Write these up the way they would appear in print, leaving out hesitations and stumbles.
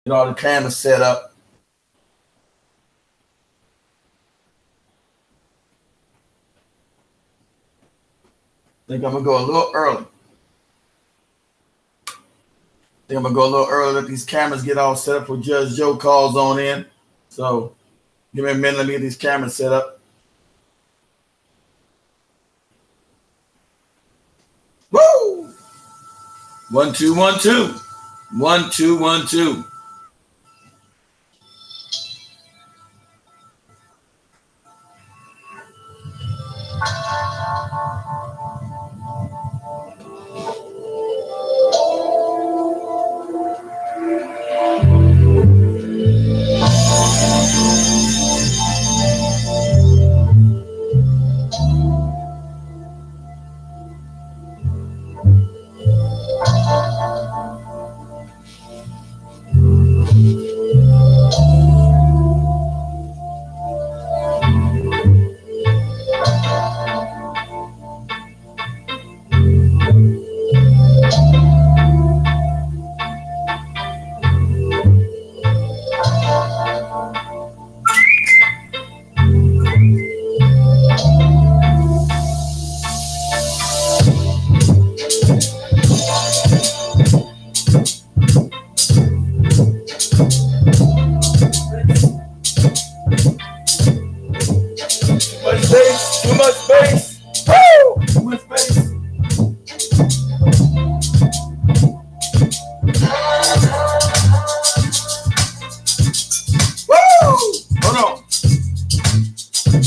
Get all the cameras set up. Think I'm gonna go a little early. Think I'm gonna go a little early. Let these cameras get all set up for Judge Joe calls on in. So give me a minute. Let me get these cameras set up. Woo! 1 2 1 2. 1 2 1 2.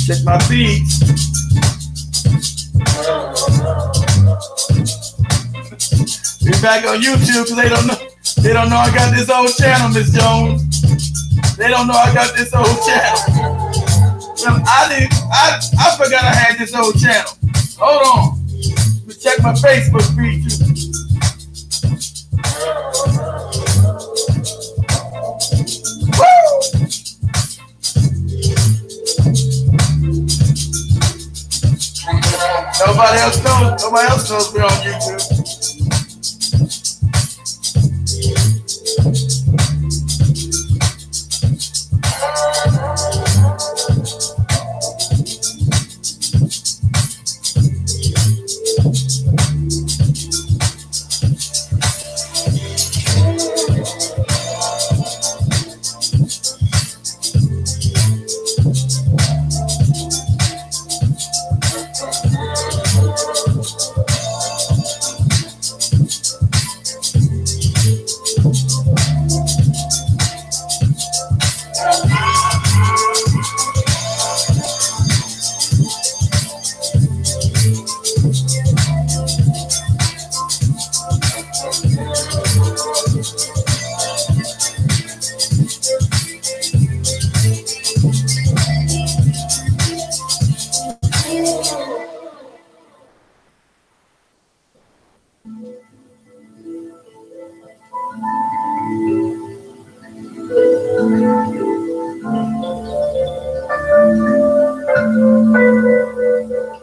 Check my feeds. Be back on YouTube because they don't know. They don't know I got this old channel, Miss Jones. They don't know I got this old channel. I forgot I had this old channel. Hold on. Let me check my Facebook feed too. Woo! Nobody else knows. Nobody else knows we're on YouTube.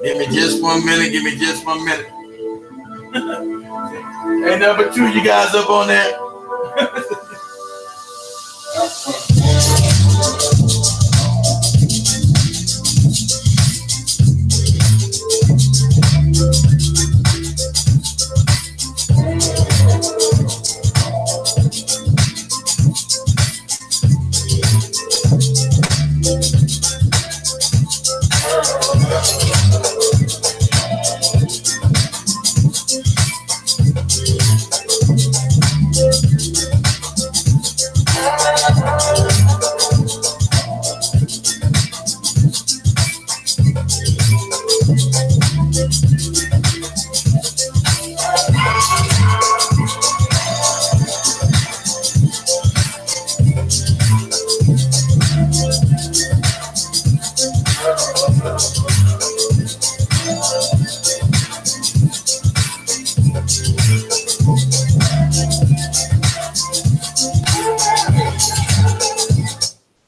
Give me just 1 minute. Ain't number two, you guys up on that.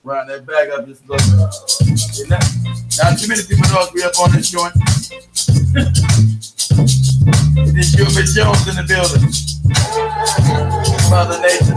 Round that bag up just a little bit. Not too many people know we up on this joint. It's you, Miss Jones, in the building. Mother Nature.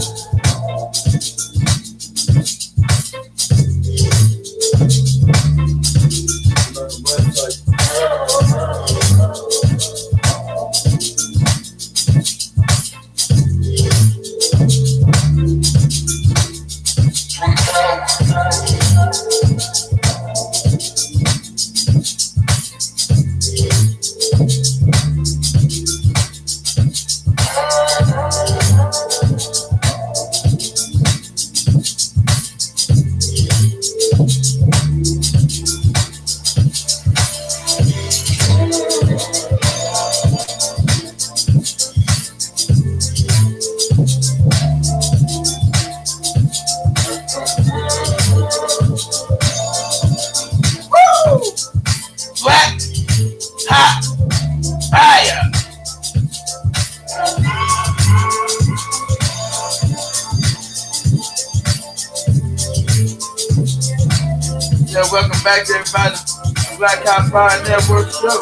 welcome back to everybody to Black Hot Fire Network show.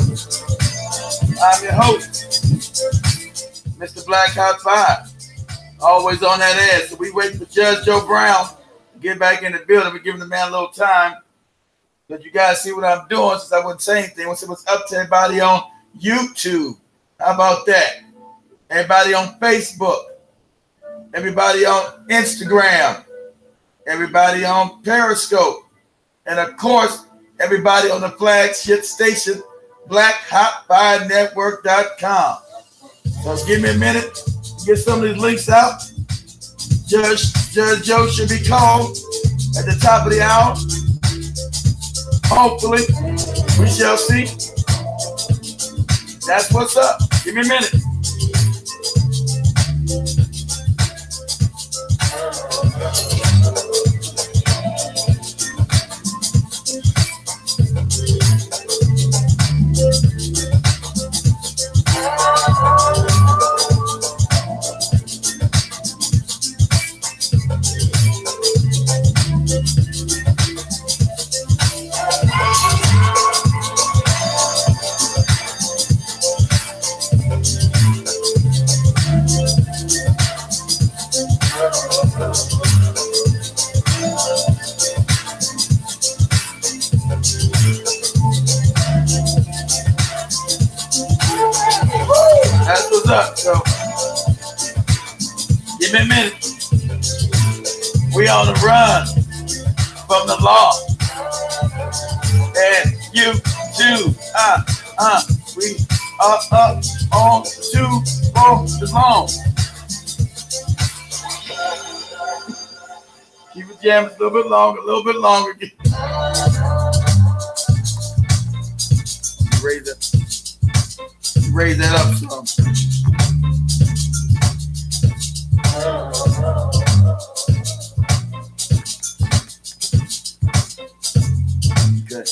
I'm your host, Mr. Black Hot Fire. Always on that ass. So we waiting for Judge Joe Brown to get back in the building. We're giving the man a little time. But you guys see what I'm doing since I wouldn't say anything. I want to say what's up to everybody on YouTube. How about that? Everybody on Facebook. Everybody on Instagram. Everybody on Periscope. And of course, everybody on the flagship station, BlackHotFireNetwork.com. So give me a minute to get some of these links out. Judge Joe should be called at the top of the hour. Hopefully, we shall see. That's what's up. Give me a minute. That's what's up. So, give me a minute. We on the run from the law. And you too. We are up on 2 for the long. Keep it jamming a little bit longer, Raise that up some. Okay.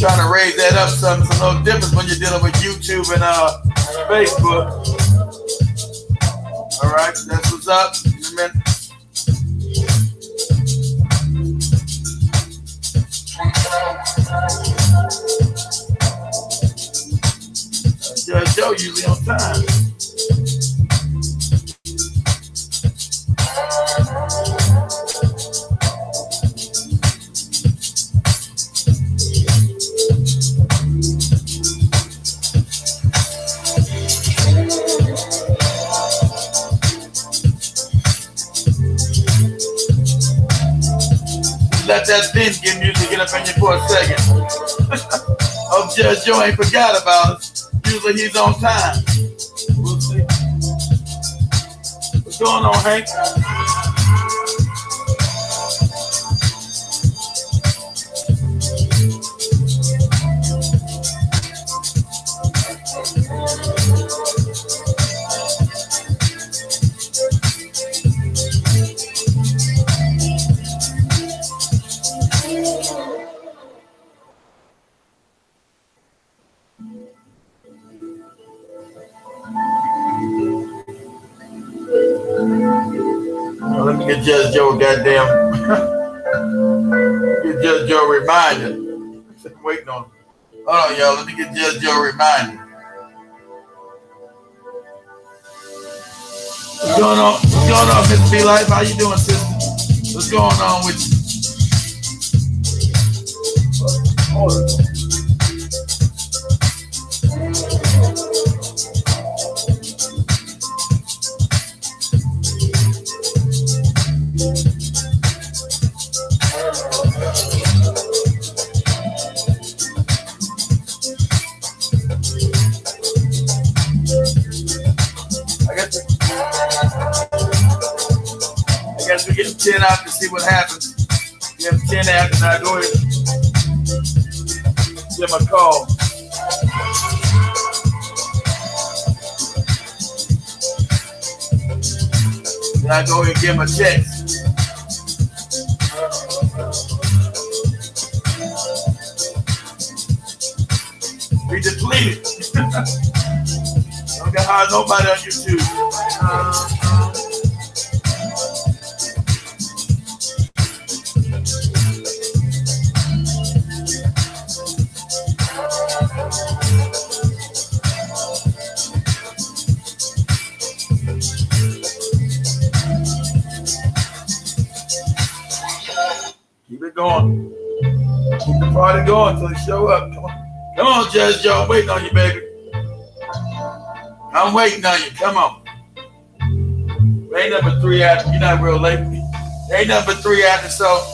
Trying to raise that up some. It's a little difference when you're dealing with YouTube and Facebook. All right, that's what's up. Amen. Judge Joe usually on time. Let that thin skin music get up in you for a second. Hope Judge Joe ain't forgot about us. Usually he's on time. We'll see. What's going on, Hank? Let me get Judge Joe a goddamn. Get Judge Joe a reminder. I'm waiting on him. Hold on, y'all. Let me get Judge Joe a reminder. What's going on? What's going on, Mr. B Life? How you doing, sister? What's going on with you? I guess we get 10 out to see what happens. We have 10 out, and I go ahead and give him a call. Then I go ahead and give him a text. We depleted. I got hire nobody on YouTube. Keep it going. Keep the party going until they show up. Come on. Come on, Judge Joe. I'm waiting on you, baby. I'm waiting on you. Come on. Ain't number 3 after. You're not real late. Ain't number 3 after, so.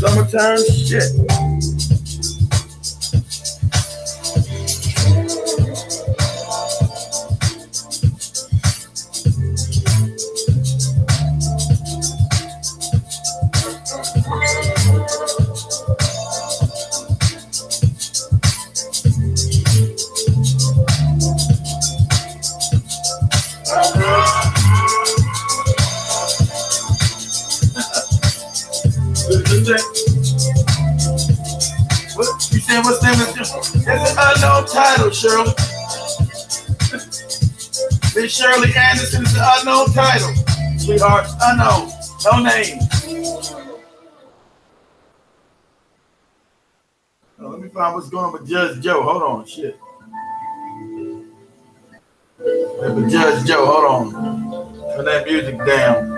Summertime shit. What's the name of this? It's an unknown title, Shirley. Miss Shirley Anderson is an unknown title. Sweetheart, unknown. No name. Oh, let me find what's going on with Judge Joe. Hold on, shit. With Judge Joe, hold on. Turn that music down.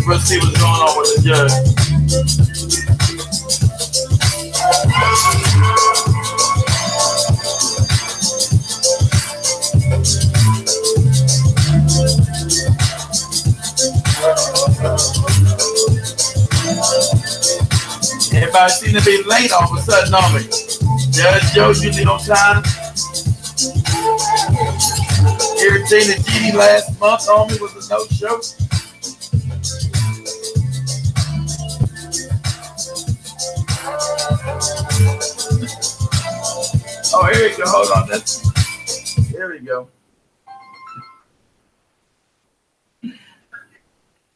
Let's see what's going on with the judge. Everybody seems to be late all of a sudden on me. Judge Joe usually on time. Irritated GD last month on me was a no-show. Oh, here we go. Hold on. Here we go.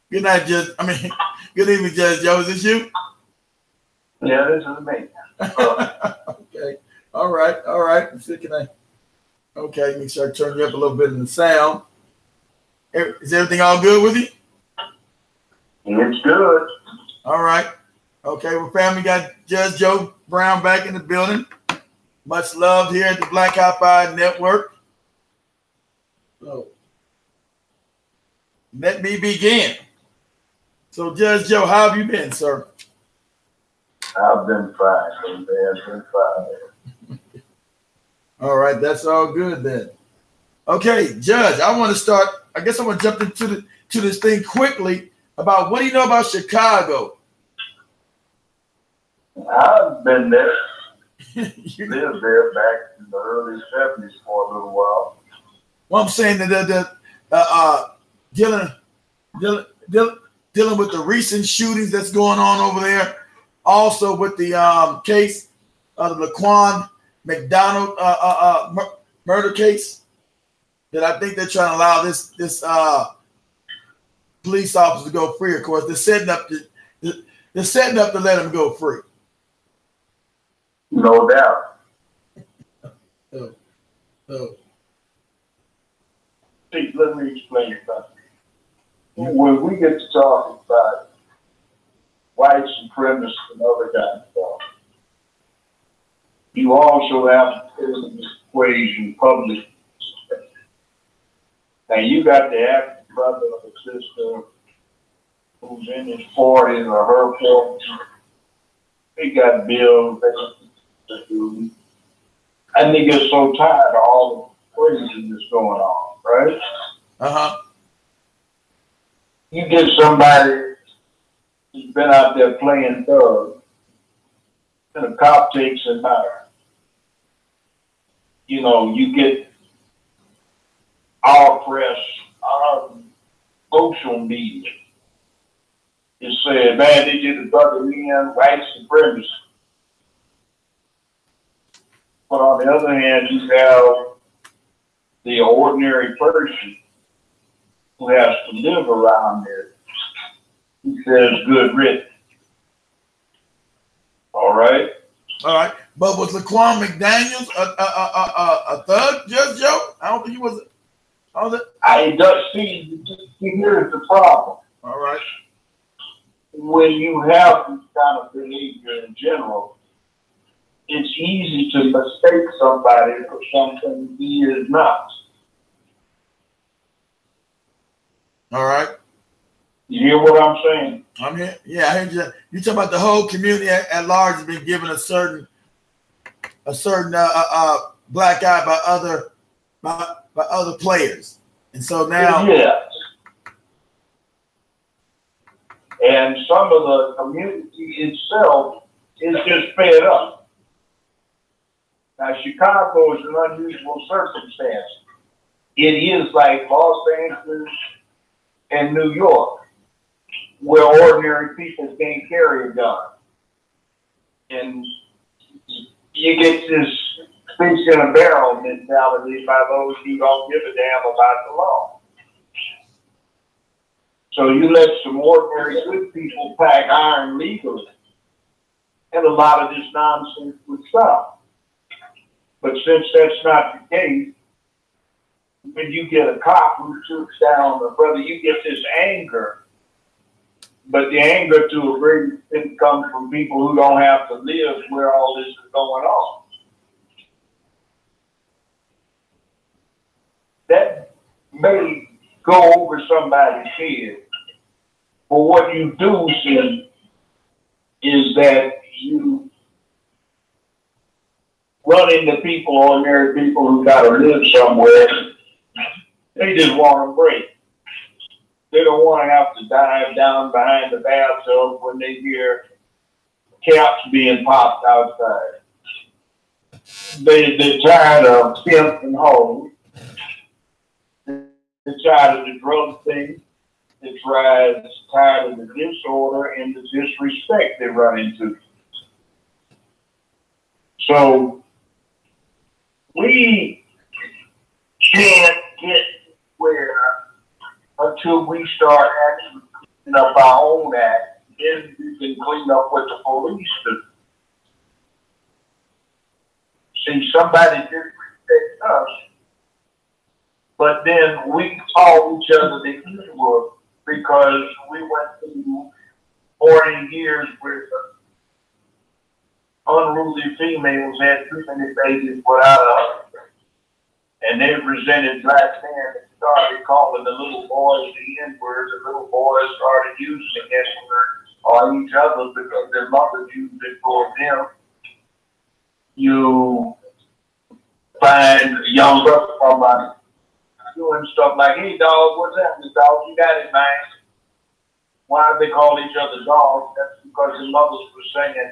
Good night, Judge. Good evening, Judge Joe. Is this you? Yeah, this is me. Okay. All right. Let's see, okay, make sure I turn you up a little bit in the sound. Is everything all good with you? It's good. All right. Okay, well, family, got Judge Joe Brown back in the building. Much love here at the Black Hot Fire Network. So, let me begin. So, Judge Joe, how have you been, sir? I've been fine, man. All right, that's all good then. Okay, Judge, I want to start. I guess I'm gonna jump into this thing quickly about what do you know about Chicago? I've been there. Lived there back in the early 70s for a little while. Well, I'm saying that dealing with the recent shootings that's going on over there, also with the case of the Laquan McDonald murder case, that I think they're trying to allow this police officer to go free. Of course, they're setting up to let him go free. No doubt. See, let me explain something. When we get to talking about white supremacists and other kind of stuff, you also have to put in this equation public. Now, you got the active brother or sister who's in his 40s or her 40s. They got bills to do. And they get so tired of all the crazy that's going on, right? Uh-huh. You get somebody who's been out there playing thug, and a cop takes him out. You know, you get our press, our social media. It said, man, they did a brother in white supremacy. But on the other hand, you have the ordinary person who has to live around there. He says, good riddance. All right? All right. But was Laquan McDaniels a thug, Judge Joe? I don't think he was. I does see, here's the problem. All right. When you have this kind of behavior in general, it's easy to mistake somebody for something he is not. All right. You hear what I'm saying? I'm here. Yeah, I heard you. You talking about the whole community at large has been given a certain black eye by other players, and so now. Yeah. And some of the community itself is just fed up. Now, Chicago is an unusual circumstance. It is like Los Angeles and New York, where ordinary people can't carry a gun. And you get this fish in a barrel mentality by those who don't give a damn about the law. So you let some ordinary good people pack iron legally, and a lot of this nonsense would stop. But since that's not the case, when you get a cop who shoots down a brother, you get this anger. But the anger to a great extent comes from people who don't have to live where all this is going on. That may go over somebody's head. But what you do see is that you run into people, ordinary people who got to live somewhere. They just want a break. They don't want to have to dive down behind the bathtub when they hear caps being popped outside. They're tired of pimp and hoes. They're tired of the drug thing. They're tired of the disorder and the disrespect they run into. So we can't get where until we start actually cleaning up our own act, then we can clean up what the police do. See, somebody disrespect us, but then we call each other the evil because we went through 40 years where unruly females had too many babies without a husband. And they resented black men and started calling the little boys the N-word. The little boys started using the N-word on each other because their mothers used it for them. You find a young brother, somebody doing stuff like, hey, dog, what's happening, dog? You got it, man. Why they call each other dogs? That's because the mothers were singing,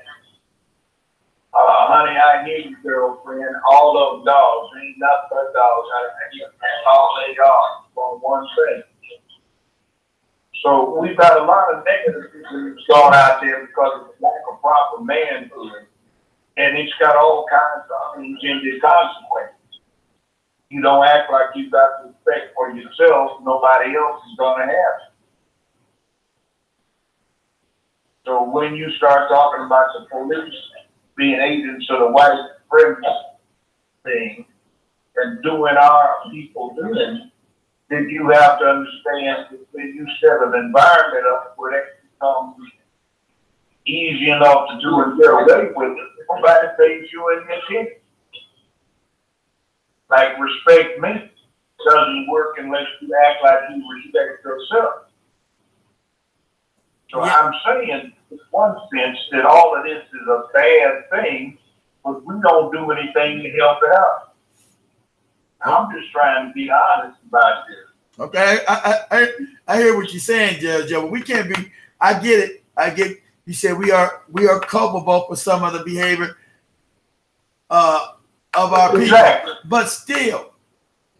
honey, I hear you, girlfriend. All of them dogs. Ain't nothing but dogs. That's all they are on one thing. So we've got a lot of negative people gone out there because of the lack of proper manhood. And it's got all kinds of unintended consequences. You don't act like you've got respect for yourself, nobody else is going to have it. So when you start talking about the police being agents of the white supremacy thing and doing our people doing, then you have to understand that when you set an environment up where that becomes easy enough to do and get away with it, nobody pays you in your ticket. Like respect me doesn't work unless you act like you respect yourself. So yeah. I'm saying, in one sense, that all of this is a bad thing, but we don't do anything to help it out. I'm just trying to be honest about this. Okay, I hear what you're saying, Judge Joe. We can't be. I get it. I get. You said we are culpable for some of the behavior of our people, exactly. But still,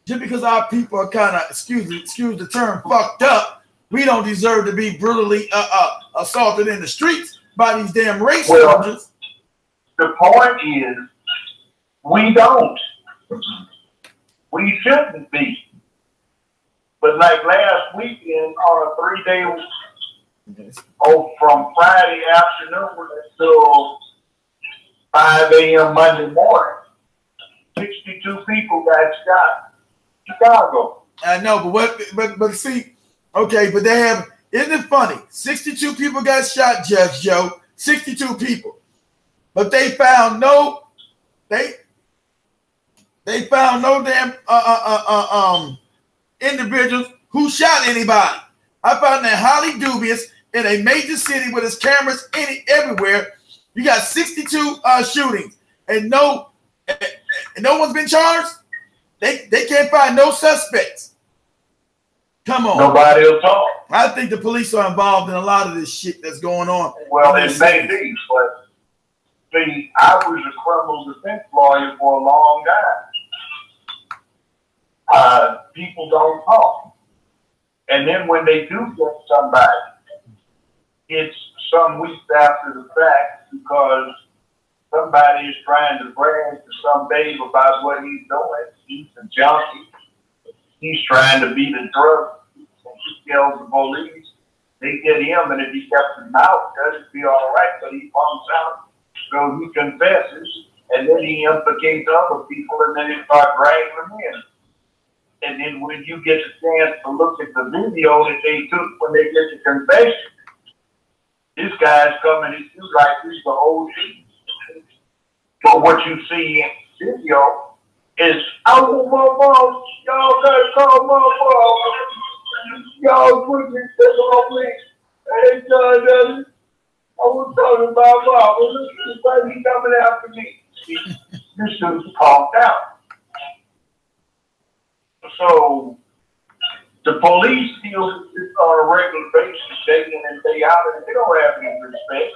just because our people are kind of excuse the term fucked up, we don't deserve to be brutally assaulted in the streets by these damn race soldiers. The point is, we don't. We shouldn't be. But like last weekend on a 3-day, from Friday afternoon until 5 a.m. Monday morning, 62 people got shot in Chicago. I know, but see, okay, but they have, isn't it funny? 62 people got shot, Judge Joe. 62 people. But they found no damn individuals who shot anybody. I found that highly dubious in a major city with its cameras everywhere. You got 62 shootings and no one's been charged. They can't find no suspects. Come on. Nobody will talk. I think the police are involved in a lot of this shit that's going on. Well, it may be, but see, I was a criminal defense lawyer for a long time. People don't talk. And then when they do get somebody, it's some weeks after the fact because somebody is trying to brag to some babe about what he's doing. He's a junkie. He's trying to beat a drug. He tells the police. They get him, and if he kept his mouth shut, it'd be all right, but he comes out. So he confesses, and then he implicates other people, and then they start dragging them in. And then when you get a chance to look at the video that they took when they get the confession, this guy's coming at you like he's the OG. But what you see in the video is, I want my boss, y'all gotta call my boss. Y'all put me on me. Hey, John, I was talking about Bob. Look at he's coming after me. This dude's calmed out. So the police deal with this on a regular basis, day in and day out, and they don't have any respect.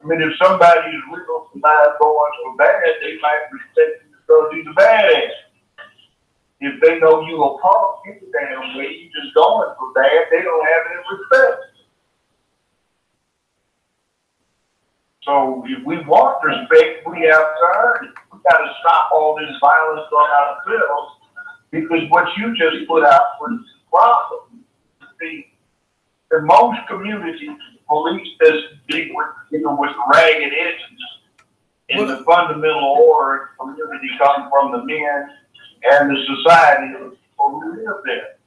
I mean, if somebody's real bad going so bad, they might respect you because he's a badass. If they know you a punk any damn way, you just going for bad, they don't have any respect. So if we want respect, we have to earn it. We got to stop all this violence on ourselves. Because what you just put out was the problem. See, in most communities, police just deal with ragged edges. In the fundamental order, community comes from the men and the society of the people who live there.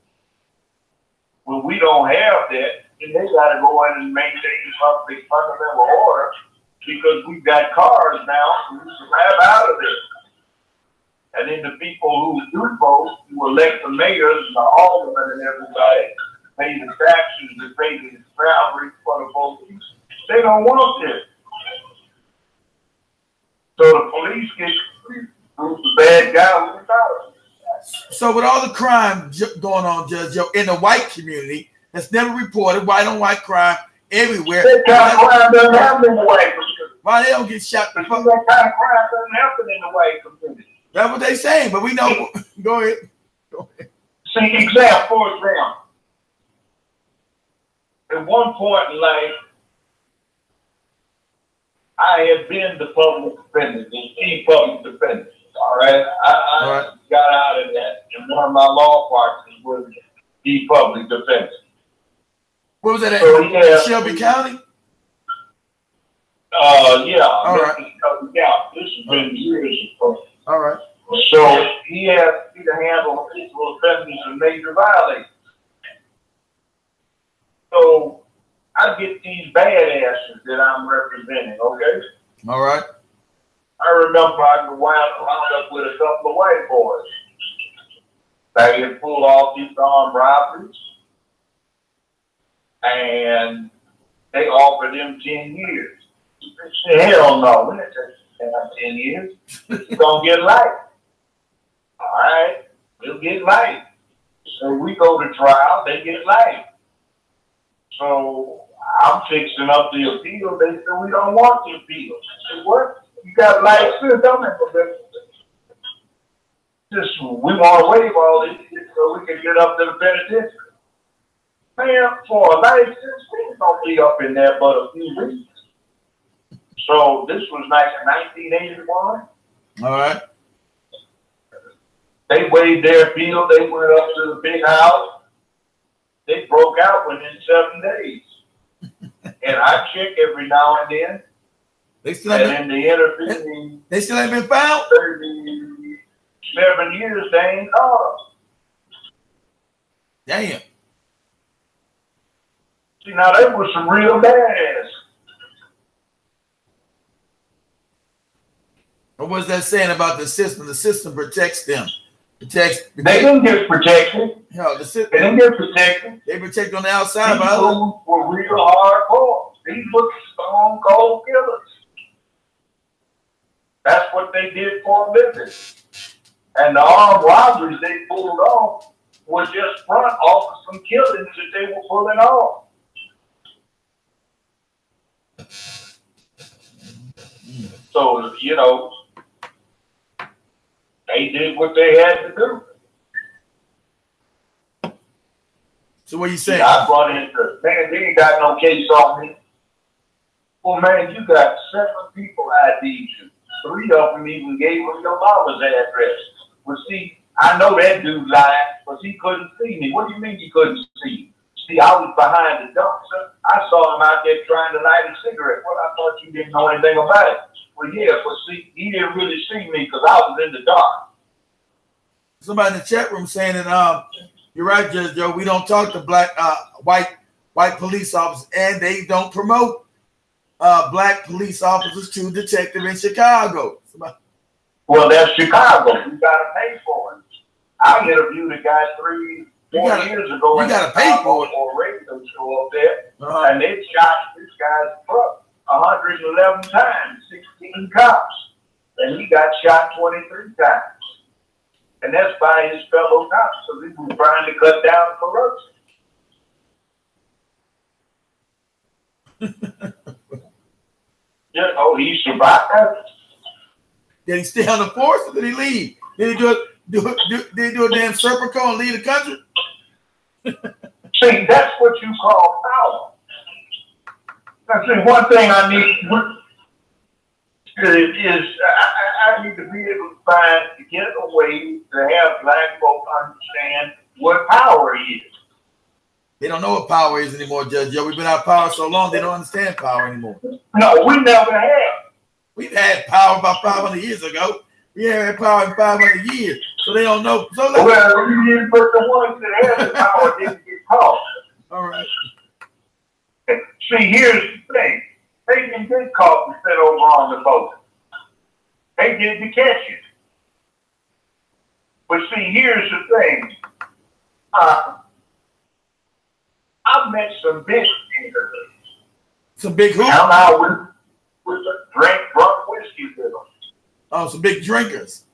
When we don't have that, then they got to go in and maintain something fundamental order because we've got cars now and we can drive out of there. And then the people who do vote, who elect the mayors and the aldermen and everybody, pay the taxes, they pay the salary for the police, they don't want this. So the police get the bad guy without it. So with all the crime going on, Judge Joe, in the white community, that's never reported, white on white crime everywhere. That kind of crime doesn't happen in the white community. Why they don't get shot? That kind of crime doesn't happen in the white community. That's what they saying, but we know. Go ahead. Go ahead. See, for example, at one point in life, I had been the public defender, the chief public defender. All right, I got out of that, and one of my law partners was the public defender. What was that at Shelby County? Yeah. All right. This has been years ago. All right. So he asked me to handle physical offenses and major violations. So I get these badasses that I'm representing, okay? All right. I remember I wound up with a couple of white boys. They had pulled off these armed robberies, and they offered them 10 years. They said, hell no, we're not taking 10 years. You're going to get life. All right, we'll get life. So we go to trial, they get life. So I'm fixing up the appeal. They said, we don't want the appeal. I said, what? You got life too, don't it? Just, we want to waive all this so we can get up to the penitentiary. Man, for a life sentence, we ain't going to be up in there but a few weeks. So this was like 1981. All right. They waived their appeal. They went up to the big house. They broke out within 7 days. And I check every now and then. They still haven't been found? 37 years, they ain't caught us. Damn. See, now they were some real badass. What was that saying about the system? The system protects them. They didn't get protected. Hell, they didn't get protected. They protect on the outside. These fools were real hardcore. These were stone cold killers. That's what they did for a living. And the armed robberies they pulled off were just front off of some killings that they were pulling off. So, you know, they did what they had to do. So what you saying? I brought in the, man, they ain't got no case on me. Well, man, you got 7 people ID'd you. 3 of them even gave them your mama's address. Well, see, I know that dude lied, because he couldn't see me. What do you mean he couldn't see me? See, I was behind the dumpster. I saw him out there trying to light a cigarette. Well, I thought you didn't know anything about it. Well, yeah, but see, he didn't really see me because I was in the dark. Somebody in the chat room saying that you're right, Judge Joe. We don't talk to white police officers, and they don't promote black police officers to detective in Chicago. Well, that's Chicago. You got to pay for it. I interviewed a guy 3-4 years ago. You got to pay for it. For a radio show up there, and they shot this guy's truck 111 times, 16 cops, and he got shot 23 times. And that's by his fellow cops, so he was trying to cut down corruption. You know, he survived. Did he stay on the force or did he leave? Did he do a damn serpico and leave the country? See, that's what you call power. Now, see, one thing I need is I need to be able to get a way to have black folk understand what power is. They don't know what power is anymore, Judge Joe. We've been out of power so long, they don't understand power anymore. No, we never have. We've had power about 500 years ago. We haven't had power in 500 years, so they don't know. So well, you didn't put the ones that had the power didn't get caught. All right. See, here's the thing. They didn't get caught and sit over on the boat. They did to catch it. But see, here's the thing. I've met some big thinkers. Some big who? I'm out with a drunk whiskey with them. Oh, some big drinkers.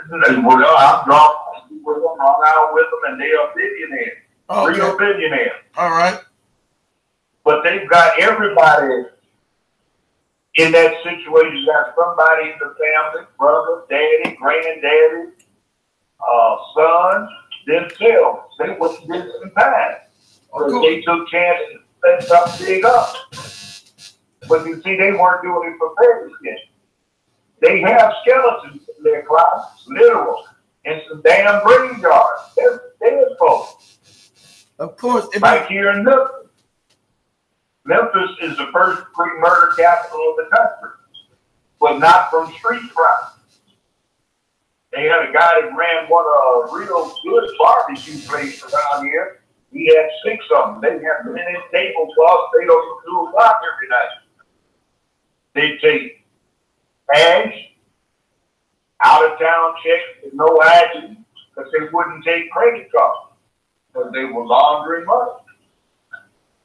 Well, I'm drunk with them, hung out with them, and they are billionaires. Okay. Real billionaires. All right. But they've got everybody in that situation. You got somebody in the family, brother, daddy, granddaddy, son, themselves. They went to get some time. Cool. They took chances to set something big up. But you see, they weren't doing it for fairy yet. They have skeletons in their closets, literal, and some damn graveyards. They're dead folks. Of course. Right here in Memphis. Memphis is the first pre-murder capital of the country, but not from street crime. They had a guy that ran one of a real good barbecue place around here. He had 6 of them. They had many tablecloths. They don't do a lot every night. They take cash, out-of-town checks with no ID, because they wouldn't take credit cards, because they were laundering money.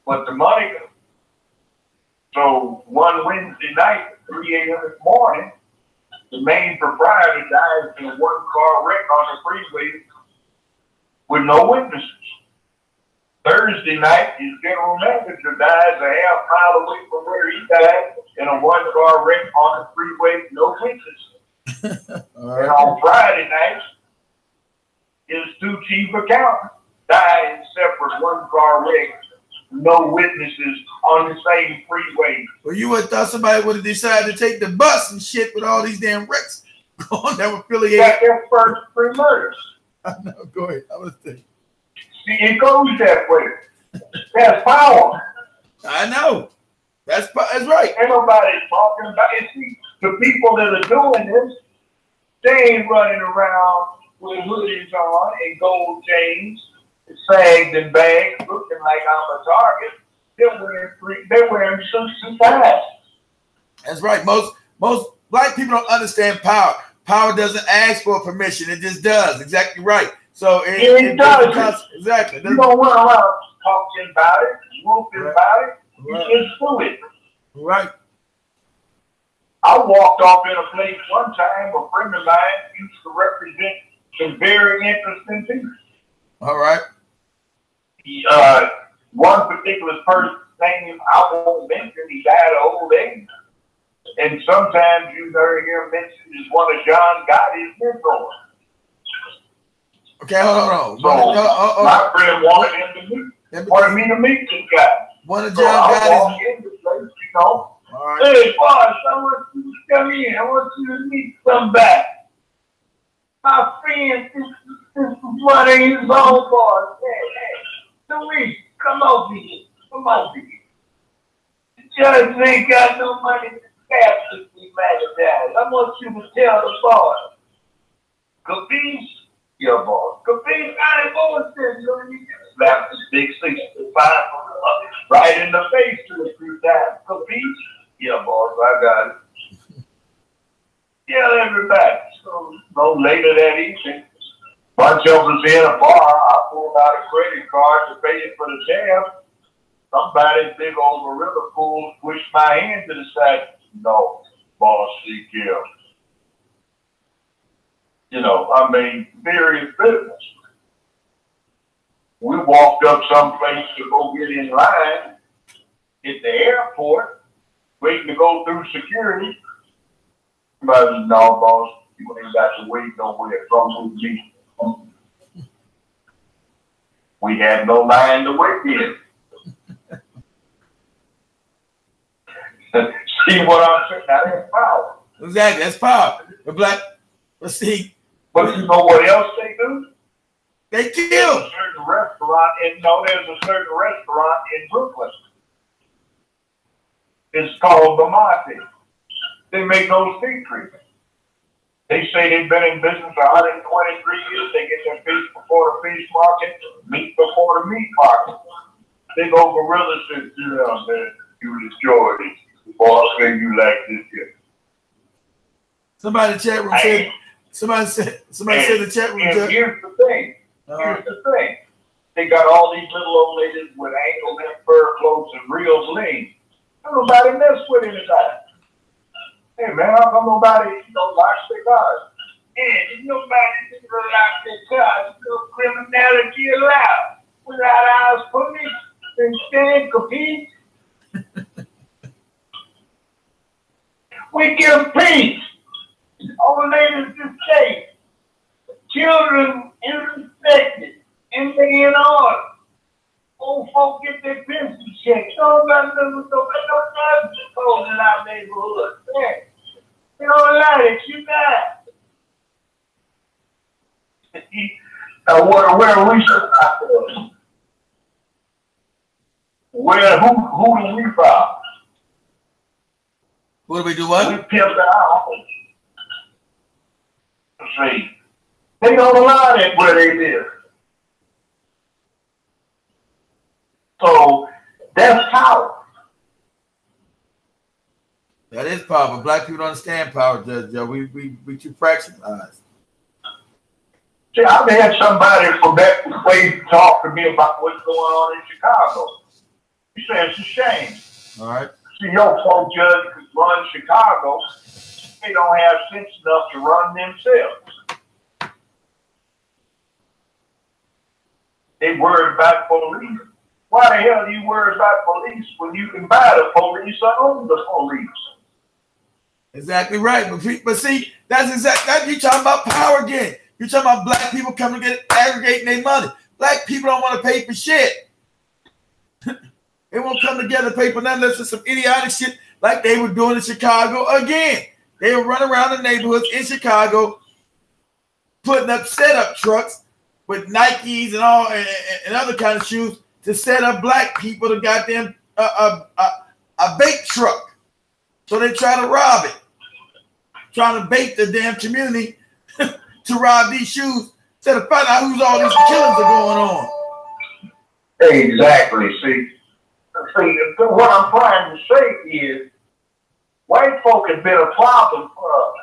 But the money. So one Wednesday night at 3 a.m. in the morning, the main proprietor dies in a one-car wreck on the freeway with no witnesses. Thursday night, his general manager dies a half mile away from where he died in a one-car wreck on the freeway, no witnesses. Right. And on Friday night, his 2 chief accountants die in separate one-car wrecks, no witnesses on the same freeway. Well, you would have thought somebody would have decided to take the bus and shit with all these damn wrecks on that were affiliated. That's their first 3 murders. I know. Go ahead. I was thinking. See, it goes that way. That's power. I know. That's right. Ain't nobody talking about it. See, the people that are doing this, they ain't running around with hoodies on and gold chains, sagged and bags, looking like I'm a target. They're wearing suits and ties. That's right. Most black people don't understand power. Power doesn't ask for permission. It just does. Exactly right. So it does. Exactly. You don't run around talking about it, whooping about it. You just do it. Right. I walked off in a place one time, a friend of mine used to represent some very interesting people. All right. One particular person's name I won't mention, he died of old age. And sometimes you hear mentioned as one of John Gotti's mentors. Okay, hold on. So my friend wanted me to meet this guy. One of John Gotti's. I walk in the place, you know. All right. Hey, boss, I want you to come in. I want you to meet somebody. My friend, this is one of his own boss. Hey, Luis, come over here. Come over here. The judge ain't got no money to staff to be mad. I want you to tell the boss. Capiche? Your boss. Capiche, I ain't bullshit. You slap this big 65 right in the face 2 or 3 times. Capiche? Yeah, boss, I got it. Tell everybody. So later that evening, bunch of us in a bar. I pulled out a credit card to pay for the tab. Somebody big old gorilla pool pushed my hand to the side. No, boss, CQ. You know, I mean, serious business. We walked up someplace to go get in line at the airport, waiting to go through security. Somebody said, no, boss, you ain't got to wait nowhere. Come with me. We had no line to wait in. See what I'm saying? Now that's power. Exactly, that's power. The black, let's see. But you know what else they do? They kill. There's a certain restaurant in Brooklyn. It's called the Monte. They make no secret. They say they've been in business 123 years. They get their fish before the fish market, meat before the meat market. They go gorillas and you enjoy this. Boss say you like this here. Somebody in the chat room said. Somebody said in the chat room. And here's the thing. They got all these little old ladies with ankle and fur clothes and real bling. Nobody mess with anybody. Hey man, how come nobody locks their cars? there's nobody to lock their cars. No criminality allowed. Without our police, then stand compete. We give peace. Old ladies to stay. Children irrespected. And they in order. Old folk get their pension checks. Nobody no nothing cold in our neighborhood. They don't like it. You got it. Now, where are we supposed? Who do we rob? Who do we do what? We pimp our homes. See, they don't allow that where they live. So that's power. That is power, but black people don't understand power, Judge Joe. We too fractionalized. See, I've had somebody from that way talk to me about what's going on in Chicago. He said it's a shame. All right. See, your folk judge could run Chicago. They don't have sense enough to run themselves. They worried about police. Why the hell do you worry about police when you can buy the police or own the police? Exactly right. But see, that's exactly, you talking about power again. You're talking about black people coming to get aggregating their money. Black people don't want to pay for shit. They won't come together to pay for nothing unless it's some idiotic shit like they were doing in Chicago again. They would run around the neighborhoods in Chicago putting up setup trucks with Nikes and all and other kind of shoes to set up black people to goddamn a bait truck. So they try to rob it. Trying to bait the damn community to rob these shoes instead of find out who's all these killings are going on. Exactly. See, what I'm trying to say is white folk have been a problem for us.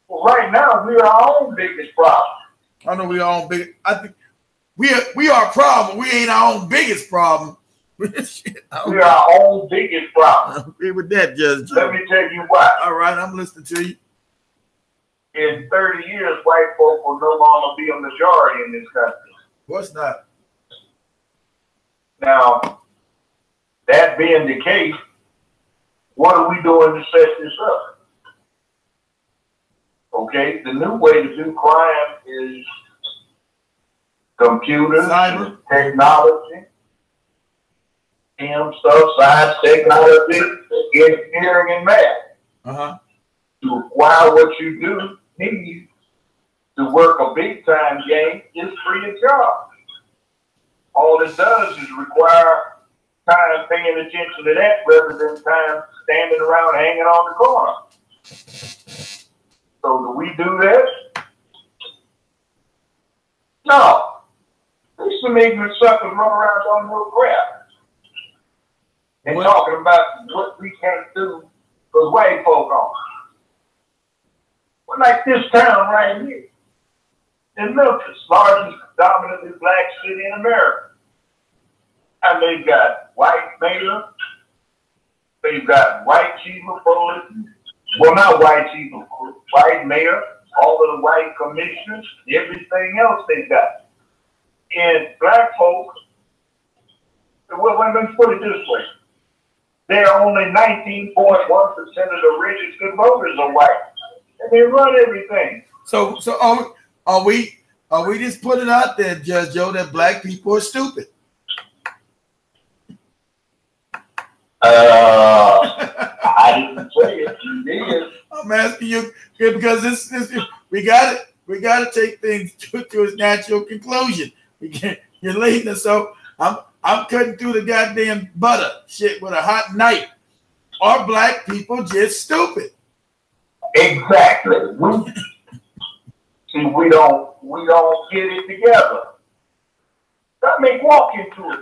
Well, right now, we're our own biggest problem. I know we are our own big. I think we are a problem. We ain't our own biggest problem. We're our own biggest problem. I agree with that, Judge Joe. Let me tell you why. All right, I'm listening to you. In 30 years, white folk will no longer be a majority in this country. Of course not. Now, that being the case, what are we doing to set this up? Okay, the new way to do crime is computers, cyber, technology, stuff, science, technology, engineering, and math. To acquire what you do need to work a big time game is free of charge. All it does is require time paying attention to that rather than time standing around hanging on the corner. So do we do that? No. There's some ignorant suckers run around on no crap. And talking about what we can't do because white folk on. Well, like this town right here in Memphis, largest dominantly black city in America. And they've got white mayor, they've got white chief of police, well, not white chief of police, white mayor, all of the white commissioners, everything else they've got. And black folk, well, let me put it this way. They're only 19.1% of the registered voters are white. And they run everything. So are we just putting out there, Judge Joe, that black people are stupid? I didn't say it. You did. I'm asking you because this we got to take things to its natural conclusion. You're leading us, so I'm cutting through the goddamn butter shit with a hot knife. Are black people just stupid? Exactly. We don't get it together. Let me walk into it.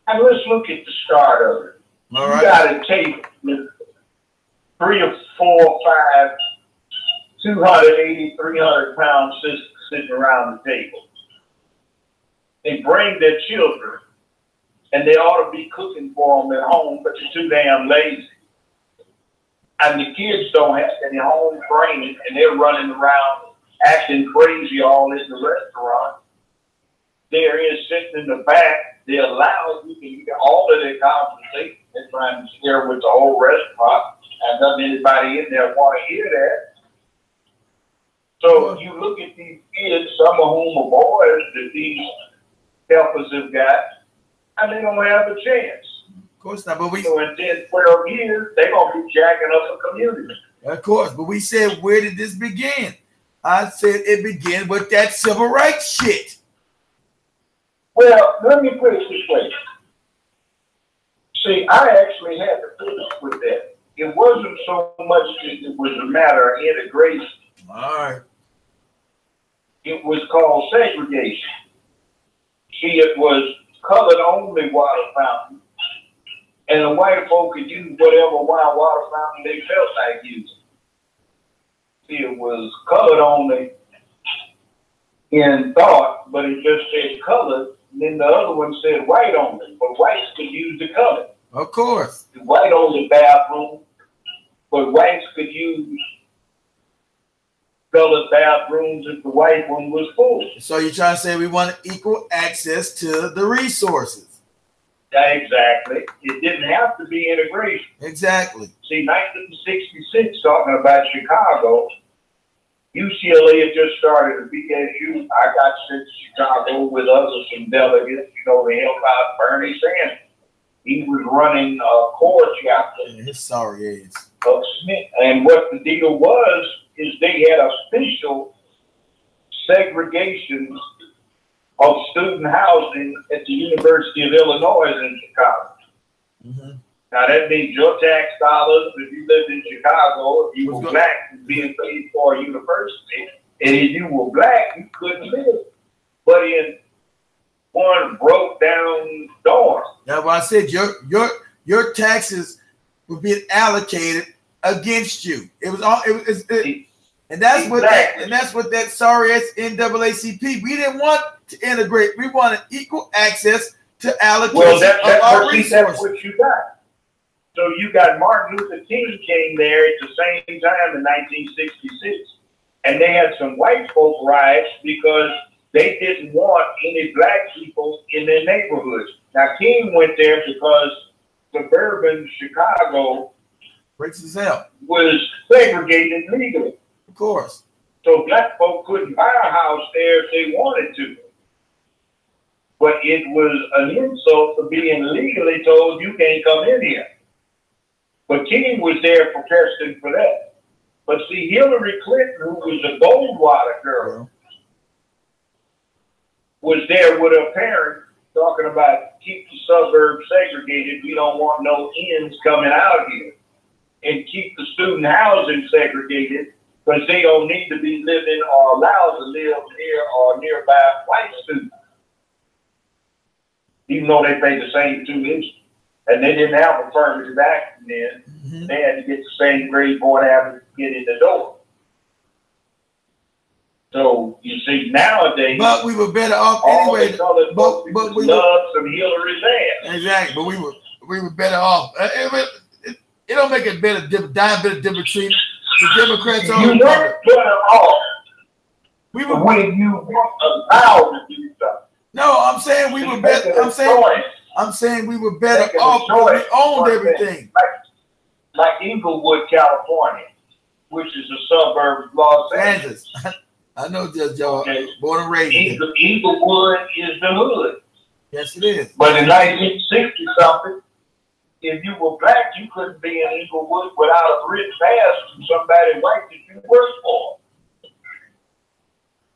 And let's look at the start of it. All right. You got to take 3 or 4 or 5, 280, 300-pound sisters sitting around the table. They bring their children, and they ought to be cooking for them at home, but they're too damn lazy. and the kids don't have any home training, and they're running around acting crazy all in the restaurant. There is sitting in the back. They allow you to get all of their conversation. They're trying to share with the whole restaurant, and doesn't anybody in there want to hear that? So you look at these kids, some of whom are boys that these helpers have got, and they don't have a chance. Of course not, but we. So in 10, 12 years, they're gonna be jacking up the community. Of course, but we said, where did this begin? I said it began with that civil rights shit. Well, let me put it this way. See, I actually had to put up with that. It wasn't so much that it was a matter of integration. All right. It was called segregation. See, it was colored only water fountain, and the white folk could use whatever wild water fountain they felt like using. See, it was colored only in thought, but it just said colored. And then the other one said white only, but whites could use the color. Of course. The white only bathroom, but whites could use colored bathrooms if the white one was full. So you're trying to say we want equal access to the resources. Yeah, exactly. It didn't have to be integration. Exactly. See, 1966, talking about Chicago, UCLA had just started a BSU. I got sent to Chicago with others and delegates, you know, to help out Bernie Sanders. He was running a core chapter. Yeah, his sorry ass. Of Smith. And what the deal was is they had official segregation of student housing at the University of Illinois in Chicago. Mm-hmm. Now that means your tax dollars, if you lived in Chicago, if you were black, being paid for a university, and if you were black, you couldn't live. But in one broke down dorm. That's why I said your taxes were being allocated against you. It was all and that's exactly. what that sorry ass NAACP. We didn't want to integrate. We wanted equal access to allocation of our resources. That's what you got. So you got Martin Luther King came there at the same time in 1966, and they had some white folk riots because they didn't want any black people in their neighborhoods. Now King went there because suburban Chicago was segregated legally. Of course. So black folk couldn't buy a house there if they wanted to. But it was an insult for being legally told you can't come in here. But King was there protesting for that. But see, Hillary Clinton, who was a Goldwater girl, was there with her parents talking about keep the suburbs segregated. We don't want no ends coming out here. And keep the student housing segregated because they don't need to be living or allowed to live near or nearby white students. Even though they pay the same tuition. And they didn't have affirmative action then. Mm-hmm. They had to get the same grade point average to get in the door. So you see nowadays, but we were better off anyway. But we love some Hillary's ass. Exactly, but we were better off. It don't make a bit of different treatment. The Democrats are. You weren't better off. We were when you weren't allowed to do something. No, I'm saying we were better. I'm saying we were better off because we owned everything. Like Inglewood, California, which is a suburb of Los Angeles. I know just Joe. Okay. Born and raised. Inglewood is the hood. Yes, it is. But in 1960 something, if you were black, you couldn't be in Inglewood without a written pass from somebody white that you worked for.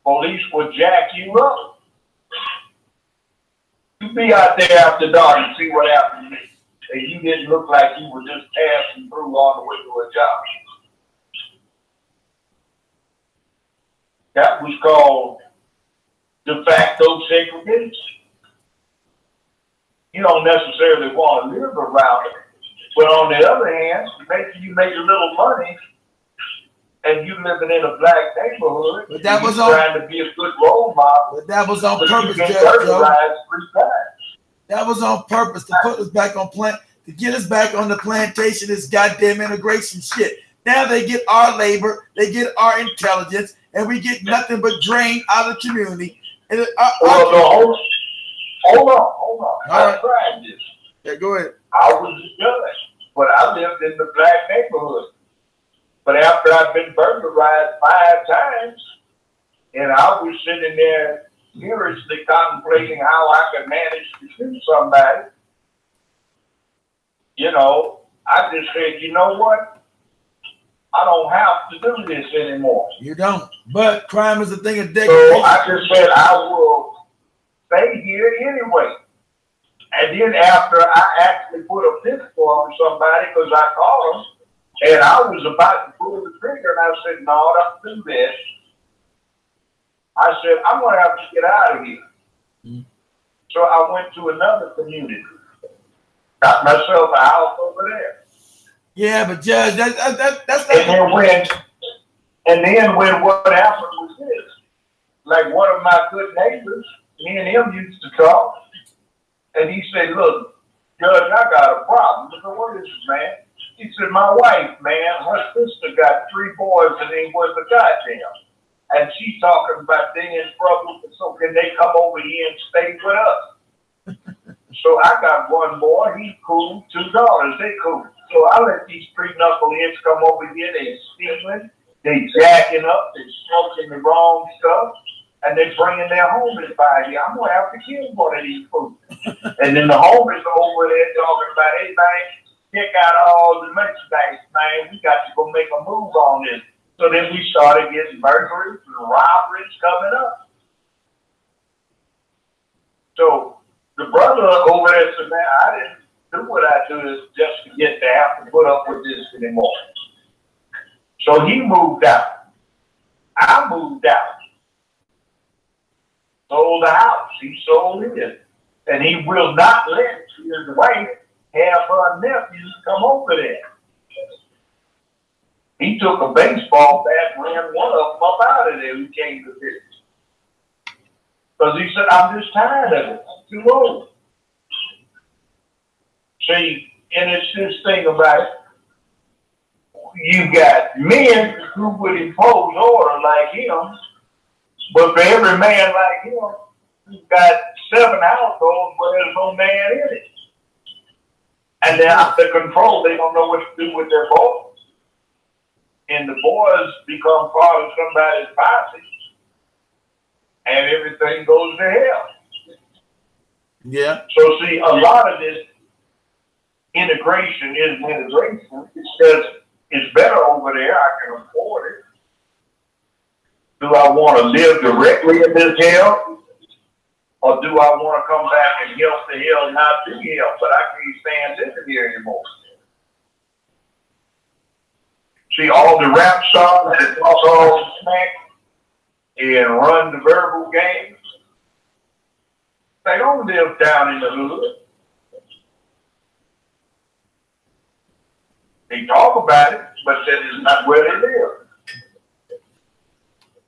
Police would jack you up. You be out there after dark and see what happened to me. And you didn't look like you were just passing through on the way to a job. That was called de facto segregation. You don't necessarily want to live around it. But on the other hand, maybe you make a little money and you living in a black neighborhood, but that was trying to be a good role model. But that was on purpose, Joe. That was on purpose to put us back on plan, to get us back on the plantation, this goddamn integration shit. Now they get our labor, they get our intelligence, and we get nothing but drain out of the community. And hold on. I tried this. Yeah, go ahead. I was a judge, but I lived in the black neighborhood. But after I've been burglarized 5 times, and I was sitting there furiously contemplating how I could manage to shoot somebody, you know, I just said, you know what? I don't have to do this anymore. You don't. But crime is a thing of degradation. So I just said I will stay here anyway. And then after I actually put a pistol on somebody because I caught him, and I was about to pull the trigger, and I said, no, don't do this. I said, I'm going to have to get out of here. Mm-hmm. So I went to another community. Got myself a house over there. Yeah, but Judge, that's not. And then when what happened was this, like one of my good neighbors, me and him used to talk, and he said, look, Judge, I got a problem. I said, what is it, man? He said, my wife, man, her sister got 3 boys and ain't worth a goddamn. And she's talking about they in trouble, so can they come over here and stay with us? So I got 1 boy, he's cool, 2 daughters, they cool. So I let these 3 knuckleheads come over here, they stealing, they jacking up, they smoking the wrong stuff, and they bringing their homies by here. I'm gonna have to kill one of these fools. And then the homies are over there talking about, hey man, check out all the merchandise, man. We got to go make a move on this. So then we started getting burglaries and robberies coming up. So the brother over there said, man, I didn't do what I do just to get to have to put up with this anymore. So he moved out. I moved out. Sold the house. He sold it. And he will not let his wife have her nephews come over there. He took a baseball bat and ran one of them up out of there who came to visit. Because he said, I'm just tired of it. I'm too old. See, and it's this thing about it. You got men who would impose order like him, but for every man like him, you've got 7 households where there's no man in it. And they're out of control. They don't know what to do with their boys. And the boys become part of somebody's posse. And everything goes to hell. Yeah. So see, a lot of this integration is integration. It says it's better over there. I can afford it. Do I want to live directly in this hell? Or do I want to come back and help the hell not be hell? But I can't stand living here anymore. See, all the rap songs that talk all the smack and run the verbal games, they don't live down in the hood. They talk about it, but that is not where they live.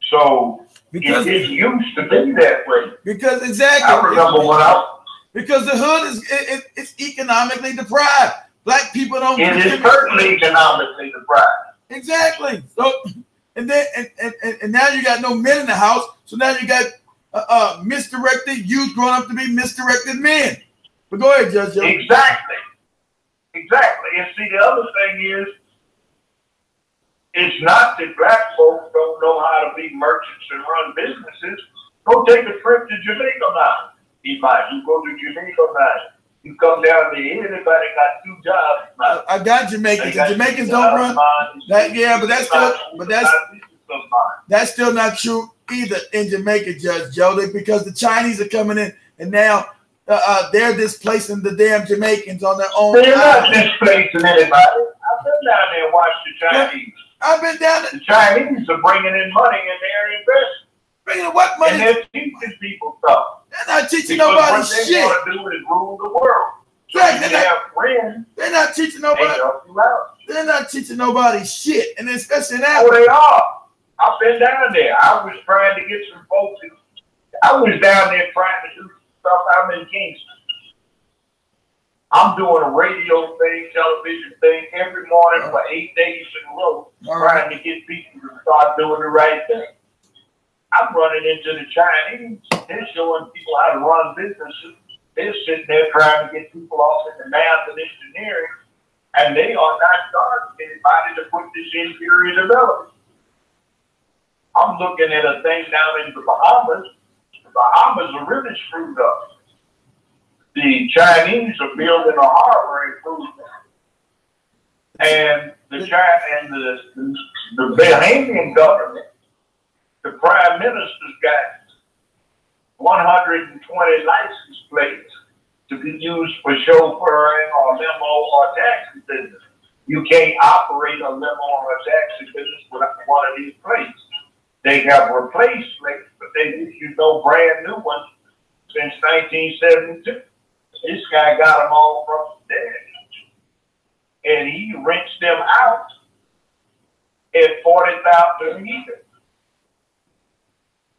So because it used to be that way. Because exactly. I remember when because the hood is it's economically deprived. Black people don't. It is certainly economically deprived. Exactly. So and then and now you got no men in the house. So now you got misdirected youth growing up to be misdirected men. But go ahead, Judge Joe. Exactly. Exactly. And see, the other thing is, it's not that black folks don't know how to be merchants and run businesses. Go take a trip to Jamaica now. You go to Jamaica now. You come down there, anybody got 2 jobs. I got Jamaicans. Jamaicans don't run. But that's still not true either in Jamaica, Judge Joe, because the Chinese are coming in and now they're displacing the damn Jamaicans on their own. They're not displacing anybody. I've been down there and watched the Chinese. I've been down there. The Chinese are bringing in money and they're investing. Bringing what money? And they're teaching people stuff. They're not teaching nobody shit. What they want to do is rule the world. So they're not teaching nobody. They're not teaching nobody shit, and especially now. Oh, they are. I've been down there. I was trying to get some folks. I was down there trying to do stuff out in Kingston. I'm doing a radio thing, television thing every morning for 8 days in a row, trying to get people to start doing the right thing. I'm running into the Chinese. They're showing people how to run businesses. They're sitting there trying to get people off in the math and engineering, and they are not charging anybody to put this inferior development. I'm looking at a thing down in the Bahamas. The Bahamas are really screwed up. The Chinese are building a harbor improvement, and the Bahamian government, the prime minister's got 120 license plates to be used for chauffeuring or limo or taxi business. You can't operate a limo or a taxi business without one of these plates. They have replaced plates, but they issue no brand new ones since 1972. This guy got them all from there, and he rents them out at $40,000 a year.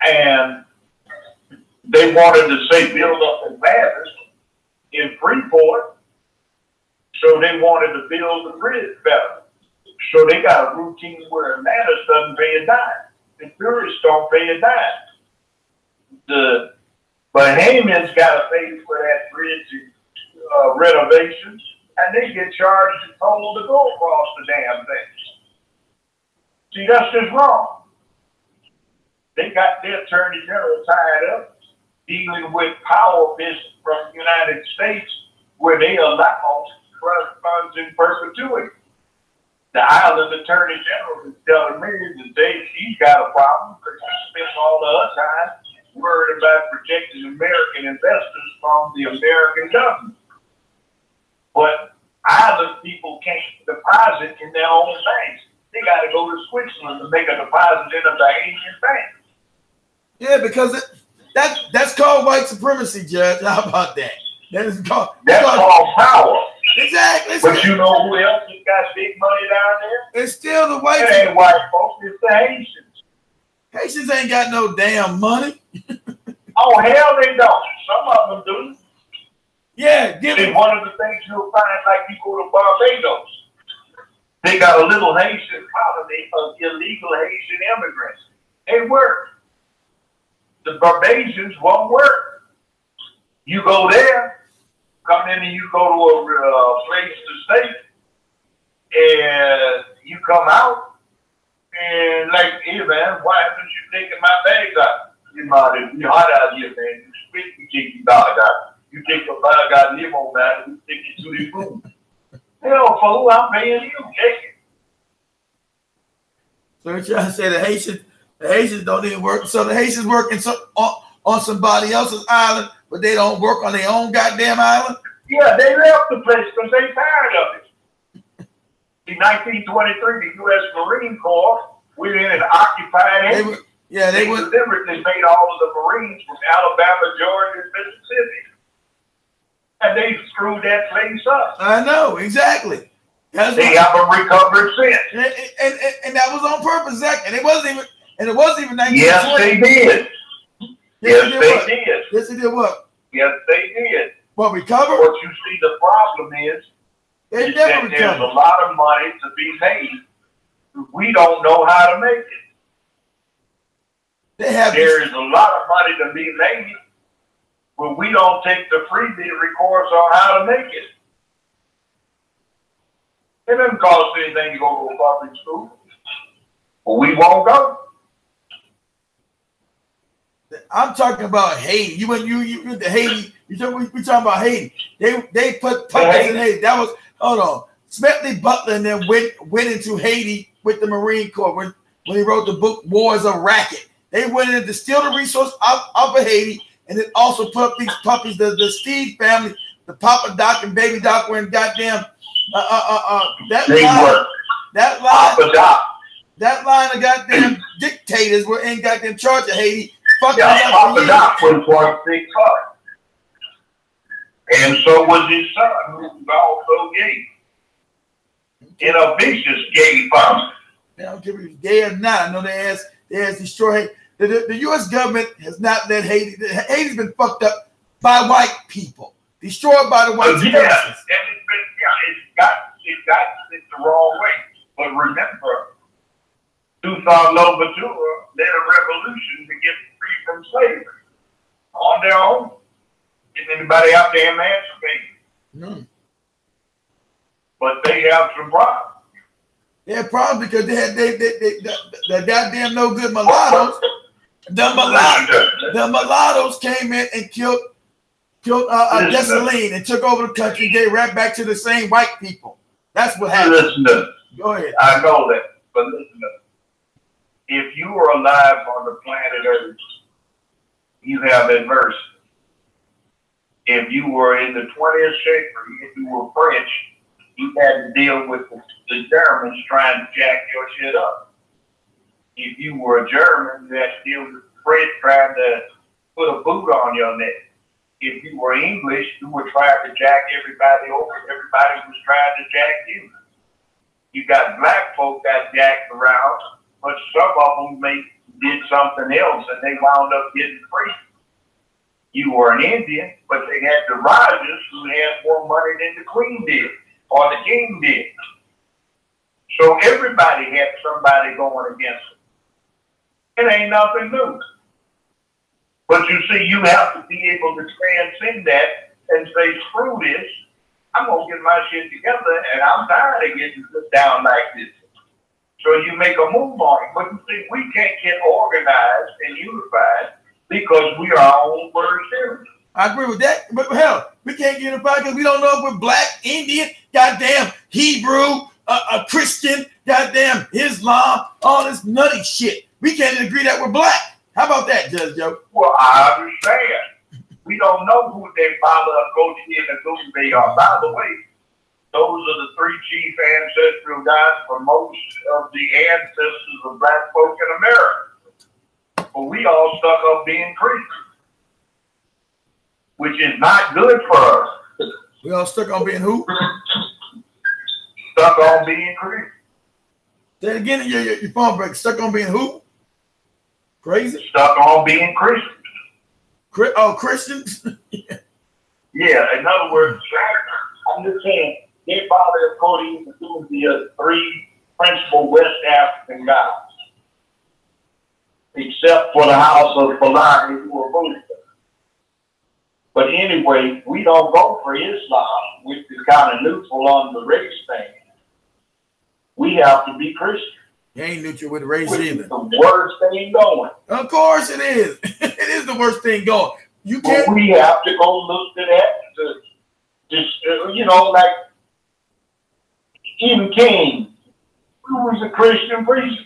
And they wanted to say build up in Bathurst in Freeport, so they wanted to build the bridge better. So they got a routine where Atlantis doesn't pay a dime, and tourists don't pay a dime. The Bahamians got to pay for that bridge renovations, and they get charged a toll to go across the damn thing. See, that's just wrong. They got their attorney general tied up dealing with power business from the United States, where they allow trust funds in perpetuity. The island attorney general is telling me that he's got a problem because he spends all the other time worried about protecting American investors from the American government. But island people can't deposit in their own banks. They got to go to Switzerland to make a deposit in a Bahamian bank. Yeah, because that's called white supremacy, Judge. How about that? That's called power. Exactly. But you know who else has got big money down there? It's still the white. It ain't white folks, it's the Haitians. Haitians ain't got no damn money. Oh, hell they don't. Some of them do. Yeah, it's one of the things you'll find, like you go to Barbados. They got a little Haitian colony of illegal Haitian immigrants. They work. The Barbadians won't work. You go there, come in and you go to a place to stay, and you come out, and like, hey man, why haven't you taken my bags out? You might be hot out here, man. You spit, you take your bag out. You take your bag out, live on that, and you take it to the room. Hell, fool, I'm paying you. Take it. So you're trying to say the Haitians don't even work. So the Haitians working on somebody else's island, but they don't work on their own goddamn island? Yeah, they left the place because they tired of it. In 1923, the U.S. Marine Corps went in and occupied it. They deliberately made all of the Marines from Alabama, Georgia, and Mississippi. And they screwed that place up. I know, exactly. They haven't recovered since. And that was on purpose, Zach. And it wasn't even 1920. Yes, they did. Yes, they did. Yes, they did what? Yes, they did. What, recover? What you see, the problem is that there's a lot of money to be made. We don't know how to make it. There is a lot of money to be made, but we don't take the freebie course on how to make it. It doesn't cost anything to go to a public school, but we won't go. I'm talking about Haiti. You went to Haiti. We talking about Haiti. They put puppets in Haiti. That was, hold on. Smedley Butler and then went into Haiti with the Marine Corps when he wrote the book Wars of Racket. They went in to steal the resource out of Haiti, and then also put up these puppies. The Steed family, the Papa Doc and Baby Doc, were in goddamn that line of goddamn dictators were in goddamn charge of Haiti. Papa Doc was one big part, and so was his son, who was also gay, in a vicious gay family. I don't care if he's gay or not. I know they has destroyed Haiti. The U.S. government has not let Haiti. Haiti's been fucked up by white people. destroyed by the white supremacists. It got it the wrong way. But remember, Toussaint Louverture led a revolution to get free from slavery on their own. Didn't anybody out there emancipate? No. But they have some problems. They had problems because they had the goddamn no good mulattoes. The mulattoes came in and killed Dessalines and took over the country. They right back to the same white people. That's what happened. Listen to me. Go ahead. I know that, but listen to me. If you were alive on the planet Earth, you have adversity. If you were in the 20th century, if you were French, you had to deal with the Germans trying to jack your shit up. If you were a German, you had to deal with the French trying to put a boot on your neck. If you were English, you were trying to jack everybody over. Everybody was trying to jack you. You got black folk got jacked around, but some of them did something else and they wound up getting free. You were an Indian, but they had the Rajahs who had more money than the Queen did or the King did. So everybody had somebody going against them. It ain't nothing new. But you see, you have to be able to transcend that and say, screw this. I'm going to get my shit together, and I'm tired of getting put down like this. So you make a move on it. But you see, we can't get organized and unified because we are our own worst enemies. I agree with that. But hell, we can't get unified because we don't know if we're black, Indian, goddamn Hebrew, Christian, goddamn Islam, all this nutty shit. We can't agree that we're black. How about that, Judge Joe? Well, I understand. We don't know who they follow, Goji and Agumbe are. By the way, those are the three chief ancestral gods for most of the ancestors of black folk in America. But we all stuck up being Christian, which is not good for us. We all stuck on being who? Stuck on being Christian. Say it again, your phone break. Stuck on being who? Crazy? Stuck on being Christian. Oh, Christians? Yeah, in other words, I'm just saying, they follow according to the three principal West African gods, except for the house of Fulani, who are Buddhists. But anyway, we don't go for Islam, which is kind of neutral on the race thing. We have to be Christian. You ain't neutral with race either. The worst thing going. Of course it is. It is the worst thing going. You can't. Well, we have to go look to that. To just you know, like even King, who was a Christian priest.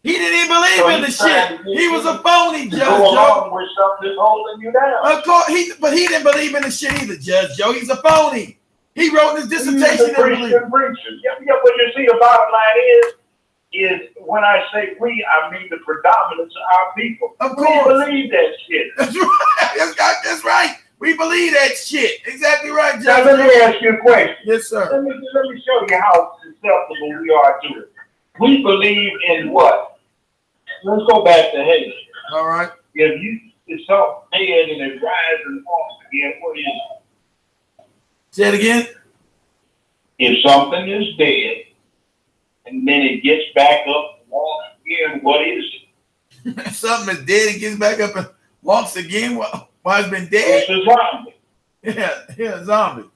He didn't even believe in the shit. He was a phony, Judge Joe. Joe. With something that's holding you down. Of course, but he didn't believe in the shit either, Judge Joe. He's a phony. He wrote his dissertation. He's a Christian preacher. Yeah, what you see, the bottom line is when I say we, I mean the predominance of our people. Of course. We believe that shit. That's right. That's right. We believe that shit. Exactly right, Judge. Now, let me ask you a question. Yes, sir. Let me show you how susceptible we are to it. We believe in what? Let's go back to Haiti. All right. If something dead and it rises and falls again, what is it? Say it again. If something is dead and then it gets back up and walks again, what is it? Something is dead and gets back up and walks again. Why it's been dead? It's a zombie. Yeah, zombie.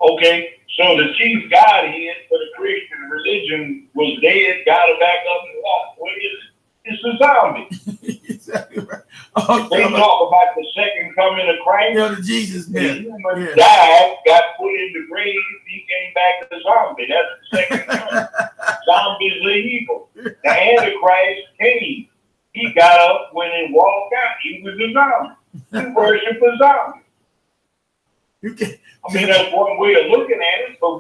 Okay, so the chief godhead for the Christian religion was dead, got it back up and walked. What is it? It's a zombie. Exactly right. Oh, they talk about the second coming of Christ. Yeah, the Jesus myth. Human died, got put in the grave, he came back as a zombie. That's the second coming. Zombies are evil. The Antichrist came. He got up when he walked out. He was a zombie. We worship a zombie. I mean, that's one way of looking at it, but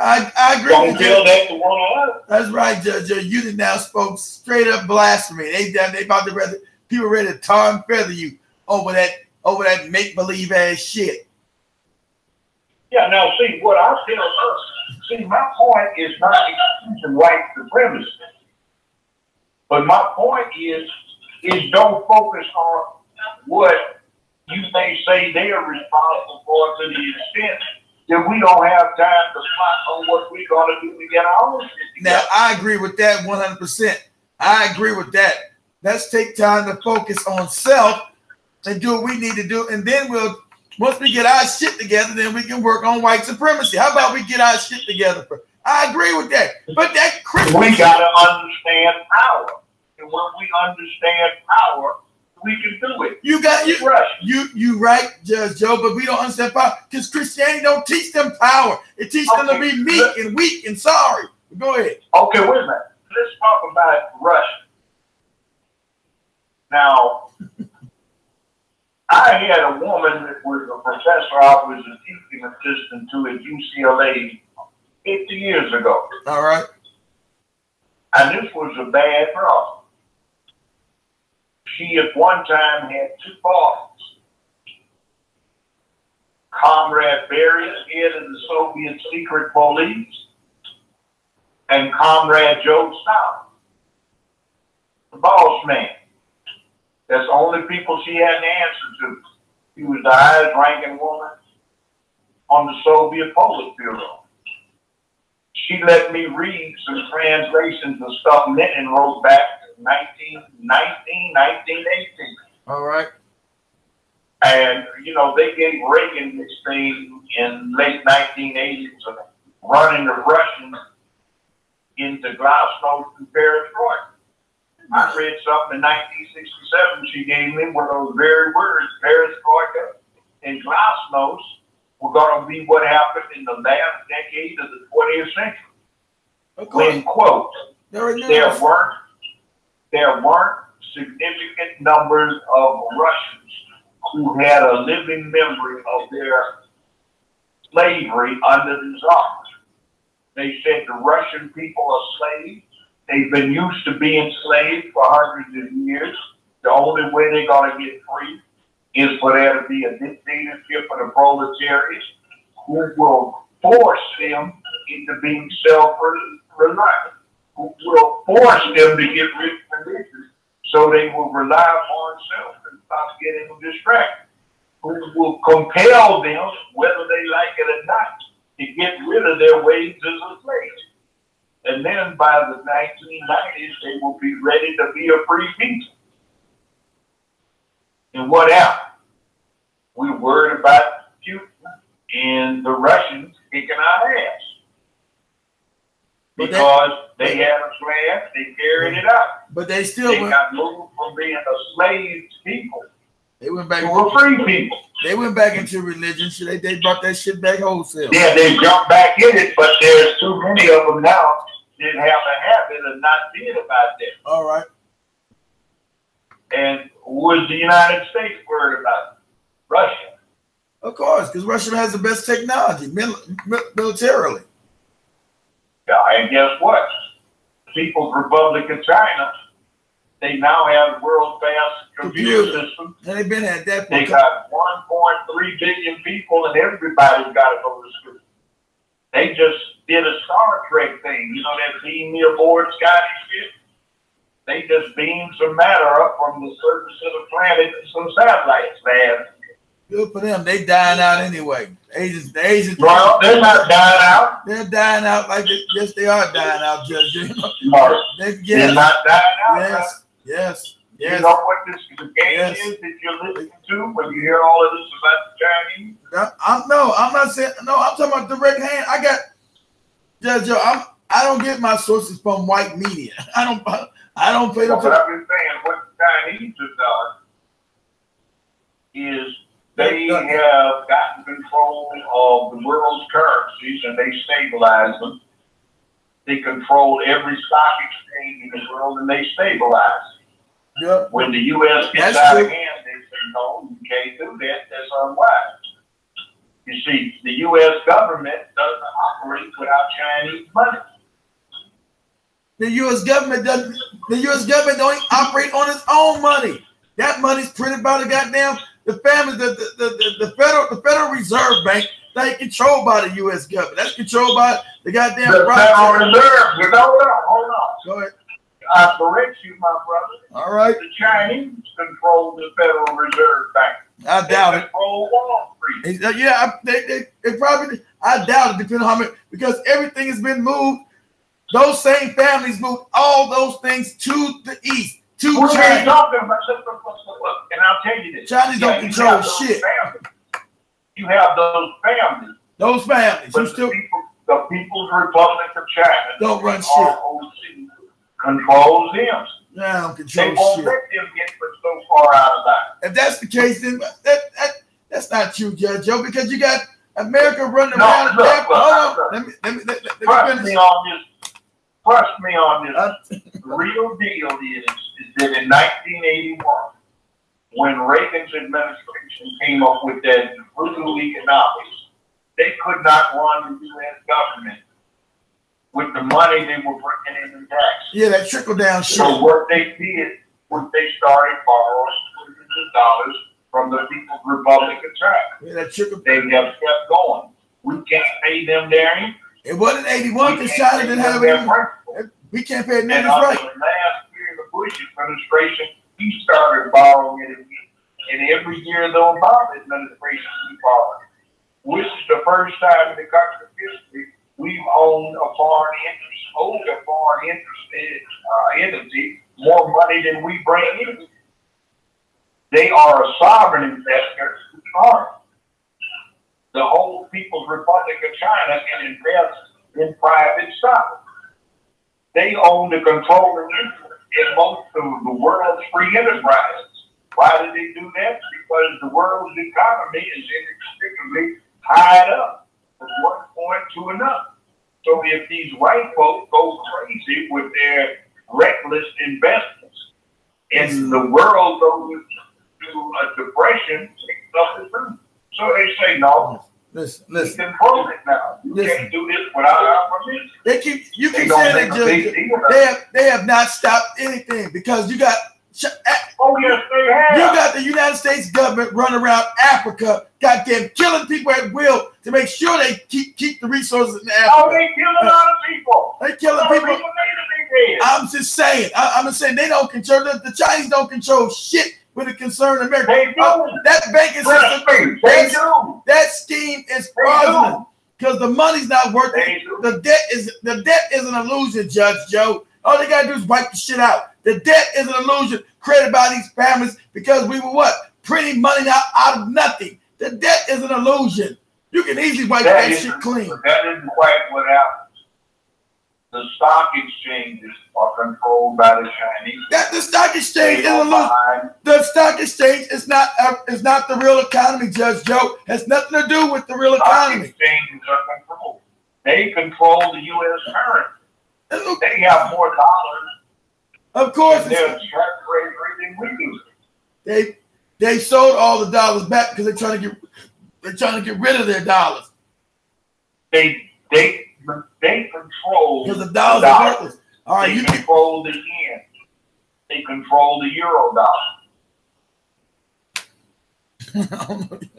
I agree. Don't tell that to one another. That's right, Judge. You did now spoke straight up blasphemy. They about to people ready to tar and feather you over that make believe ass shit. Yeah. Now, see what I tell us. See, my point is not excusing white supremacy, but my point is don't focus on what you may say they are responsible for to the extent that we don't have time to plot on what we're going to do to get our own shit together. Now, I agree with that 100%. I agree with that. Let's take time to focus on self and do what we need to do. And then once we get our shit together, then we can work on white supremacy. How about we get our shit together? I agree with that. But that Christmas, we got to understand power. And when we understand power, we can do it. You right, Judge Joe, but we don't understand power because Christianity don't teach them power. It teaches them to be meek and weak and sorry. Go ahead. Okay, wait a minute. Let's talk about Russia. Now, I had a woman that was a professor. I was a teaching assistant to at UCLA 50 years ago. All right. And this was a bad problem. She at one time had two bosses. Comrade Beria, head of the Soviet secret police, and Comrade Joe Stalin, the boss man. That's the only people she had to answer to. She was the highest ranking woman on the Soviet Politburo. She let me read some translations of stuff Lenin wrote back in 1918. All right. And, you know, they gave Reagan this thing in late 1980s of running the Russians into glasnost and perestroika. I read something in 1967 she gave me where those very words, perestroika and glasnost, were going to be what happened in the last decade of the 20th century. When, quote, there weren't significant numbers of Russians who had a living memory of their slavery under the Tsar. They said the Russian people are slaves. They've been used to being slaves for hundreds of years. The only way they're going to get free is for there to be a dictatorship of the proletariat who will force them into being self-reliant, who will force them to get rich and richer so they will rely upon self and stop getting distracted, who will compel them, whether they like it or not, to get rid of their wages as slaves. And then by the 1990s, they will be ready to be a free people. And what happened? We were worried about Putin and the Russians kicking our ass. Because they had a plan, they carried it out. But they still got moved from being a slave people. They went back to a free people. They went back into religion. So they brought that shit back wholesale. Yeah, they jumped back in it, but there's too many of them now that have a habit of not being about that. All right. And was the United States worried about Russia? Of course, because Russia has the best technology militarily. Yeah, and guess what? People's Republic of China, they now have the world's fastest computer system. And they've been at that point. They got 1.3 billion people, and everybody's got to go to school. They just did a Star Trek thing. You know that beam me aboard Scotty shit? They just beamed some matter up from the surface of the planet and some satellites, man. Good for them. They dying out anyway. The Asians. Well, they're not dying out. They're dying out like yes, they are dying out, Judge. They're not dying out. Yes. You know what this game is that you're listening to when you hear all of this about the Chinese? I'm not saying no. I'm talking about direct hand. I got Judge Joe. I don't get my sources from white media. I don't pay them. But I've been saying what the Chinese have done is they have gotten control of the world's currencies and they stabilize them. They control every stock exchange in the world and they stabilize it. Yep. When the U.S. gets out of hand, they say, no, you can't do that. That's unwise. You see, the U.S. government doesn't operate without Chinese money. The U.S. government doesn't. The U.S. government don't operate on its own money. That money's printed by the goddamn the Federal Reserve Bank. That ain't controlled by the U.S. government. That's controlled by the goddamn Federal Reserve. Hold on. Go ahead. I correct you, my brother. All right. The Chinese control the Federal Reserve Bank. I doubt it. Control Wall Street. Yeah, they probably. I doubt it. Depending on how many, because everything has been moved. Those same families moved all those things to the east, to What China. are you talking about? Look, and I'll tell you this. Chinese don't control shit. You have those families. Those families. But the People's Republic of China don't run shit. ROC controls them. Nah, don't control they won't shit. let them get so far out of that. If that's the case, then that's not true, Judge Joe, because you got America running No, around. look, Let me trust me on this. Trust me on this. The real deal is that in 1981, when Reagan's administration came up with that brutal economics, they could not run the U.S. government with the money they were bringing in taxes. Yeah, that trickle down shit. So what they did was they started borrowing millions of dollars from the People's Republic of China. Yeah, that trickle. They have kept going. We can't pay them their interest. It wasn't 81 because China didn't have it. We can't pay it. And Right. under the last year of the Bush administration, he started borrowing it again. And every year the Obama administration we borrowed. Which is the first time in the country's history we've owned a foreign entity more money than we bring in. They are a sovereign investor who are. The whole People's Republic of China can invest in private stock. They own the controlling interest in most of the world's free enterprises. Why do they do that? Because the world's economy is inextricably tied up from one point to another. So if these white folks go crazy with their reckless investments and the world goes to a depression, so they say, no, listen. We control it now. You can't do this without our permission. You can say that, Judge. They have not stopped anything because you got. Oh yes, they have. You got the United States government running around Africa, goddamn killing people at will to make sure they keep the resources in Africa. Oh, they kill a lot of people. They killing people. I'm just saying. I'm just saying they don't control. The Chinese don't control shit when it concerns America. They do. That banking system. That scheme is fraudulent because the money's not working. The debt is an illusion, Judge Joe. All they gotta do is wipe the shit out. The debt is an illusion created by these families because we were what? Printing money out of nothing. The debt is an illusion. You can easily wipe that shit clean. That isn't quite what happens. The stock exchanges are controlled by the Chinese. The stock exchange is an illusion. The stock exchange is not the real economy, Judge Joe. Has nothing to do with the real economy. Stock exchanges are controlled. They control the U.S. currency. They have more dollars. Of course, they're than we do. They sold all the dollars back because they're trying to get rid of their dollars. They control because the dollars are worthless. All right, they control the yen. They control the euro dollar.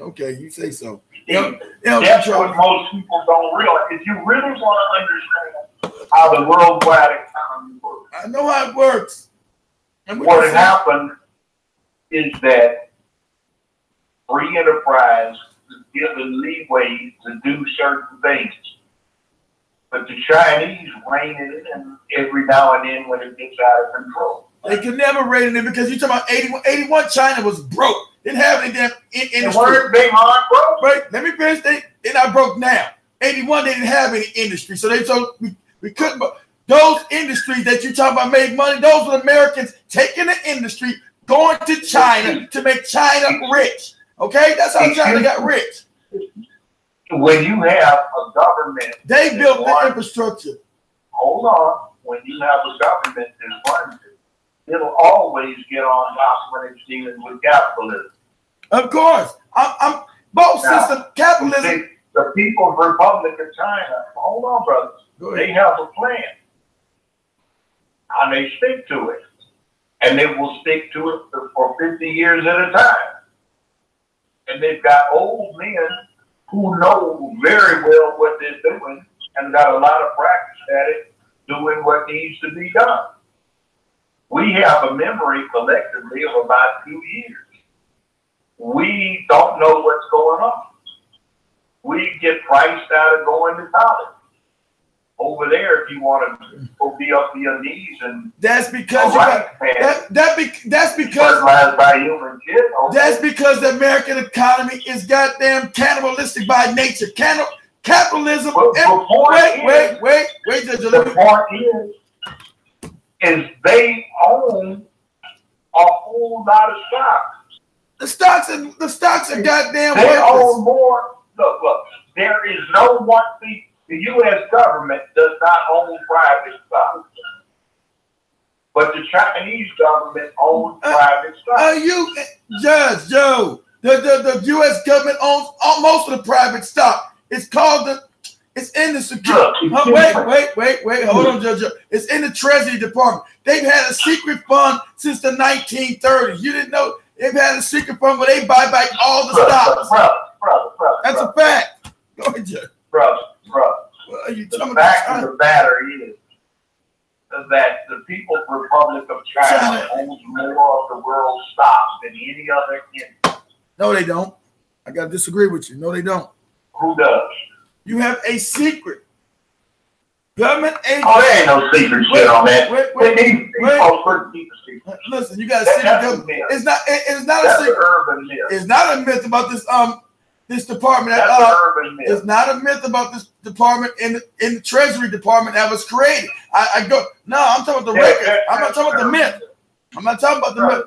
Okay, you say so. That's what most people don't realize. If you really want to understand how the worldwide economy works, I know how it works. What had happened is that free enterprise is given leeway to do certain things. But the Chinese rein it in every now and then when it gets out of control. They could never rein it in because you're talking about 81. 81 China was broke. Didn't have any damn industry. They aren't broke. Right, let me finish. They're not broke now. 81, they didn't have any industry. So we couldn't. Those industries that you talk about made money, those were Americans taking the industry, going to China to make China rich. Okay? That's how China got rich. When you have a government, they built the infrastructure. Hold on. When you have a government that runs it, it'll always get on top when it's dealing with capitalism. Of course. I'm both system capitalism. See, the People's Republic of China, hold on, brothers. They have a plan. And they stick to it. And they will stick to it for 50 years at a time. And they've got old men who know very well what they're doing and got a lot of practice at it, doing what needs to be done. We have a memory collectively of about 2 years. We don't know what's going on. We get priced out of going to college. Over there, if you want to go be up to your knees and that's because that's because fertilized by human shit. Okay. That's because the American economy is goddamn cannibalistic by nature. Capitalism. Wait, Judge. The point is they own a whole lot of stocks. The stocks are goddamn They worthless. own more. Look, there is no one thing. The U.S. government does not own private stocks. But the Chinese government owns private stocks. Judge Joe, the U.S. government owns most of the private stock. It's in the security. Wait, hold on, Judge Joe. It's in the Treasury Department. They've had a secret fund since the 1930s. You didn't know they've had a secret fund where they buy back all the stocks. Brother. That's a fact. Go ahead, Judge. Brother. The fact of the matter is that the People's Republic of China owns more of the world's stocks than any other country. No, they don't. I got to disagree with you. No, they don't. Who does? You have a secret government agency. Oh, there ain't no secret shit on that. These folks couldn't keep a secret. Listen, you got a secret government. It's not a secret. Urban myth. It's not a myth about this department. That's an urban myth. It's not a myth about this department in the Treasury Department that was created. I'm talking about the record. I'm not talking about the myth. I'm not talking about the myth.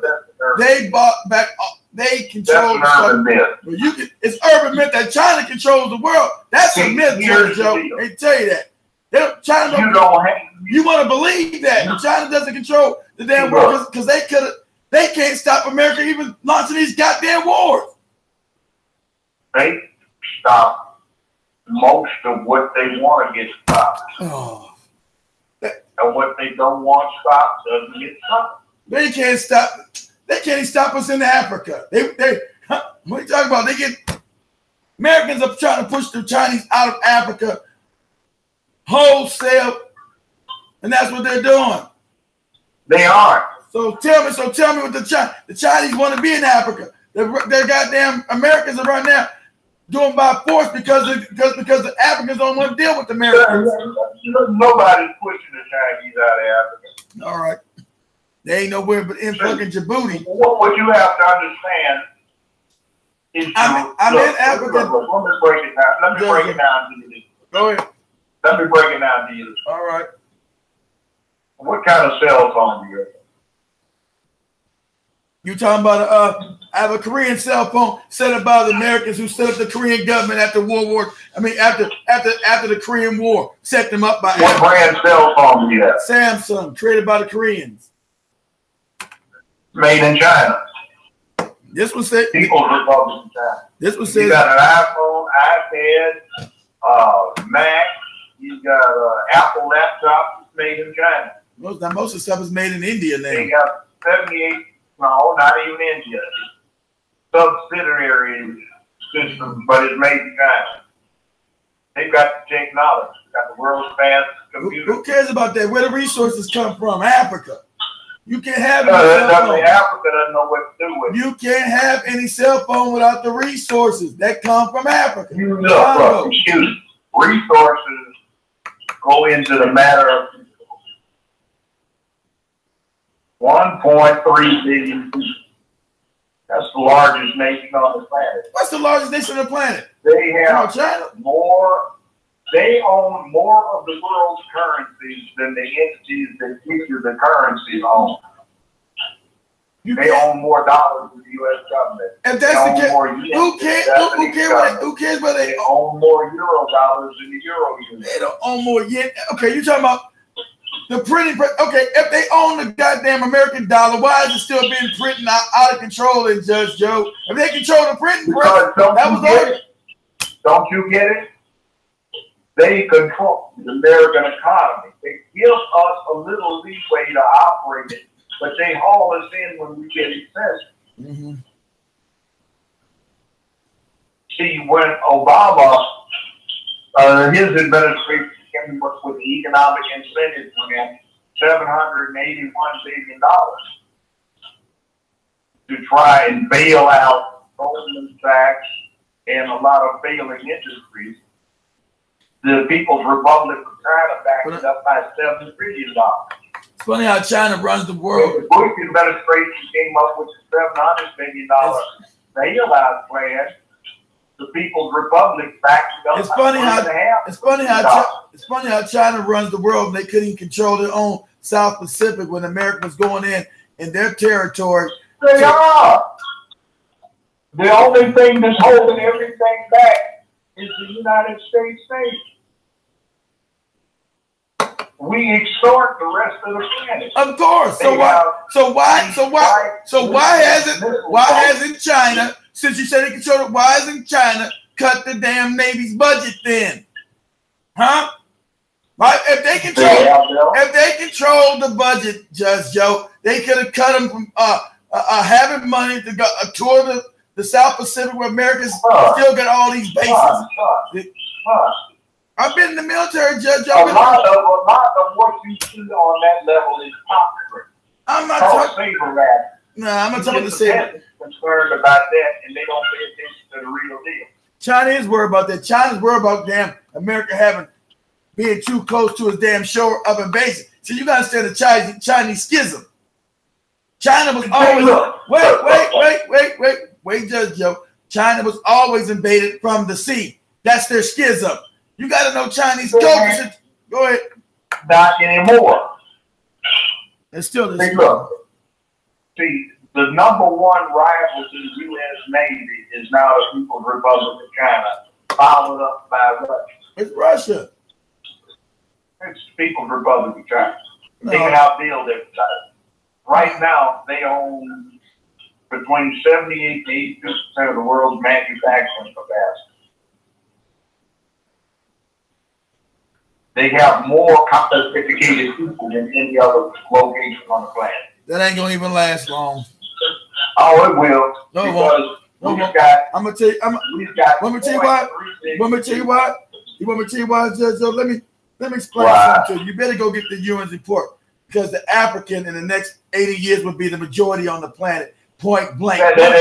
They bought back. They control the stuff. It's urban myth that China controls the world. That's a myth, Joe. They tell you that. China you want to believe that China doesn't control the damn world because they can't stop America even launching these goddamn wars. They stop most of what they want to get stopped. Oh. And what they don't want stopped doesn't get stopped. They can't stop. They can't even stop us in Africa. What are you talking about? Americans are trying to push the Chinese out of Africa wholesale, and that's what they're doing. They are. So tell me what the Chinese want to be in Africa. Their goddamn Americans are right now doing by force because the Africans don't want to deal with the Americans. Nobody's pushing the Chinese out of Africa. All right. They ain't nowhere but in fucking Djibouti. What you have to understand is I'm in Africa. Let me break it down. Let me break it down to you. Go ahead. Let me break it down to you. All right. What kind of cell phone do you have? You talking about I have a Korean cell phone set up by the Americans who set up the Korean government after after the Korean War. Set them up by what brand cell phone do you have? Samsung, created by the Koreans. Made in China. This was said. People's Republic of China. This was said. You got an iPhone, iPad, Mac. You got an Apple laptop made in China. Most of the stuff is made in India now. They got 78. No, not even India. Subsidiary system, but it's made in China. They've got the technology. Got the world's fastest computer. Who cares about that? Where the resources come from? Africa. You can't have Africa doesn't know what to do with it. You can't have any cell phone without the resources that come from Africa. Look, excuse me. Resources go into the matter of 1.3 billion people. That's the largest nation on the planet. What's the largest nation on the planet? They have China. They own more of the world's currencies than the entities that issue the currency own. They own more dollars than the U.S. government. And that's the case. Who cares whether they own more euro dollars than the euro unit? They don't own more yen. Okay, you're talking about the printing. Okay, if they own the goddamn American dollar, why is it still being printed out of control in Judge Joe? If they control the printing press, don't you get it? They control the American economy. They give us a little leeway to operate it, but they haul us in when we get excessive. Mm-hmm. See, when Obama, his administration came up with the economic incentives plan $781 billion to try and bail out Goldman Sachs and a lot of failing industries. The People's Republic of China backed it up by $7 trillion. It's funny how China runs the world. The Bush administration came up with a $700 billion bailout plan. The People's Republic backed it up. It's funny how China runs the world, and they couldn't control their own South Pacific when America was going in their territory. They are. The only thing that's holding everything back is the United States nation. We extort the rest of the planet. Of course. So why hasn't China, since you said they control it, why hasn't China cut the damn Navy's budget then? Huh? Right? If they control the budget, Judge Joe, they could have cut them from having money to go tour the South Pacific where America's still got all these bases. I've been in the military, Judge. A lot of what you see on that level is popular. I'm not talking. I'm not talking to say concerned about that, and they don't pay attention to the real deal. China is worried about that. China's worried about damn America being too close to its damn shore of invasion. So you got to understand the Chinese schism. China was always wait, Judge Joe. China was always invaded from the sea. That's their schism. You got to know Chinese culture. Go ahead. Not anymore. It's still the same. Look, see, the number one rival to the U.S. Navy is now the People's Republic of China, followed up by Russia. It's Russia. It's the People's Republic of China. They can outbuild everybody. Right now, they own between 78 to 82% of the world's manufacturing capacity. They have more sophisticated people than any other location on the planet. That ain't gonna even last long. Oh, it will. No, because I'm gonna tell you. Let me tell you what. You want me to tell you what, Judge? So let me explain something to you. You better go get the UN's report, because the African in the next 80 years will be the majority on the planet. Point blank. Let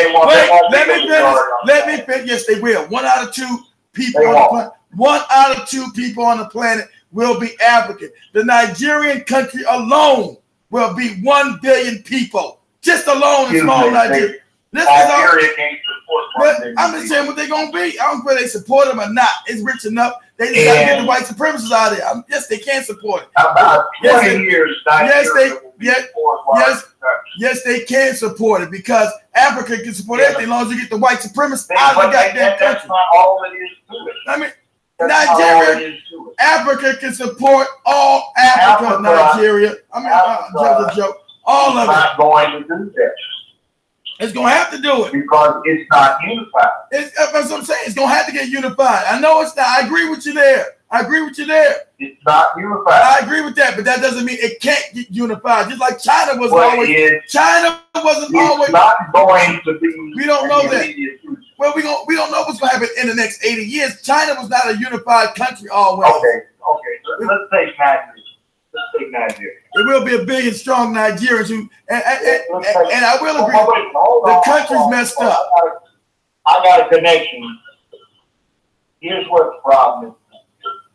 me finish. Yes, they will. 1 out of 2 people on the planet. 1 out of 2 people on the planet will be African. The Nigerian country alone will be 1 billion people. Just alone in small Nigeria. I'm just saying what they're going to be. I don't care if they support them or not. It's rich enough. They just got to get the white supremacists out of there. Yes, they can support it. About 20 years, yes, they can support it, because Africa can support everything as long as you get the white supremacists out of the goddamn country. That's not all it is to it. I mean, Nigeria, Africa can support all Africa, Nigeria. I mean, just a joke. All of it. Not going to do that. It's going to have to do it. Because it's not unified. That's what I'm saying. It's going to have to get unified. I know it's not. I agree with you there. It's not unified. I agree with that, but that doesn't mean it can't get unified. Just like China wasn't always. China wasn't always. It's not going to be. We don't know that. Well, we don't know what's going to happen in the next 80 years. China was not a unified country always. Okay. Let's take Nigeria. There will be a billion strong Nigerians who, and I will agree, the country's messed up. I got a connection. Here's what the problem is.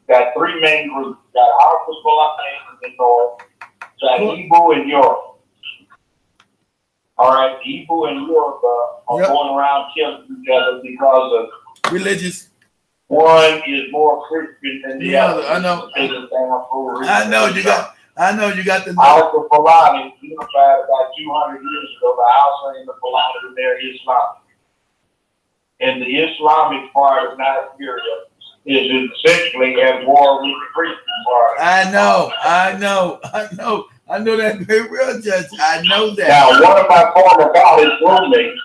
Got 3 main groups. Got Alpha Fulani in the north. Got Igbo in Europe. All right, Igbo in Europe are going around killing each other because of religious. One is more Christian than the other. I know you got the Alpha Fulani unified about 200 years ago. The Hausa and the Fulani, they're Islamic. And the Islamic part of Nigeria is essentially at war with the Christian part. I know that very well, Judge. I know that. Now, one of my former college roommates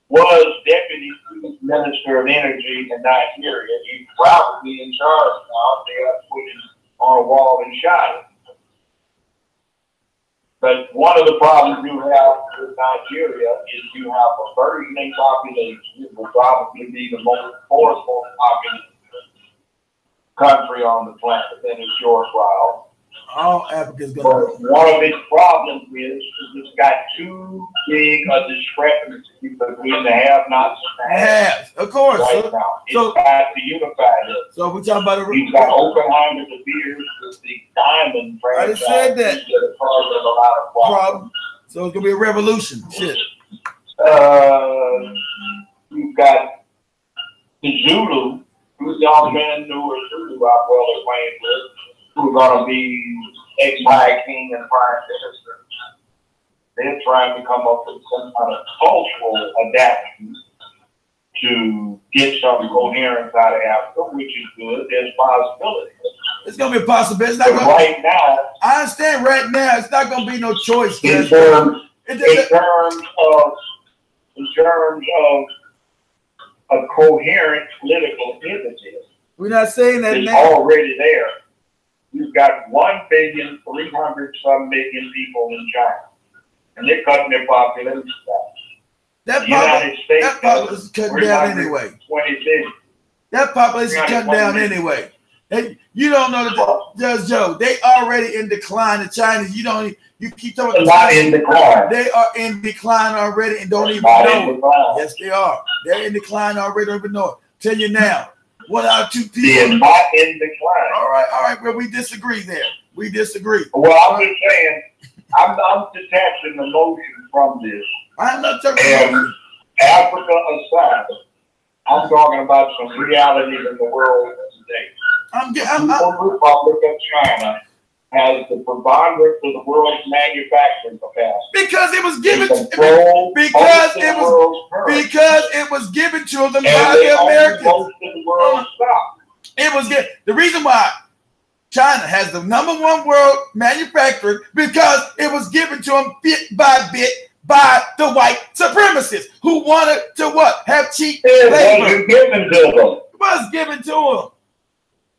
was Deputy Minister of Energy in Nigeria. He's probably in charge now. They have put him on a wall and shot him. But one of the problems you have with Nigeria is you have a burgeoning population. It will probably be the most forceful population country on the planet, and it's yours, Ryle. All Africa's But gonna. one of its problems is it's got too big a discrepancy between the have-nots and the haves. Of course. Right now, it's so- got to unify them. So we're talking about a. You've got Oppenheimer De Beers with the Diamond I franchise. just said that. are causing a lot of problems. Problem. So it's gonna be a revolution. Shit. You've got the Zulu, who's the young man who are Zulu I'm well acquainted with, who are going to be ex-high king and prime minister. They're trying to come up with some kind of cultural adaptation to get some coherence out of Africa, which is good. There's possibilities. It's gonna be a possibility. It's not But gonna. right now, I understand. Right now, it's not gonna be no choice. in Judge. terms It- in terms of a coherent political entity, We're not saying that is now. already there. You've got 1,300,000,000 people in China, and they're cutting their population down. That The United States population is cutting down anyway. 20 billion. That population is cutting down anyway. You don't know that, Judge Joe. They already in decline. The Chinese. You keep talking about Not in decline. They are in decline already and don't even Not know in it. decline. Yes, they are. They're in decline already. Don't even know it. Tell you now. 1 out of 2 They're people. not in decline. All right. Well, we disagree there. We disagree. Well, I'm just saying, I'm detaching the notion from this. I'm not talking And about. Africa aside, I'm talking about some realities in the world today. I'm The Republic of China has the preponderance of the world's manufacturing capacity. because it was They given. control because most of it the was- world's currency. Because it was given to them And by they the own Americans. most of the world's stock. It was good. The reason why China has the #1 world manufacturer because it was given to them bit by bit by the white supremacists who wanted to what? Have cheap It labor. wasn't given to them. It was given to them.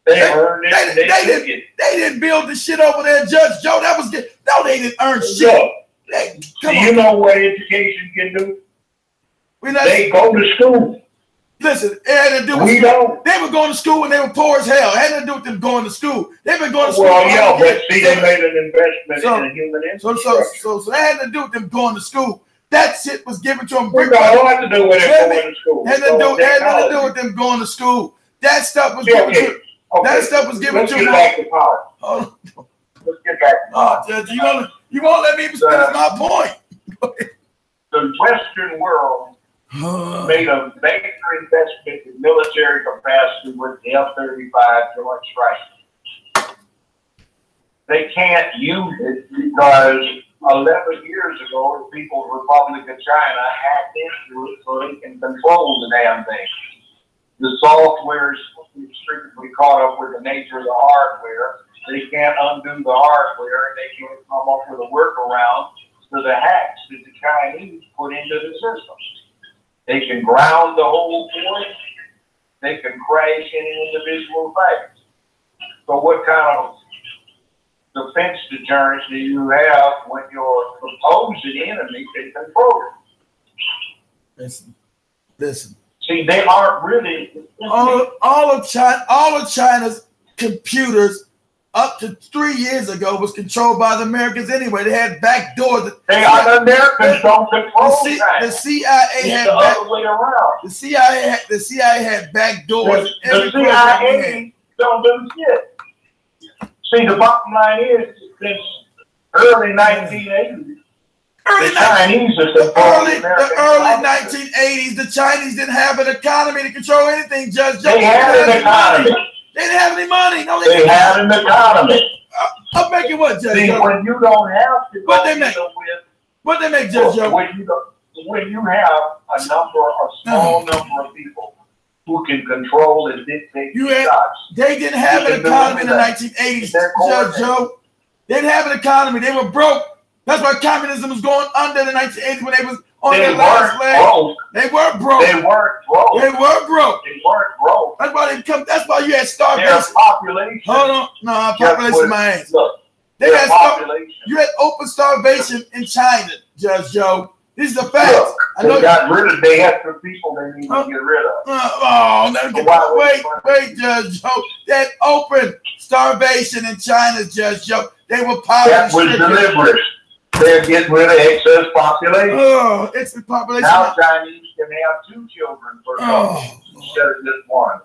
They earned it. and They took it. They didn't build the shit over there, Judge Joe. That was good. No, they didn't earn shit. Look, They, do come you on. know what education can do? We're not, They go to school. listen, it had to do with We don't. They were going to school when they were poor as hell. It had to do with them going to school. They've been going to school. Well, for yeah, 100 but see, years. they made an investment So- in the human So infrastructure. that had to do with them going to school. That shit was given to them. We got a lot to do with it Had going to school. had nothing to do with them going to school. That stuff was Yeah, given to. That stuff was given Let's to get them. back to power. Oh, Let's get back to power. Judge, you won't let me even finish my point. The Western world made a major investment in military capacity with the F-35 Joint Strike. They can't use it because 11 years ago, the People's Republic of China hacked into it so they can control the damn thing. The software is strictly caught up with the nature of the hardware. They can't undo the hardware, and they can't come up with a workaround to the hacks that the Chinese put into the system. They can ground the whole force. They can crash any individual thing. So what kind of defense deterrence do you have when your supposed enemy can control it? Listen. See, they aren't really All of China's computers up to 3 years ago was controlled by the Americans anyway. They had back doors. They are the Americans don't control China. The CIA had the other way around. The CIA had back doors. The CIA don't do shit. See, the bottom line is, since early 1980s, the Chinese are the early 1980s, the Chinese didn't have an economy to control anything, Judge. They had an economy. They didn't have any money. No, they had an economy. I'm making what, Judge? See, when you don't have to what they make? What they make, Judge? When you have a small number of people who can control and dictate shots. They didn't have an economy in the 1980s, Judge Joe. They didn't have an economy. They were broke. That's why communism was going under in the 1980s when they was on their last leg. They weren't broke. They weren't broke. They were broke. They weren't broke. That's why they come. That's why you had starvation. Their population. Hold on, no, population my ass. Look, You had open starvation in China, Judge Joe. This is a fact. Look, They got rid of the extra people they need to get rid of. Wait, Judge Joe. That open starvation in China, Judge Joe. They were poverty. That was deliberate. They're getting rid of excess population. Oh, excess population. Now Chinese can have 2 children per couple instead of just 1.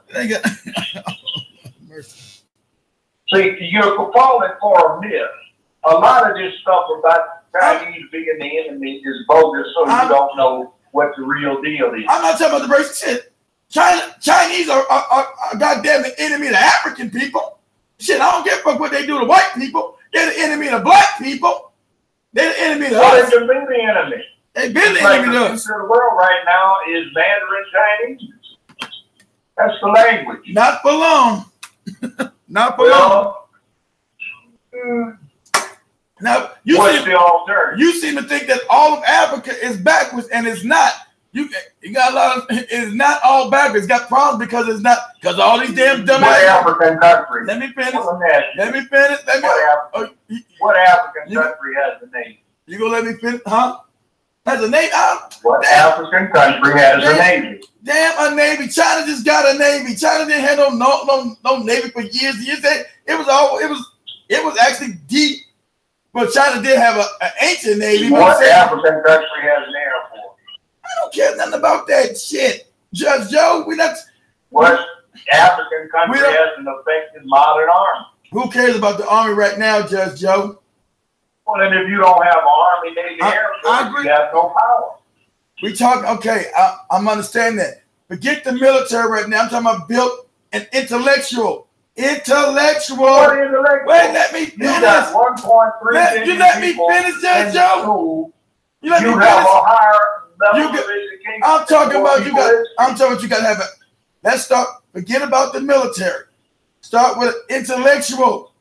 See, you're falling for a myth. A lot of this stuff about Chinese being the enemy is bogus, so you don't know what the real deal is. I'm not talking about the race shit. Chinese are goddamn the enemy of the African people. Shit, I don't give a fuck what they do to white people. They're the enemy of the black people. They're the enemy of us. Well, they've been the enemy. They've been the enemy to us. The future of the world right now is Mandarin Chinese. That's the language. Not for long. Not for long. Now, what's the alternative? You seem to think that all of Africa is backwards, and it's not. You got a lot of. It's not all backwards. It's got problems because it's not. Because all these damn dumb. What African country? Let me finish. Let me finish. What African country has a navy? You gonna let me finish? Huh? Has a navy? What African country has a navy? Damn, a navy. China just got a navy. China didn't have no navy for years. It was actually deep. But China did have an ancient navy. What African country has an air force? I don't care nothing about that shit, Judge Joe. What African country has an effective modern army? Who cares about the army right now, Judge Joe? Well, then if you don't have an army, navy, air force, you have no power. We talk. Okay, I'm understanding that. Forget the military right now. I'm talking about built and intellectual. Intellectual. What intellectual? Wait, let me finish. You got 1.3 billion You let me finish, Judge Joe. You let me finish. Have a higher level of education. I'm talking about you got to have it. Let's start. Forget about the military. Start with intellectual.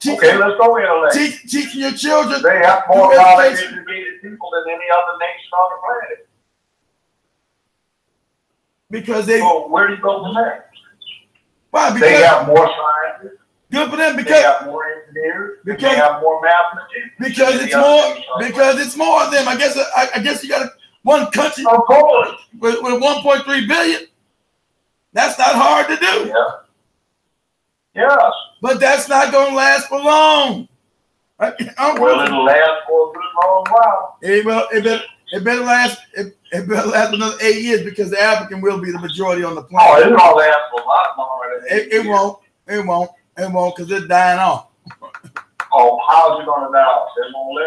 Okay, let's go intellectual. Teaching your children. They have more college educated people than any other nation on the planet. Because they. So where do you go from there? Why? Because they have more scientists. Good for them because they have more engineers. Because they have more mathematicians. Because it's more of them. I guess you got one country. Of course. With 1.3 billion. That's not hard to do. Yeah. Yes. But that's not going to last for long. Well, it'll last for a good long while. It better last. It better last another 8 years because the African will be the majority on the planet. Oh, it'll last for a lot longer than 8 years. It won't because they're dying off. Oh, how's it going to die off?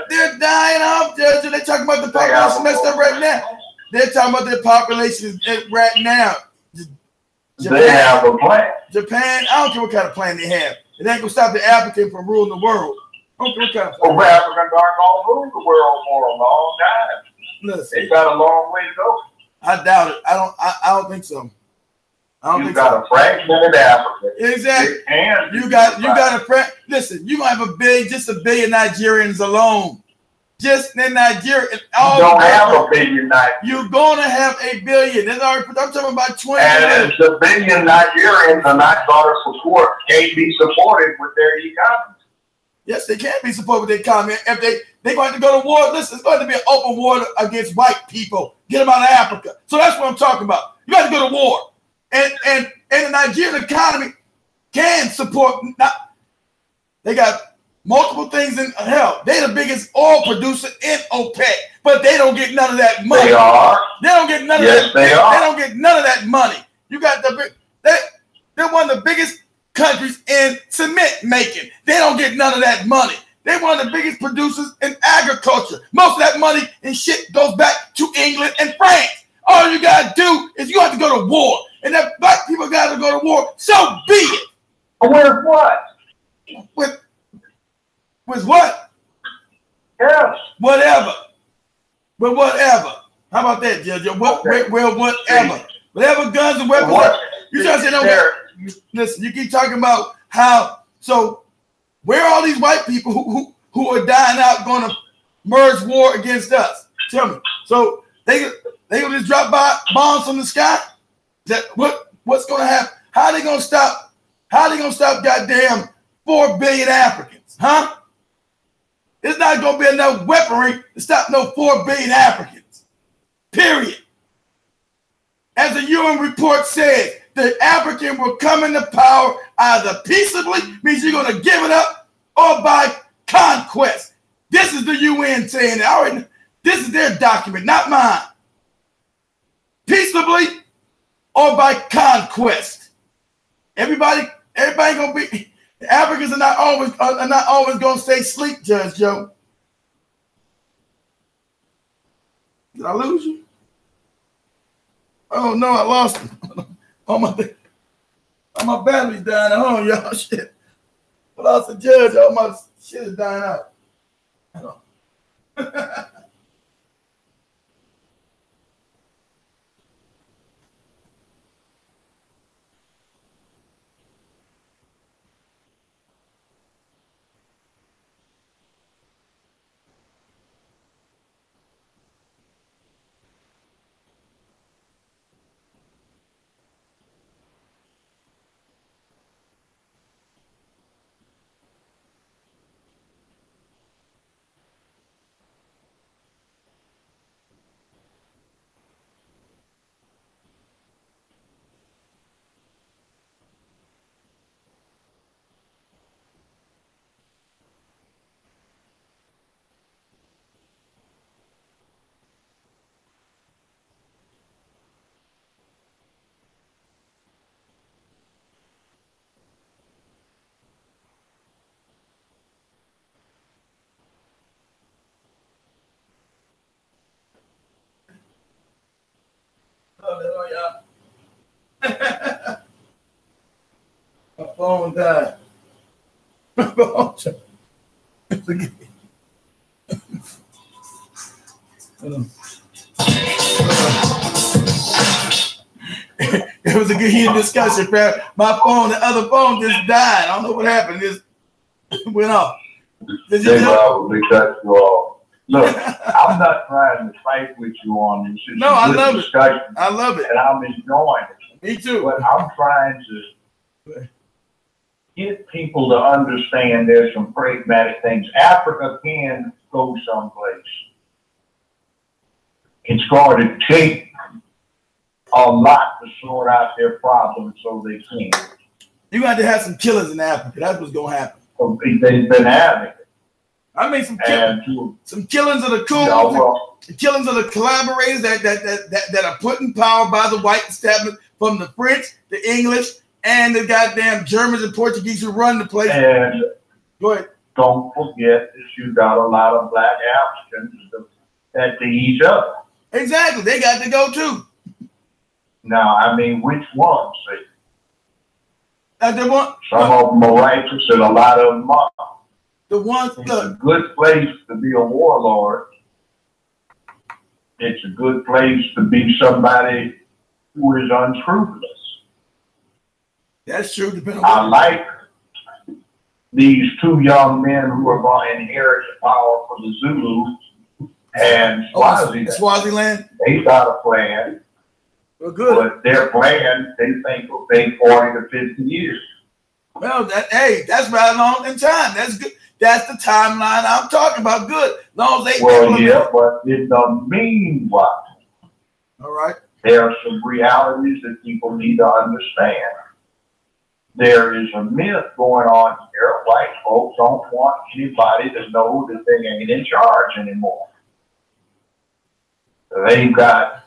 They're dying off, Judge. They're talking about the population messed up right now. They're talking about their population right now. Japan, they have a plan. Japan, I don't care what kind of plan they have. It ain't going to stop the African from ruling the world. I don't care what kind of plan. Well, Africans aren't going to rule the world for a long time. Listen, they got a long way to go. I doubt it. I don't think so. You got a fragmented Africa. Exactly. You got a listen, you gonna have a billion Nigerians alone. Just in Nigeria. You don't have a billion Nigerians. You're gonna have a billion. I'm talking about 20 and the billion Nigerians are not gonna support, can't be supported with their economy. Yes, they can be supported with their economy. If they're going to go to war, listen, it's going to be an open war against white people. Get them out of Africa. So that's what I'm talking about. You got to go to war. And the Nigerian economy can support. They got multiple things in hell. They're the biggest oil producer in OPEC, but they don't get none of that money. They are. They don't get none of that. They don't get none of that money. You got they're one of the biggest countries in cement making. They don't get none of that money. They're one of the biggest producers in agriculture. Most of that money and shit goes back to England and France. All you gotta do is you have to go to war. And if black people gotta go to war, so be it. With what? With what? Yes. Whatever. But whatever. How about that, Judge? Well, whatever. Whatever guns and weapons. You trying to say no? Listen, you keep talking about how. So, where are all these white people who are dying out going to merge war against us? Tell me. So they gonna just drop bombs from the sky? What's gonna happen? How are they gonna stop? How are they gonna stop goddamn 4 billion Africans? Huh? It's not gonna be enough weaponry to stop no 4 billion Africans. period. As the UN report says, the African will come into power either peaceably, means you're going to give it up, or by conquest. This is the UN saying it. This is their document, not mine. Peaceably or by conquest. Everybody gonna be. Africans are not always gonna stay asleep, Judge Joe. Did I lose you? Oh no, I lost him. Oh my battery's dying. Hold on, y'all. Shit. I lost the judge. All my shit is dying out. Hold on. My phone died. My phone died. It was a good heated discussion, man. My phone, the other phone just died. I don't know what happened. It just went off. They probably cut you off. Look, I'm not trying to fight with you on this. No, I love it. I love it. And I'm enjoying it. Me too. But I'm trying to get people to understand there's some pragmatic things. Africa can go someplace. It's going to take a lot to sort out their problems so they can. You got to have some killers in Africa. That's what's going to happen. So they've been having it. I mean, some killings of the coons, killings of the collaborators that are put in power by the white establishment, from the French, the English, and the goddamn Germans and Portuguese who run the place. And go ahead. Don't forget that you got a lot of black Africans that they each other. Exactly, they got to go too. Now, I mean, which ones? Some of them are righteous, and a lot of them are. It's a good place to be a warlord. It's a good place to be somebody who is unscrupulous. That's true. I like these two young men who are going to inherit the power for the Zulu and Swaziland. They got a plan. Well, good. But their plan, they think, will take 40 to 50 years. Well, that's right along in time. That's good. That's the timeline I'm talking about. Good. Long as they but in the meanwhile, all right, there are some realities that people need to understand. There is a myth going on here. White folks don't want anybody to know that they ain't in charge anymore. They've got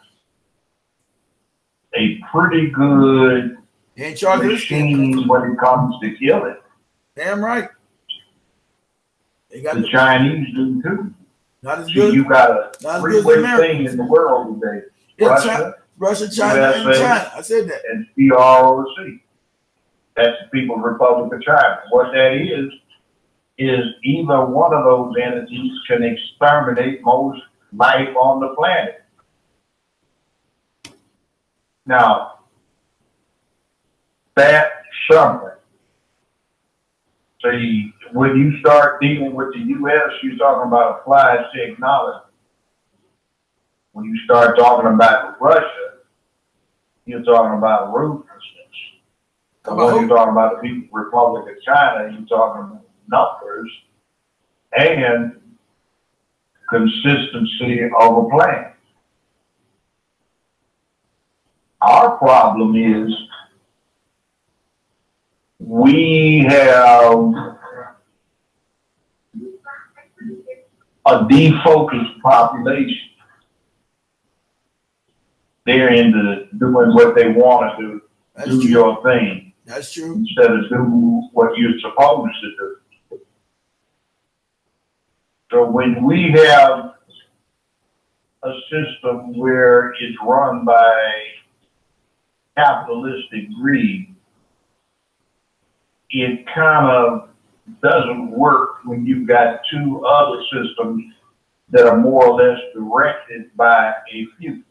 a pretty good machine when it comes to killing. Damn right. The Chinese do too. Not as good. You got a three-way thing in the world today. Russia, China, USA, and China. I said that. And PROC. That's the People's Republic of China. What that is either one of those entities can exterminate most life on the planet. Now, that's something. See, when you start dealing with the U.S., you're talking about applied technology. When you start talking about Russia, you're talking about ruthlessness. And when you're talking about the People's Republic of China, you're talking about numbers and consistency of a plan. Our problem is we have a defocused population. They're into doing what they want to do. That's do true. your thing. That's true. Instead of do what you're supposed to do. So when we have a system where it's run by capitalistic greed, it kind of doesn't work when you've got two other systems that are more or less directed by a few.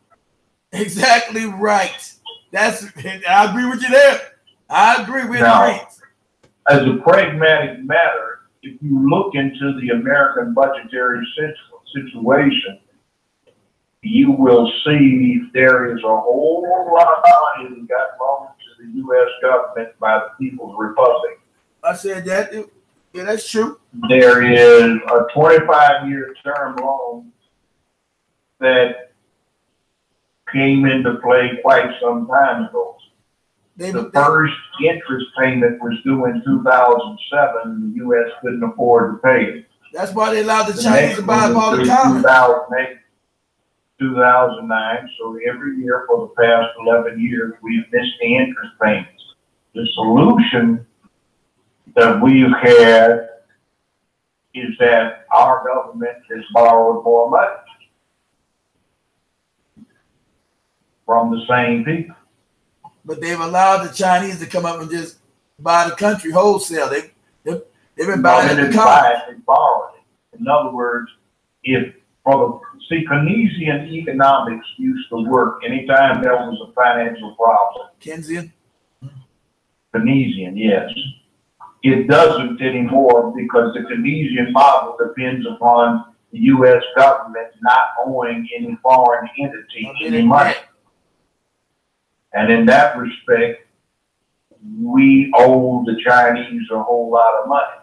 Exactly right. I agree with you there. I agree with you. As a pragmatic matter, if you look into the American budgetary situation, you will see there is a whole lot of money that got loaned to the U.S. government by the People's Republic. I said that. Yeah, that's true. There is a 25-year term loan that came into play quite some time ago. The first interest payment was due in 2007. The U.S. couldn't afford to pay it. That's why they allowed the Chinese to buy up all the common. 2008, 2009. So every year for the past 11 years, we've missed the interest payments. The solution that we've had is that our government has borrowed more money from the same people. But they've allowed the Chinese to come up and just buy the country wholesale. They've been buying it. They borrowed it. In other words, Keynesian economics used to work anytime there was a financial problem. Keynesian? Keynesian, yes. It doesn't anymore because the Keynesian model depends upon the U.S. government not owing any foreign entity any money. And in that respect, we owe the Chinese a whole lot of money.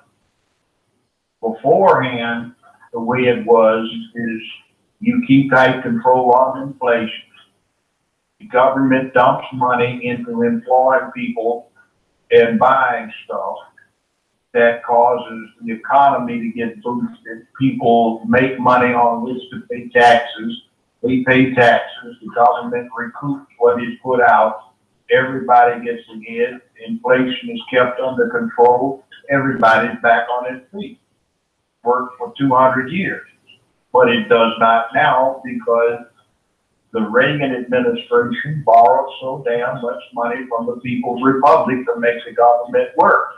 Beforehand, the way it was is you keep tight control on inflation. The government dumps money into employing people and buying stuff. That causes the economy to get boosted. People make money on which to pay taxes. We pay taxes. The government recoups what is put out. Everybody gets ahead. Inflation is kept under control. Everybody's back on its feet. Worked for 200 years. But it does not now because the Reagan administration borrowed so damn much money from the People's Republic to make the government work.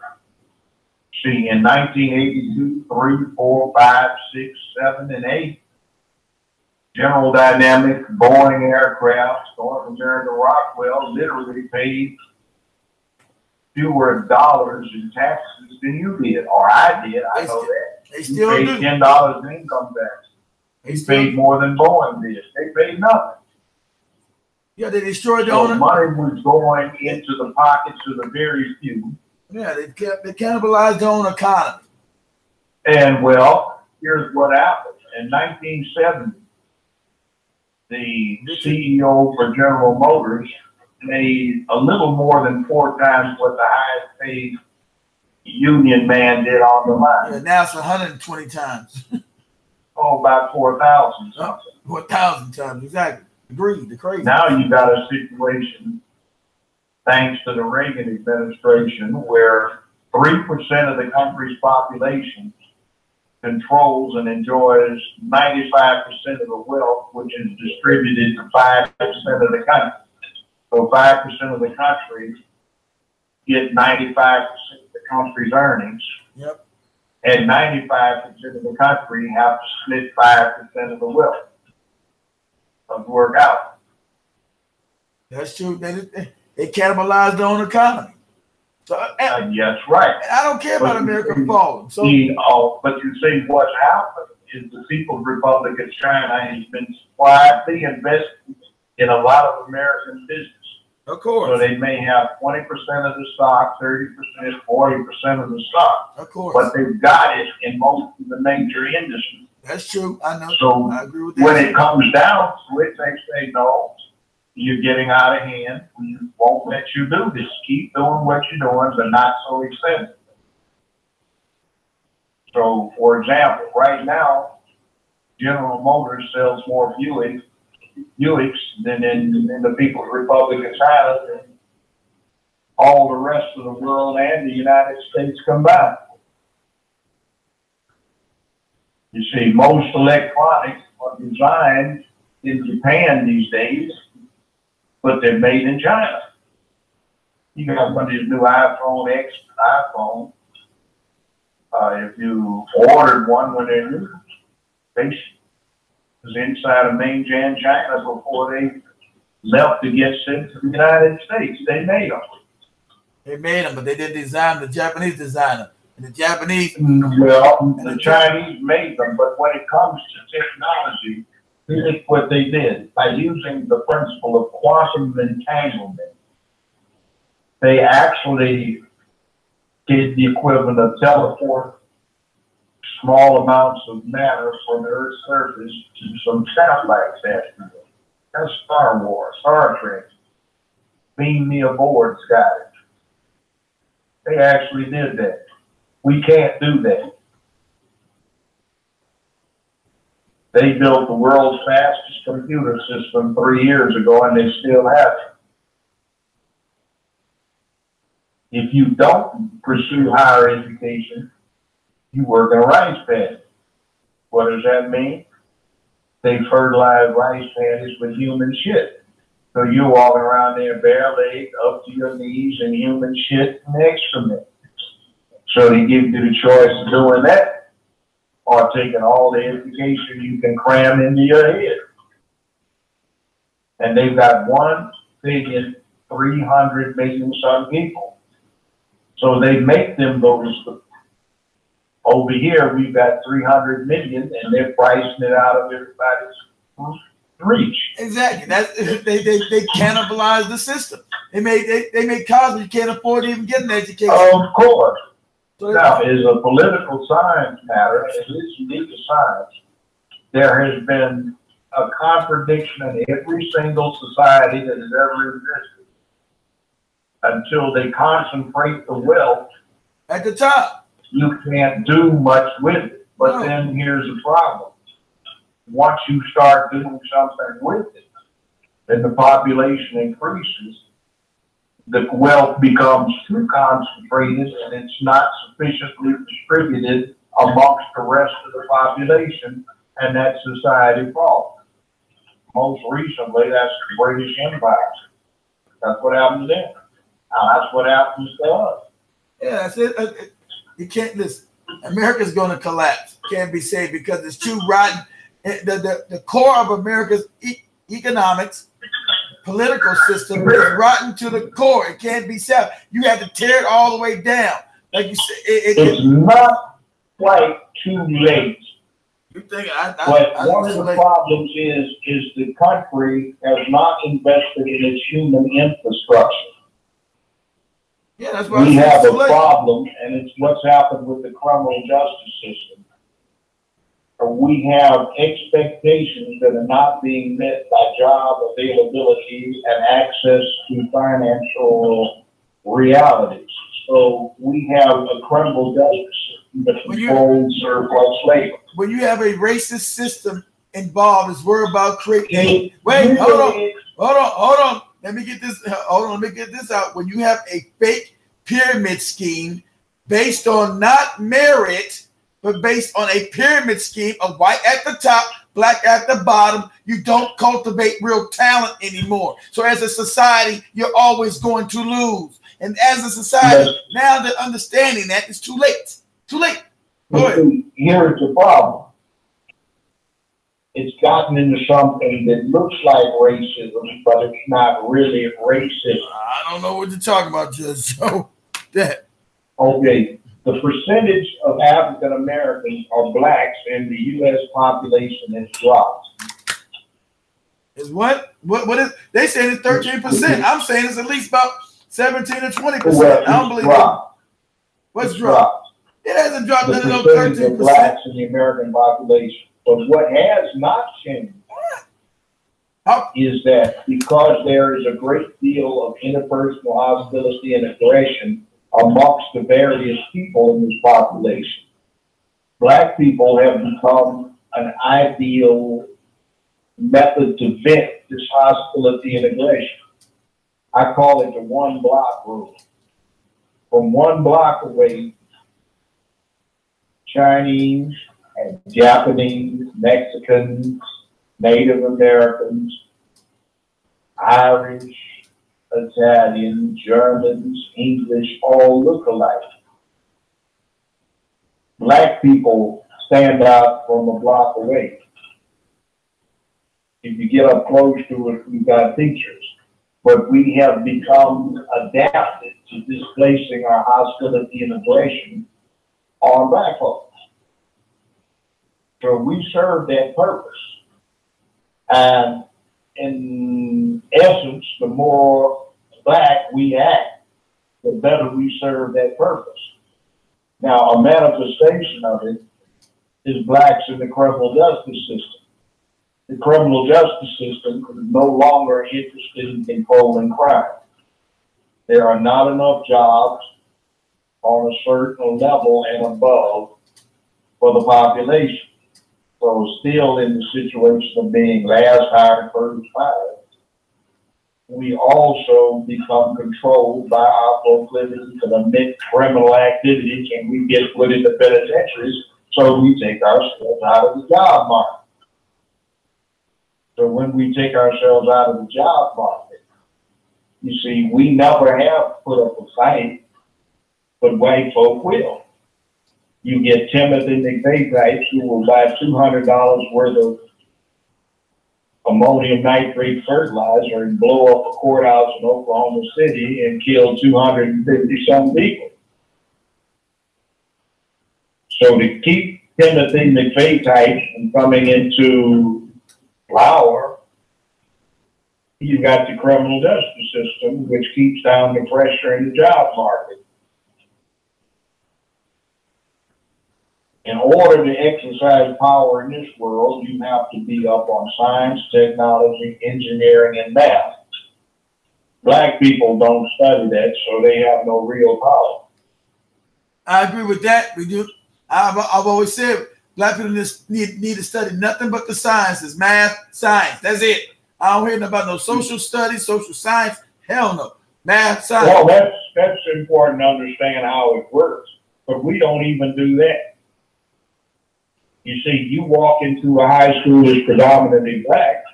See, in 1982, 3, 4, 5, 6, 7, and 8, General Dynamics, Boeing aircraft going from there to Rockwell literally paid fewer dollars in taxes than you did, or I did. I know that. They still paid $10 in income tax. They paid more than Boeing did. They paid nothing. Yeah, they destroyed their own money was going into the pockets of the very few. Yeah, they cannibalized their own economy. And well, here's what happened. In 1970, the CEO for General Motors made a little more than 4 times what the highest paid union man did on the line. Yeah, now it's 120 times. Oh, about 4,000 something. 4,000 times, exactly. Agreed, the crazy. Now you've got a situation, thanks to the Reagan administration, where 3% of the country's population controls and enjoys 95% of the wealth, which is distributed to 5% of the country. So 5% of the country get 95% of the country's earnings. Yep. And 95% of the country have to split 5% of the wealth. Doesn't work out. That's true. They cannibalized their own economy. So yes, right. I don't care about America falling. So, but you see what's happened is the People's Republic of China has been quietly investing in a lot of American business. Of course. So they may have 20% of the stock, 30%, 40% of the stock. Of course. But they've got it in most of the major industries. That's true. I know. So I agree with that. When it comes down to it, they say no. you're getting out of hand. We won't let you do this. Keep doing what you're doing, but not so expensive. So, for example, right now, General Motors sells more Buicks than in the People's Republic of China than all the rest of the world and the United States combined. You see, most electronics are designed in Japan these days, but they're made in China. You got one of these new iPhone X iPhone. If you ordered one when they're new, they was inside of mainland China before they left to get sent to the United States. They made them. They made them, but they didn't design them. The Japanese designed them. And the Japanese... Well, the Chinese made them, but when it comes to technology, here's what they did. By using the principle of quantum entanglement, they actually did the equivalent of teleport small amounts of matter from the Earth's surface to some satellites after. That's Star Wars, Star Trek. Beam me aboard, Scotty. They actually did that. We can't do that. They built the world's fastest computer system 3 years ago, and they still have it. If you don't pursue higher education, you work in a rice paddy. What does that mean? They fertilize rice paddies with human shit. So you're walking around there bare-legged, up to your knees in human shit and excrement. So they give you the choice of doing that or taking all the education you can cram into your head. And they've got 1,300,000,000 some people. So they make them those. Over here, we've got 300 million, and they're pricing it out of everybody's reach. Exactly. That's they cannibalize the system. They make college you can't afford to even get an education. Of course. So now, as a political science matter, as it's unique to science, there has been a contradiction in every single society that has ever existed until they concentrate the wealth at the top. You can't do much with it. But then here's the problem. Once you start doing something with it, then the population increases, the wealth becomes too concentrated, and it's not sufficiently distributed amongst the rest of the population, and that society falls. Most recently, that's the British Empire. That's what happened to them. Now, that's what happens to us. Yeah, that's it. You can't listen. America's going to collapse. Can't be saved because it's too rotten. The core of America's economics, political system is rotten to the core. It can't be saved. You have to tear it all the way down. Like you said, it's not quite too late. You think but one of the problems is the country has not invested in its human infrastructure. Yeah, that's why we have a problem, and it's what's happened with the criminal justice system. We have expectations that are not being met by job availability and access to financial realities. So we have a criminal justice system that controls surplus labor. When you have a racist system involved, it's worried about creating. Wait, hold on. Let me get this. Hold on. Let me get this out. When you have a fake pyramid scheme based on not merit, but based on a pyramid scheme of white at the top, black at the bottom, you don't cultivate real talent anymore. So as a society, you're always going to lose. And as a society, now they're understanding that it's too late. Too late. Go ahead. Here's the problem. It's gotten into something that looks like racism, but it's not really racism. I don't know what you're talking about, Judge Joe. That. Okay. The percentage of African Americans or blacks in the U.S. population has dropped. Is what? What is? They say it's 13%. I'm saying it's at least about 17 or 20%. Well, I don't believe dropped. it. What's dropped? It hasn't dropped the none of percentage 13%. Of blacks in the American population. But what has not changed? How is that because there is a great deal of interpersonal hostility and aggression amongst the various people in this population, black people have become an ideal method to vent this hostility and aggression. I call it the one block rule. From 1 block away, Chinese and Japanese, Mexicans, Native Americans, Irish, Italian, Germans, English, all look alike. Black people stand out from a block away. If you get up close to it, we've got pictures. But we have become adapted to displacing our hostility and aggression on black folks. So we serve that purpose. And in essence, the more black we act, the better we serve that purpose. Now, a manifestation of it is blacks in the criminal justice system. The criminal justice system is no longer interested in controlling crime. There are not enough jobs on a certain level and above for the population. So still in the situation of being last hired, first fired, we also become controlled by our proclivity to commit criminal activities, and we get put in the penitentiaries, so we take ourselves out of the job market. So when we take ourselves out of the job market, you see, we never have put up a fight, but white folk will. You get Timothy McVeigh who will buy $200 worth of ammonium nitrate fertilizer and blow up a courthouse in Oklahoma City and kill 250-some people. So to keep Timothy McVeigh from coming into power, you've got the criminal justice system, which keeps down the pressure in the job market. In order to exercise power in this world, you have to be up on science, technology, engineering, and math. Black people don't study that, so they have no real power. I agree with that. We do. I've always said black people need to study nothing but the sciences, math, science. That's it. I don't hear about no social studies, social science. Hell no. Math, science. Well, that's important to understand how it works, but we don't even do that. You see, you walk into a high school that's predominantly black.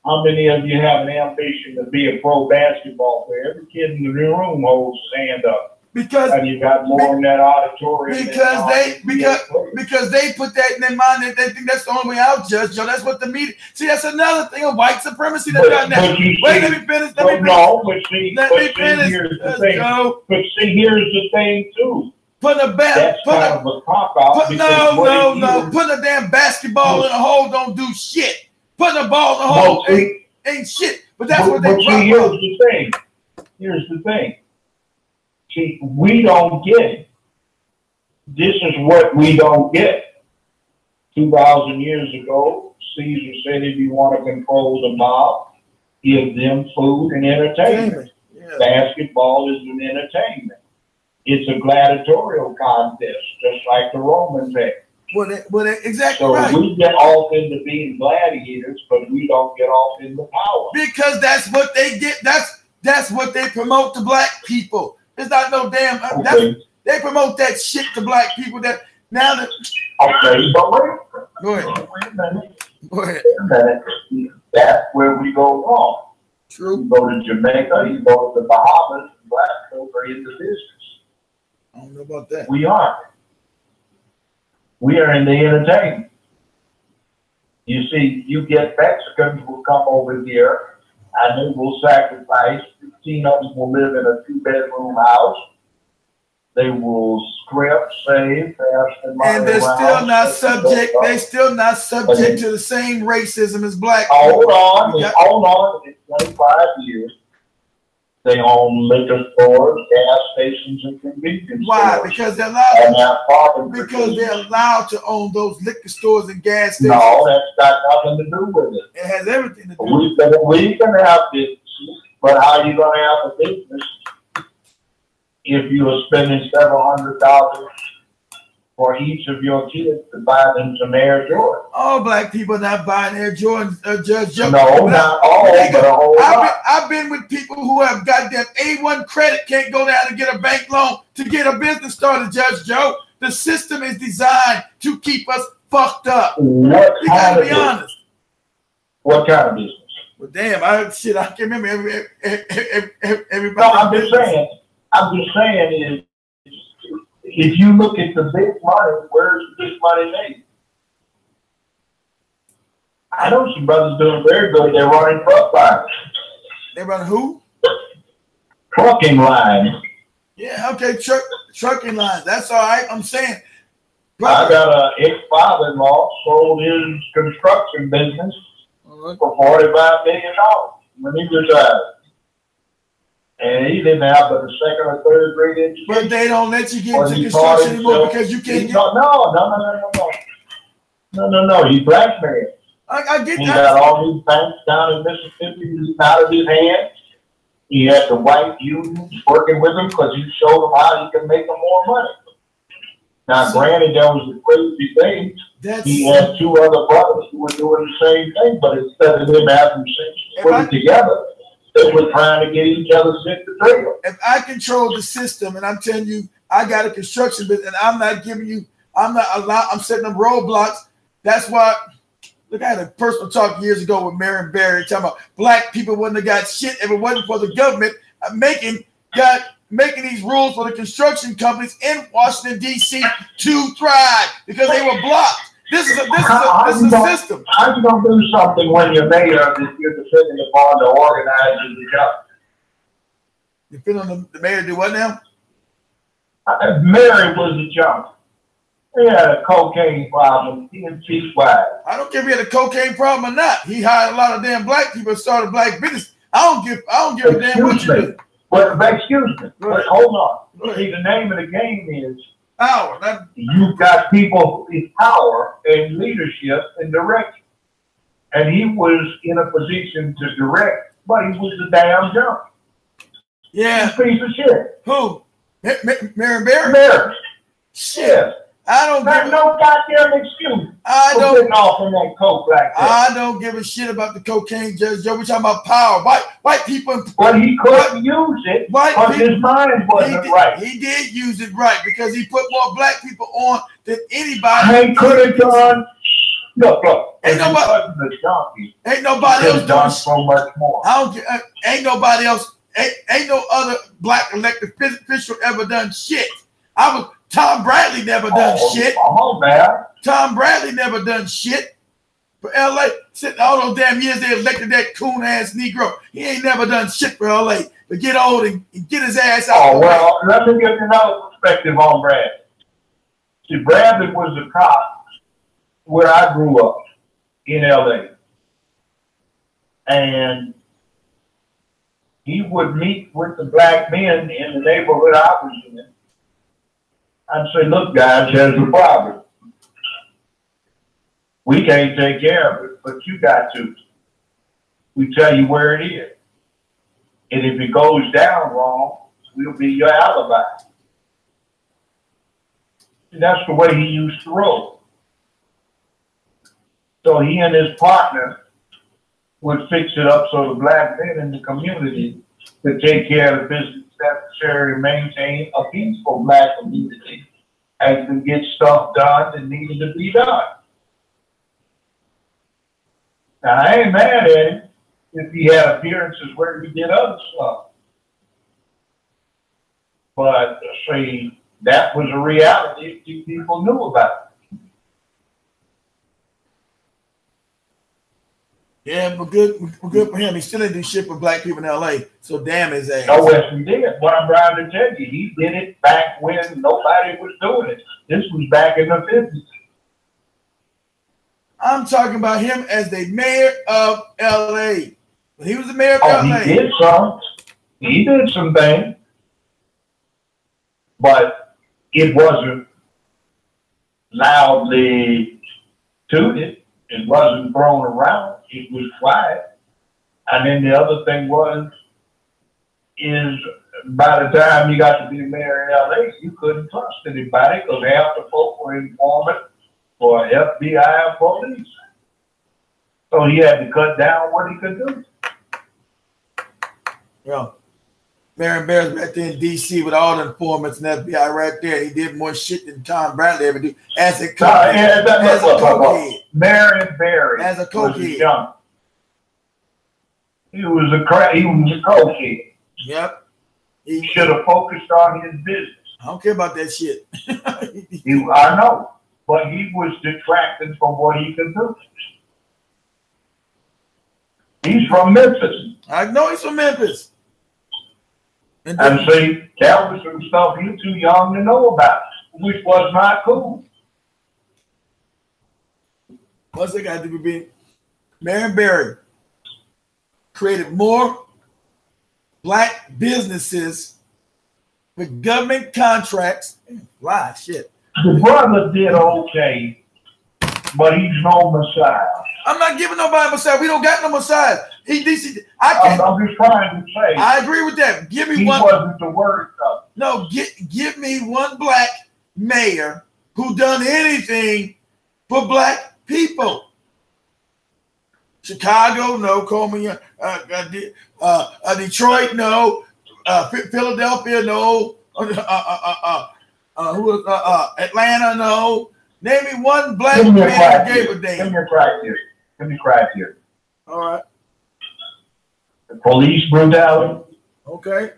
How many of you have an ambition to be a pro basketball player? Every kid in the room holds his hand up. And you got more in that auditorium. Because they put that in their mind and they think that's the only way out, Judge Joe. That's what the media. See, that's another thing of white supremacy that done that. Wait, let me finish. Let me finish. Here's the thing. But see, here's the thing too. Putting a Putting a damn basketball in a hole don't do shit. Putting a ball in a hole ain't shit. But that's what they see, here's the thing. See, we don't get it. This is what we don't get. 2,000 years ago, Caesar said if you want to control the mob, give them food and entertainment. Yeah. Basketball is an entertainment. It's a gladiatorial contest, just like the Romans had. Well, exactly right. So we get off into being gladiators, but we don't get off into power. Because that's what they get. That's what they promote to black people. It's not no damn. They promote that shit to black people. That now that. Okay, but wait. Go ahead. Wait a minute. Go ahead. Wait a minute. That's where we go wrong. True. You go to Jamaica, you go to the Bahamas, and black folk are in the business. I don't know about that. We aren't. We are in the entertainment. You see, you get Mexicans will come over here and they will sacrifice. 15 of them will live in a 2-bedroom house. They will script, save, fast, and they're still not subject. They're still not subject to the same racism as black people. Hold on. In 25 years, They own liquor stores, gas stations, and convenience Why? stores. Because they're allowed. And now carbon Because they're allowed to own those liquor stores and gas stations. No, that's got nothing to do with it. It has everything to do with it. We can have businesses, but how are you going to have a business if you are spending several $100,000 for each of your kids to buy them some Air Jordan? All black people not buying Air Jordans, Judge Joe. No, not all, but a whole lot. I've been with people who have goddamn A1 credit, can't go down and get a bank loan to get a business started, Judge Joe. The system is designed to keep us fucked up. What You gotta be honest. What kind of business? Well, damn, I can't remember everybody. No, I'm just saying is, if you look at the big money, where's the big money made? I know some brothers doing very good. They're running truck lines. They run who? Trucking lines. Yeah, okay, trucking lines. That's all right. I'm saying. I got an ex-father-in-law sold his construction business for $45 million when he retired. And he didn't have but a second or third grade education. But they don't let you get into construction anymore because you can't get. No. He's blackmailed. I get he that. He got all these banks down in Mississippi out of his hands. He had the white unions working with him because he showed them how he could make them more money. Now, granted, that was a crazy thing. He had two other brothers who were doing the same thing, but instead of them having put it together, they were trying to get each other sent to jail. If I control the system, and I'm telling you, I got a construction business, and I'm not giving you, I'm not allowed, I'm setting up roadblocks. That's why. Look, I had a personal talk years ago with Marion Barry talking about black people wouldn't have got shit if it wasn't for the government making these rules for the construction companies in Washington, D.C. to thrive because they were blocked. This is a system. How you gonna do something when you're mayor that you're depending upon to organize the job? Depending on the mayor do what now? Mary was a junk. He had a cocaine problem. He and Chief Wise. I don't care if he had a cocaine problem or not. He hired a lot of damn black people and started black business. I don't give a damn what you do. But excuse me. But hold on. See, the name of the game is power. You've got people with power and leadership and direction. And he was in a position to direct, but he was a damn junk. Yeah. He's a piece of shit. Who? Marion Barry? Mary. Shit. Yeah. I don't give no goddamn excuse. I don't off in that coke like that. I don't give a shit about the cocaine, Judge Joe. We're talking about power. White people. Well, he couldn't use it because his mind wasn't right. He did use it right because he put more black people on than anybody. He could have done. Look. Ain't nobody else done so much more. I don't. Ain't nobody else. Ain't no other black elected official ever done shit. Tom Bradley never done shit. Come on, man. Tom Bradley never done shit for LA. Sitting all those damn years they elected that coon-ass Negro. He ain't never done shit for LA. But get old and get his ass out. Oh, well, let me give you another perspective on Bradley. See, Bradley was a cop where I grew up in LA. And he would meet with the black men in the neighborhood I was in. I'd say, look, guys, there's a problem. We can't take care of it, but you got to. We tell you where it is. And if it goes down wrong, we'll be your alibi. And that's the way he used to roll. So he and his partner would fix it up so the black men in the community could take care of the business necessary to maintain a peaceful black community and to get stuff done that needed to be done. Now, I ain't mad at him if he had appearances where he did other stuff. But, see, that was a reality people knew about. Yeah, but good for him. He still didn't do shit for black people in LA. So damn his ass. No, yes, he did. What I'm trying to tell you, he did it back when nobody was doing it. This was back in the 50s. I'm talking about him as the mayor of LA. When he was the mayor of LA. He did some. He did some things, but it wasn't loudly tooted. It wasn't thrown around. It was quiet. And then the other thing is by the time you got to be mayor in LA, you couldn't trust anybody because half the folk were informants for FBI and police. So he had to cut down what he could do. Yeah. Marion Barry's right there in D.C. with all the informants and FBI right there. He did more shit than Tom Bradley ever did as a cokehead. Marion Barry as a cokehead. He was a cokehead. Yep. He should have focused on his business. I don't care about that shit. I know, but he was detracting from what he could do. He's from Memphis. I know he's from Memphis. And see, that was some stuff you're too young to know about, which was not cool. What's it got to do with being? Marion Barry created more black businesses with government contracts. Wow, shit. The brother did okay, but he's no Messiah. I'm not giving nobody a Messiah. We don't got no Messiah. I'm just trying to say. I agree with that. Give me he one. Wasn't the word stuff. No, give me one black mayor who done anything for black people. Chicago, no. Coleman, Detroit, no. Philadelphia, no. Atlanta, no. Name me one black man who gave a damn. Give me criteria. All right. The police brutality. Okay.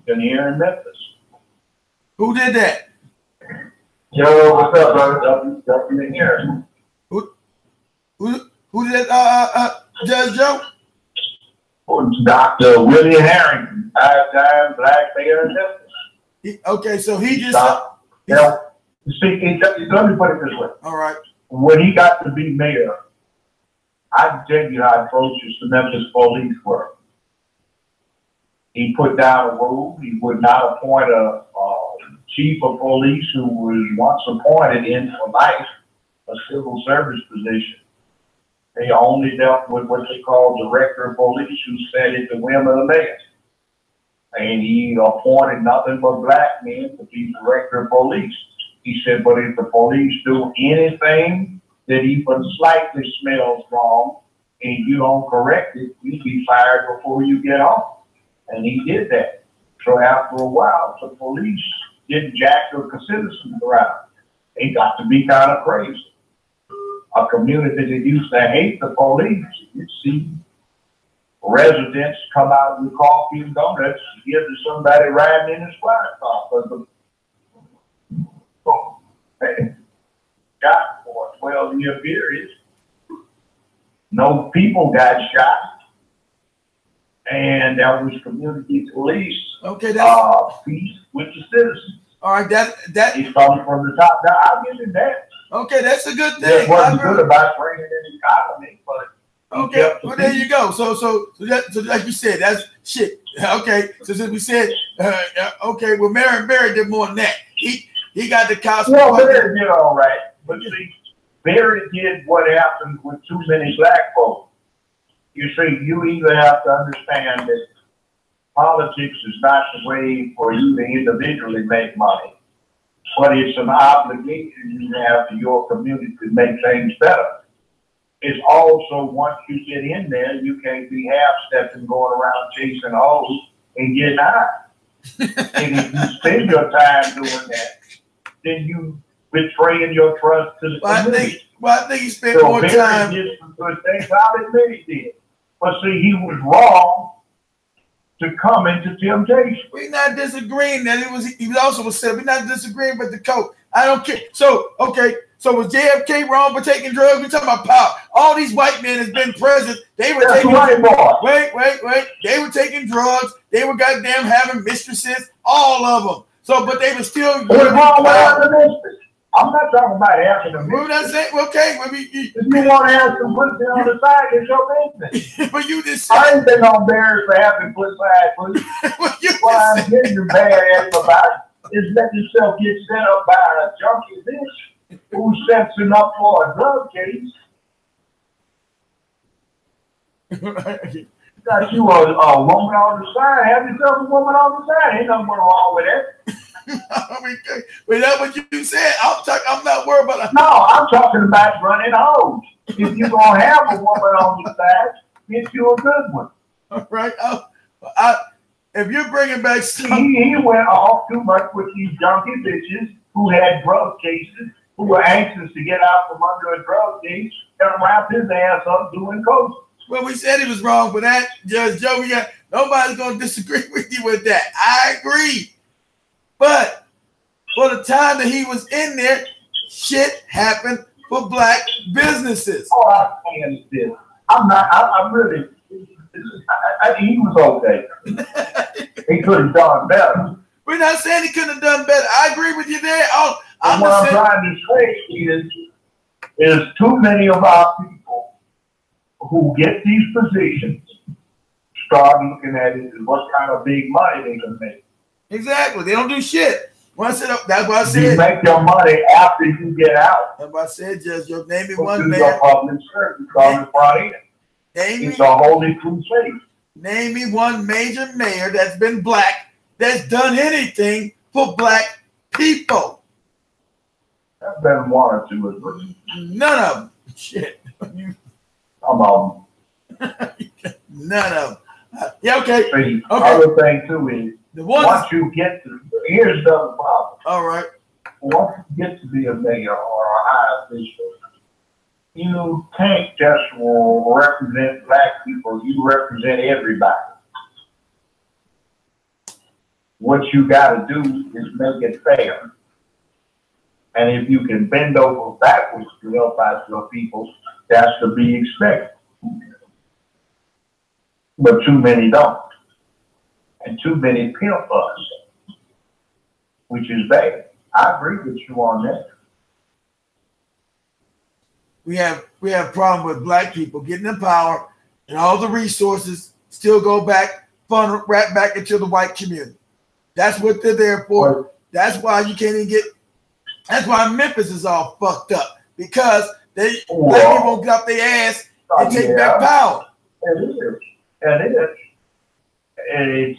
And here in Memphis. Who did that? Yo, what's up, brother? W. here. Who did that? Judge Joe? Dr. Willie Harrington, 5-time black mayor in Memphis. Okay, so he just. See, let me put it this way. All right. When he got to be mayor, I can tell you how atrocious the Memphis police were. He put down a rule. He would not appoint a chief of police who was once appointed in for life, a civil service position. They only dealt with what they call director of police, who said at the whim of the mayor. And he appointed nothing but black men to be director of police. He said, but if the police do anything that even slightly smells wrong and you don't correct it, you'll be fired before you get home. And he did that. So after a while, the police didn't jack the citizens around. They got to be kind of crazy. A community that used to hate the police, you see residents come out with coffee and donuts to give to somebody riding in his squad car. Got for a 12-year period. No people got shot. And that was community police. Okay, that's peace with the citizens. All right, that he's coming from the top down. I'll give him that. Okay, that's a good thing. It wasn't good about bringing in the economy, but okay, well there you go. So like you said, that's shit. Okay, so since we said, okay, well Marion Barry did more than that. He got the cops. Well, Barry did all right, but see, Barry did what happened with too many black folks. You see, you either have to understand that politics is not the way for you to individually make money, but it's an obligation you have to your community to make things better. It's also, once you get in there, you can't be half-stepping, going around chasing hoes and getting high. And if you spend your time doing that, then you betraying your trust to the community. I think he spent more time. Did some good things. I'll admit he did. But see, he was wrong to come into temptation. We're not disagreeing that he also said, we're not disagreeing with the code. I don't care. So, okay, so was JFK wrong for taking drugs? We're talking about power. All these white men has been present. They were taking wait. They were taking drugs. They were goddamn having mistresses, all of them. So, but they were still. What's wrong with having this? I'm not talking about having a We're not saying, okay. If you want to have some pussy on the side, it's your business. But you just said. I ain't been on bears for having pussy. What I'm getting you bad at about is let yourself get set up by a junkie bitch who sets him up for a drug case. Got you a woman on the side. Have yourself a woman on the side. Ain't nothing wrong with that. Wait, that's what you said. I'm not worried about that. No, I'm talking about running hoes. If you're going to have a woman on the side, get you a good one. All right. If you're bringing back stuff. He went off too much with these junkie bitches who had drug cases, who were anxious to get out from under a drug case and wrap his ass up doing coke. Well, we said he was wrong for that, Judge Joe. Nobody's going to disagree with you with that. I agree. But for the time that he was in there, shit happened for black businesses. Oh, I understand. I'm really, he was okay. He could have done better. We're not saying he couldn't have done better. I agree with you there. What I'm trying to say is too many of our people who get these positions start looking at it as what kind of big money they can make. Exactly. They don't do shit. That's what I said. You make your money after you get out. That's what I said, Judge. Name me one mayor. mayor. Public service it's a holy crusade. Name me one major mayor that's been black that's done anything for black people. There's been one or two of them. None of them. Shit. Some of them. None of them. Yeah, okay. See, okay. Other thing too is once you get to, here's the other problem. All right. Once you get to be a mayor or a high official, you can't just represent black people. You represent everybody. What you got to do is make it fair. And if you can bend over backwards to help out your people, that's to be expected. But too many don't. And too many pimp us, which is bad. I agree with you on that. We have a problem with black people getting in power and all the resources still go back, funnel right back into the white community. That's what they're there for. That's why you can't even get. That's why Memphis is all fucked up because black people won't get off their ass and take back power. It is. It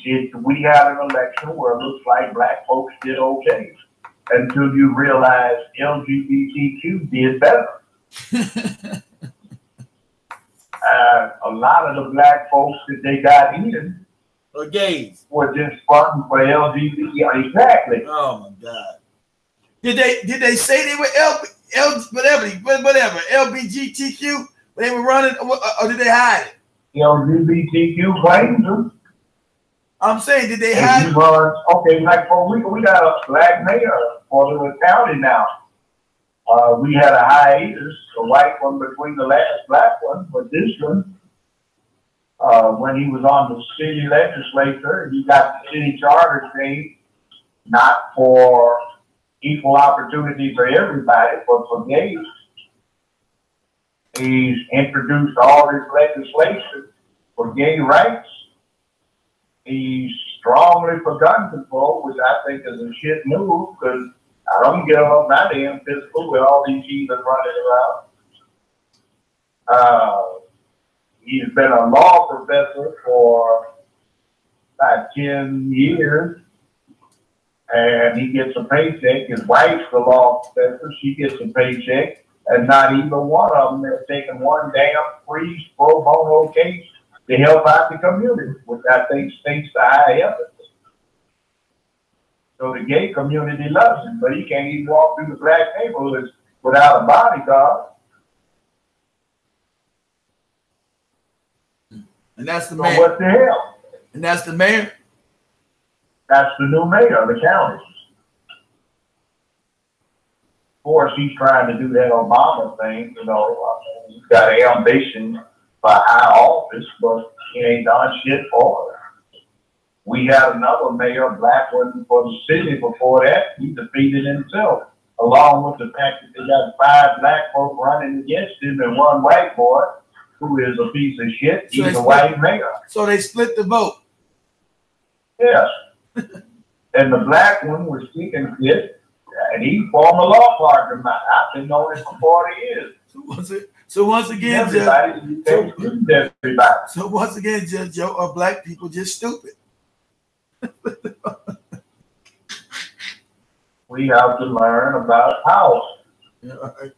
is. We had an election where it looks like black folks did okay until you realize LGBTQ did better. A lot of the black folks that they got in or gays were just fun for LGBT. Exactly. Oh my God. Did they say they were whatever LGBTQ when they were running, or did they hide it? LGBTQ claims them. I'm saying, did they hide it? Okay, like we got a black mayor for the county now. We had a hiatus, a white one between the last black one, but this one, when he was on the city legislature, he got the city charter changed, not for equal opportunity for everybody, but for gays. He's introduced all this legislation for gay rights. He's strongly for gun control, which I think is a shit move, because I don't get on my damn physical with all these heathen running around. He's been a law professor for about 10 years, and he gets a paycheck. His wife's the law professor. She gets a paycheck, and not even one of them has taken one damn free pro bono case to help out the community, which I think stinks the high heavens. So the gay community loves him, but he can't even walk through the black neighborhoods without a bodyguard. And that's the so mayor. What the hell? And that's the mayor? That's the new mayor of the county. Of course, he's trying to do that Obama thing, you know. He's got an ambition for high office, but he ain't done shit for it. We had another mayor, black one, for the city before that. He defeated himself, along with the fact that they got 5 black folk running against him and 1 white boy who is a piece of shit. He's a white mayor. So they split the vote. Yes. And the black one was kicking shit, and he formed a law partner of mine. I've been knowing him for 40 years. So once again, everybody. So once again, Judge Joe, are black people just stupid? We have to learn about power. Yeah, right.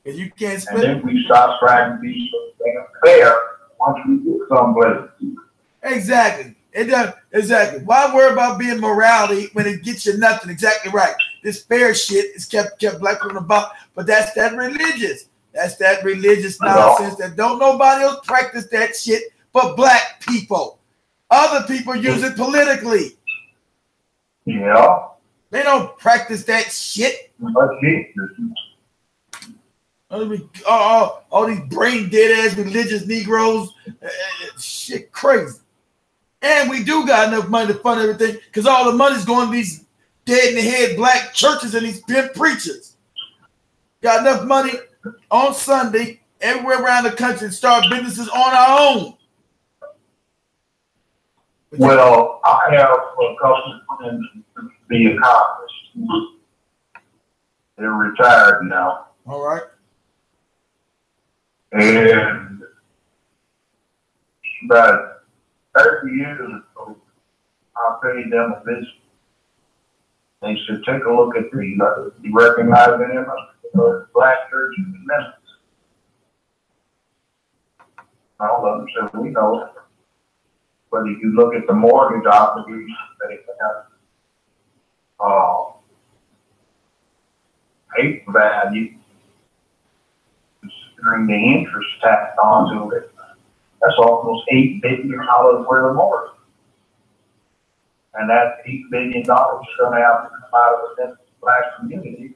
And you can't split. And then we stop trying to be fair once we get someplace. Exactly. It does. Exactly. Why worry about being morality when it gets you nothing? Exactly right. This fair shit is kept black people about, but that's that religious. That's that religious nonsense that don't nobody else practice that shit but black people. Other people use it politically. Yeah. They don't practice that shit. All these brain dead ass religious Negroes, shit crazy. And we do got enough money to fund everything because all the money's going to these dead in the head black churches and these pimp preachers. Got enough money on Sunday everywhere around the country to start businesses on our own. Well, I have a couple friends to be accomplished. They're retired now. All right. And about 30 years ago, I paid them a visit. They said, take a look at these. You recognize them? Black church in the Memphis. All of them said, we know it. But if you look at the mortgage obligations they have, hate value, considering the interest taxed onto it, that's almost $8 billion worth of mortgage. And that $8 billion is going to have to come out of the black community.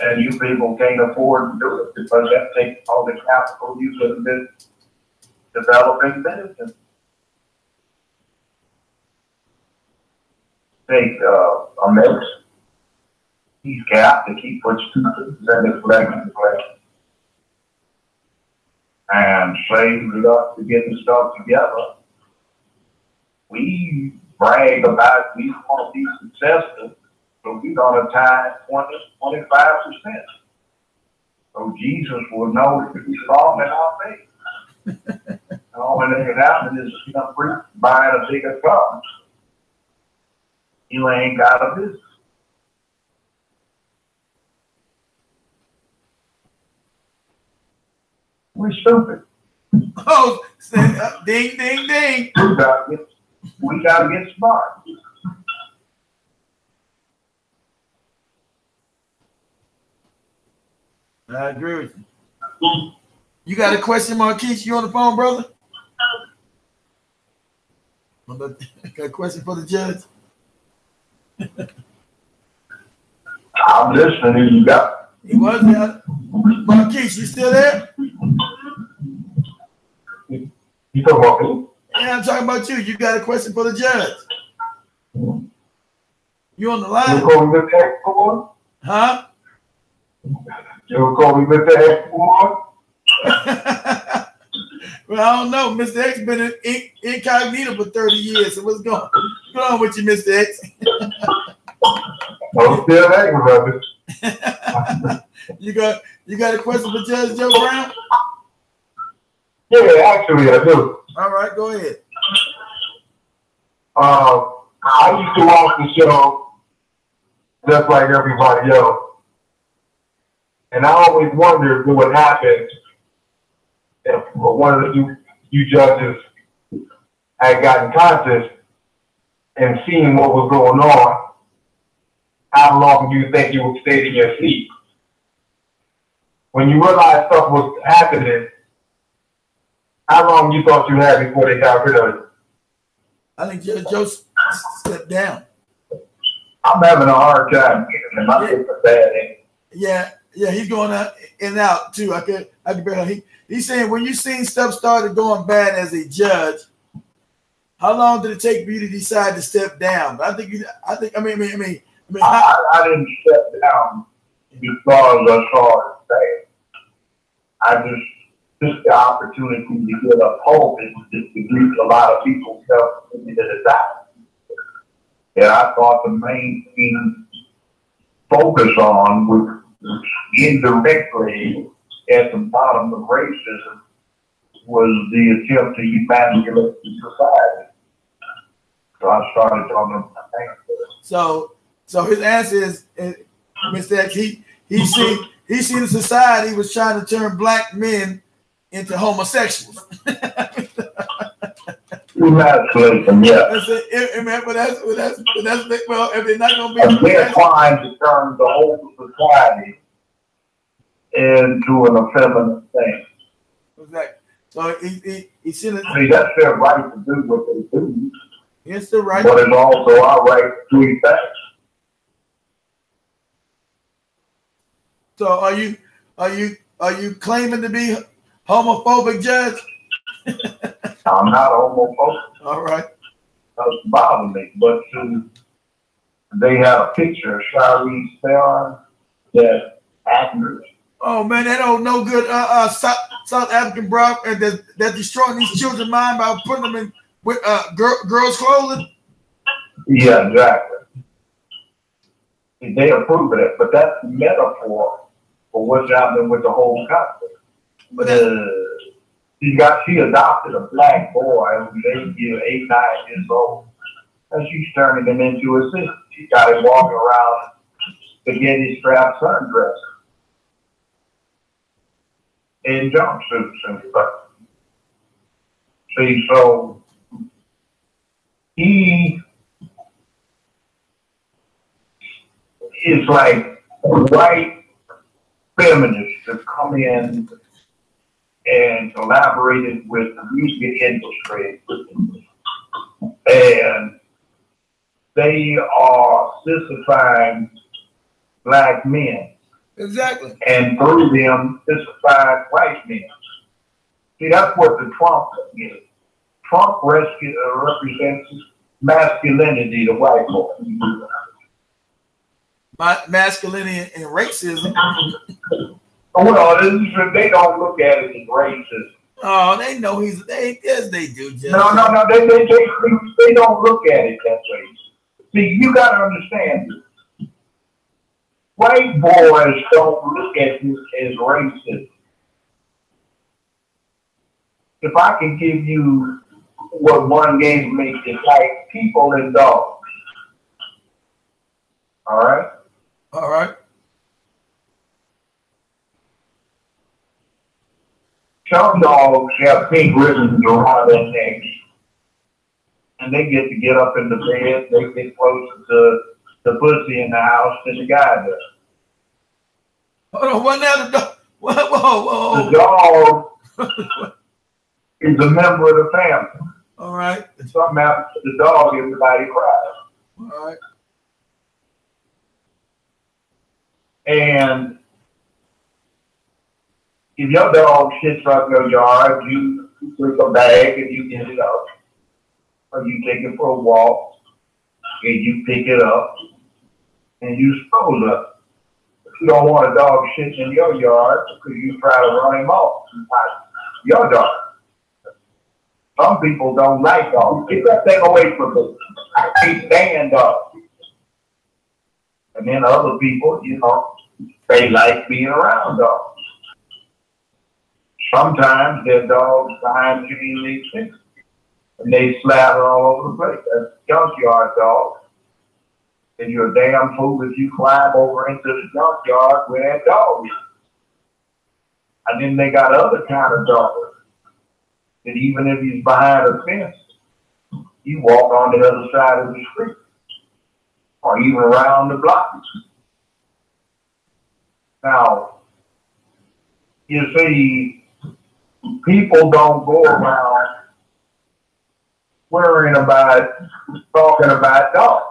And you people can't afford to do it because that takes all the capital you could have been developing business. Take a mix. He's got to keep what students and his collection and save it up to get the stuff together. We brag about we want to be successful, so we're going to tie 20-25%. So Jesus will know that he's strong in our faith. And all that can happen is buying a bigger car. You ain't got a business. We're stupid. Oh, ding, ding, ding. We gotta get smart. I agree with you. You got a question, Marquise? You on the phone, brother? Got a question for the judge? I'm listening. You got. He was there. Marquise, you still there? You talking about me? Yeah, I'm talking about you. You got a question for the judge? You on the line? You call me Mr. X1? Huh? You call me Mr. X1? Well, I don't know. Mr. X been incognito for 30 years. So what's going on with you, Mr. X? I'm still angry, brother. You got a question for Judge Joe Brown? Yeah, actually I do. All right, go ahead. I used to watch the show just like everybody else. And I always wondered what would happen if one of the you judges had gotten conscious and seen what was going on. How long do you think you would stay in your seat? When you realized stuff was happening, how long you thought you had before they got rid of it? I think Judge Joe stepped down. I'm having a hard time getting him. I think it's bad. Yeah, he's going out and out too. I could barely. He's saying when you seen stuff started going bad as a judge, how long did it take for you to decide to step down? I mean, I didn't step down because I saw it bad. I just took the opportunity to get up home and just to reach a lot of people felt me to the time. And I thought the main thing focus on was indirectly at the bottom of racism was the attempt to emasculate the society. So I started talking about that. So his answer is, Mr. X, he seen the society was trying to turn black men into homosexuals. Emasculate them, yeah. Well, if they're not going to be, they're trying to turn the whole society into an effeminate thing. Exactly. So he should have. See, that's their right to do what they do. It's the right. But it's also our right to do things. So are you claiming to be homophobic, Judge? I'm not homophobic. All right. Doesn't bother me. But they had a picture of Charlize Theron, that actress. Oh man, that old no good South African bro that destroying these children's mind by putting them in with girls' clothing. Yeah, exactly. They approve of it, but that's the metaphor for what's happening with the whole country. But she adopted a black boy who's 8, 9 years old, and she's turning him into a sister. She got him walking around spaghetti strap sundress in jumpsuits and stuff. See, so he is like white feminists to come in and collaborated with the music industry, and they are sissified black men. Exactly. And through them, sissified white men. See, that's what the Trump is. Trump represents masculinity, the white boy. Masculinity and racism. Well, they don't look at it as racist. Oh, they know yes, they do. Judge. No, they don't look at it that way. See, you got to understand this. White boys don't look at this as racist. If I can give you what one gave me, it's like people and dogs. All right? All right. Some dogs have pink ribbons around their necks, and they get up in the bed. They get closer to the pussy in the house than the guy does. Hold on, what now? The dog? Whoa. The dog is a member of the family. All right. If something happens to the dog, everybody cries. All right. And if your dog shits up your yard, you take a bag and you get it up. Or you take it for a walk and you pick it up and you dispose of it. If you don't want a dog shitting in your yard because you try to run him off, your dog. Some people don't like dogs. Get that thing away from me. I can't stand dogs. And then other people, they like being around dogs. Sometimes their dogs behind chain link fences, and they slather all over the place. That's junkyard dogs. And you're a damn fool if you climb over into the junkyard where that dog is. And then they got other kind of dogs that even if he's behind a fence, you walk on the other side of the street or even around the block. Now, you see, people don't go around worrying about talking about dogs.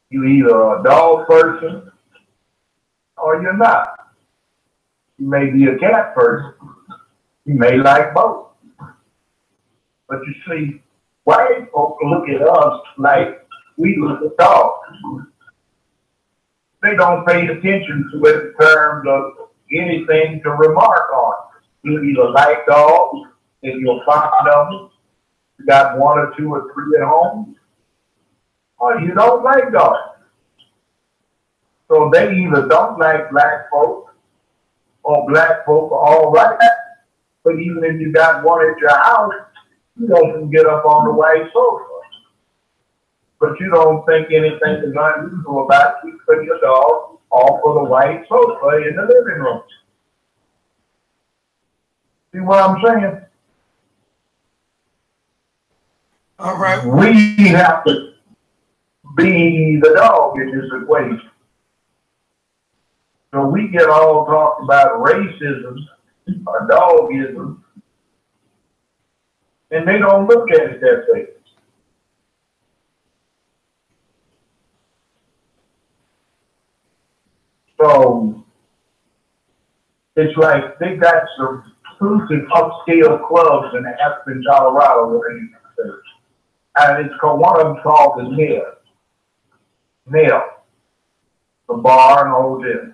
You either a dog person or you're not. You may be a cat person. You may like both. But you see, white folks look at us like we look at dogs. They don't pay attention to it in terms of anything to remark on. You either like dogs, if you're fond of them, you got 1 or 2 or 3 at home, or you don't like dogs. So they either don't like black folk, or black folk are all right. But even if you got 1 at your house, you don't get up on the white sofa. But you don't think anything is unusual about you putting your dog off of the white sofa in the living room. See what I'm saying? All right. We have to be the dog in this equation. So we get all talked about racism or dogism, and they don't look at it that way. So it's like they got some exclusive upscale clubs in Aspen, Colorado, where you can search. And it's called, one of them called the Nail, the bar and hotel.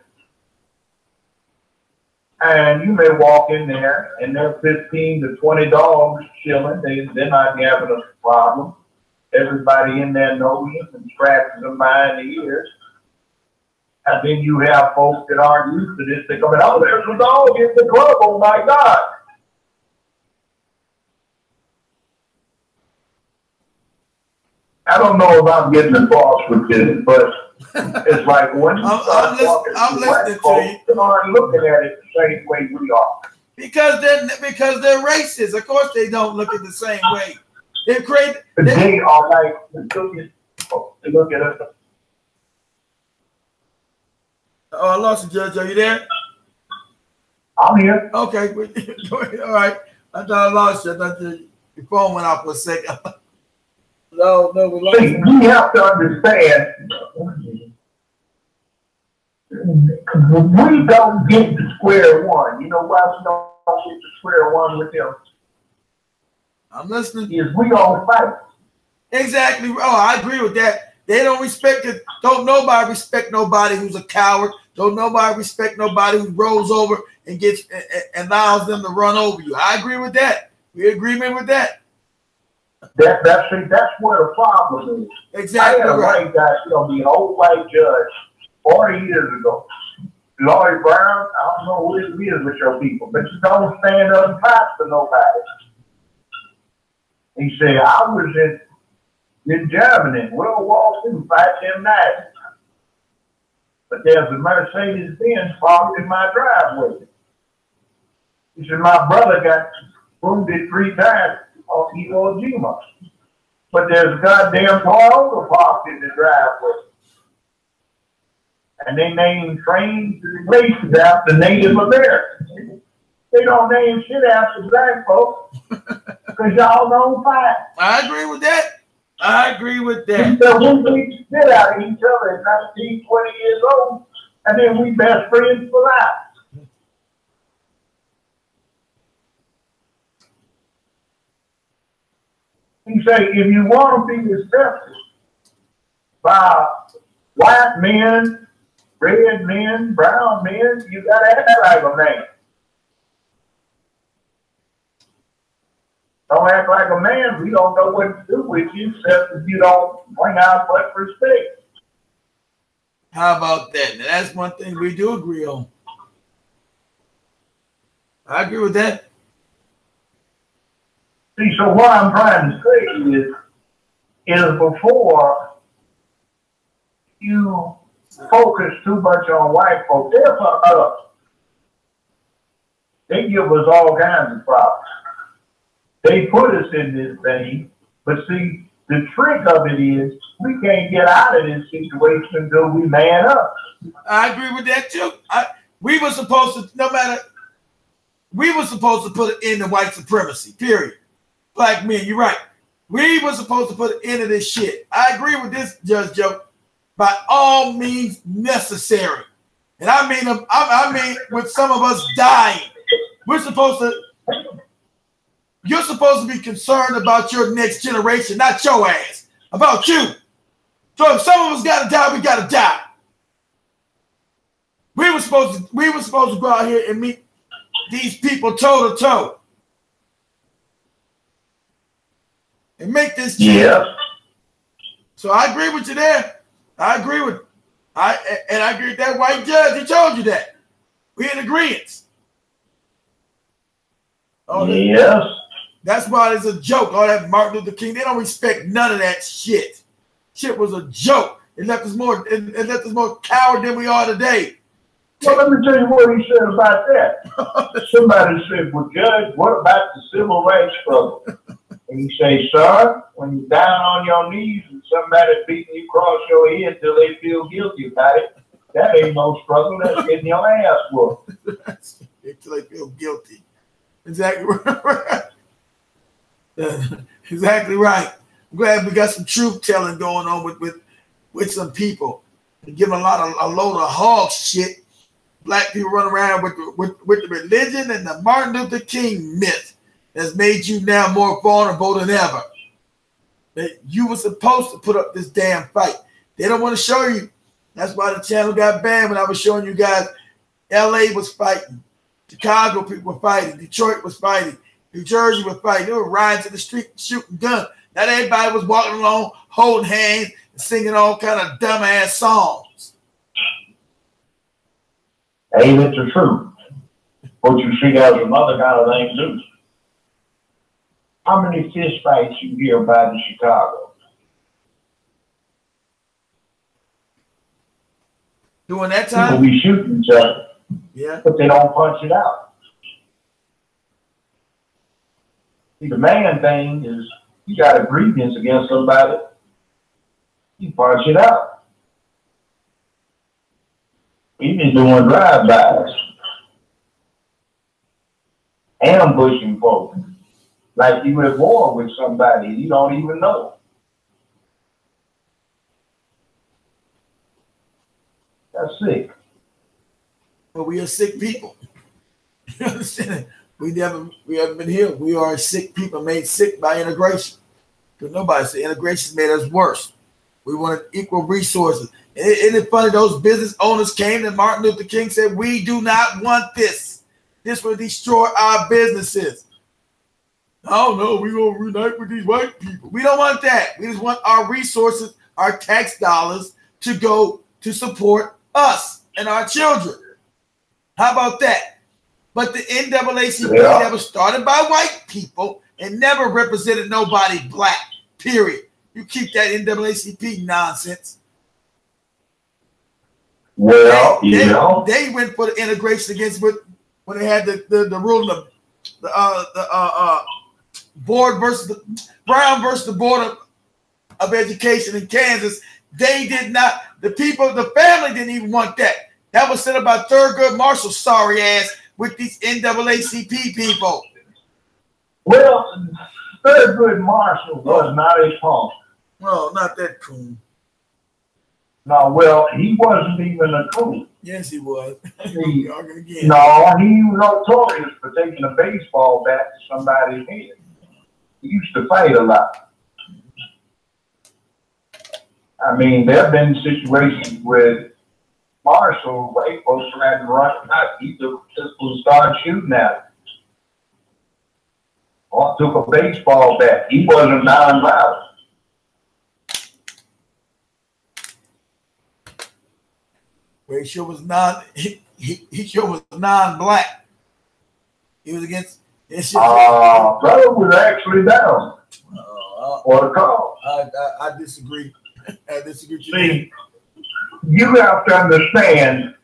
And you may walk in there and there are 15 to 20 dogs chilling. They're not having a problem. Everybody in there knows them and scratches them behind the ears. And then you have folks that aren't used to this. They come in, oh, there's a dog in the club. Oh, my God. I don't know if I'm getting across with this, but it's like when you start talking to white folks, they aren't looking at it the same way we are. Because they're racist. Of course they don't look at it the same way. They're crazy. They are like, they look at us. Oh, I lost you, Judge. Are you there? I'm here. Okay. Go ahead. All right. I thought I lost you. I thought your phone went out for a second. No, we lost you. We have to understand, we don't get to square one. You know why we don't get to square one with them? I'm listening. Is we all fight. Exactly. Oh, I agree with that. They don't respect it. Don't nobody respect nobody who's a coward. Don't nobody respect nobody who rolls over and gets and allows them to run over you. I agree with that. We agreement with that. That's where the problem is. Exactly. I had a white guy, be an old white judge 40 years ago. Lloyd Brown, I don't know who it is with your people, but you don't stand up and fight for nobody. He said, I was in Germany, World War II, fighting them Nazis. But there's a Mercedes-Benz parked in my driveway. He said, my brother got wounded 3 times on Iwo Jima. But there's a goddamn Toyota parked in the driveway. And they name trains and races after Native Americans. They don't name shit after black folks because y'all don't fight. I agree with that. I agree with that. So we beat the shit out of each other at 19, 20 years old, and then we best friends for life. He say, if you want to be respected by white men, red men, brown men, you got to act like a man. Don't act like a man, we don't know what to do with you except if you don't bring out much respect. How about that? Now, that's one thing we do agree on. I agree with that. See, so what I'm trying to say is before you focus too much on white folks, they're fucked up. They give us all kinds of problems. They put us in this thing, but see, the trick of it is we can't get out of this situation until we man up. I agree with that too. We were supposed to, we were supposed to put an end to white supremacy, period. Black men, you're right. We were supposed to put an end to this shit. I agree with this, Judge Joe, by all means necessary. And I mean with some of us dying. We're supposed to You're supposed to be concerned about your next generation, not your ass. About you. So if some of us gotta die, we gotta die. We were supposed to go out here and meet these people toe to toe. And make this change. Yeah. So I agree with you there. I agree with I agree with that white judge. He told you that. We're in agreement. Oh, yes. That's why it's a joke. All that Martin Luther King, they don't respect none of that shit. Shit was a joke. It left us more coward than we are today. Well, let me tell you what he said about that. Somebody said, well, Judge, what about the civil rights struggle? And he say, sir, when you're down on your knees and somebody beating you across your head till they feel guilty about it, that ain't no struggle. That's getting your ass whooped. Until they feel guilty. Exactly right. Exactly right. I'm glad we got some truth telling going on with some people. They're giving a load of hog shit. Black people run around with the religion and the Martin Luther King myth that's made you now more vulnerable than ever. That you were supposed to put up this damn fight. They don't want to show you. That's why the channel got banned when I was showing you guys. LA was fighting. Chicago people were fighting. Detroit was fighting. New Jersey was fighting. They were riding to the street shooting guns. Not everybody was walking along, holding hands, and singing all kind of dumbass songs. Ain't it the truth? What you see as another kind of thing too. How many fist fights you hear about in Chicago? During that time? People be shooting each other. Yeah. But they don't punch it out. See, the main thing is you got a grievance against somebody, you punch it out. Even doing drive-bys, ambushing folks, like you at war with somebody you don't even know. That's sick. But we are sick people. You understand? We haven't been healed. We are sick people made sick by integration. Because nobody said integration made us worse. We wanted equal resources. And isn't it funny? Those business owners came and Martin Luther King said, we do not want this. This will destroy our businesses. Oh no, we're going to unite with these white people. We don't want that. We just want our resources, our tax dollars to go to support us and our children. How about that? But the NAACP that was started by white people and never represented nobody black, period. You keep that NAACP nonsense. Well, they went for the integration against when they had the rule of the board versus the Brown versus the Board of Education in Kansas. They did not. The people, the family didn't even want that. That was set up by Thurgood Marshall, sorry ass, with these NAACP people. Well, Thurgood Marshall was not a punk. No, not that coon. No, well, he wasn't even a coon. Yes, he was. No, he was notorious for taking a baseball bat to somebody's head. He used to fight a lot. I mean, there have been situations with Marshall, white folks tried to run out. He took a pistol and started shooting at him. Or took a baseball bat. He wasn't nonviolent. Well, he sure was he sure was non-black. He was against brother was actually down. Or the call. I disagree. I disagree. See, you have to understand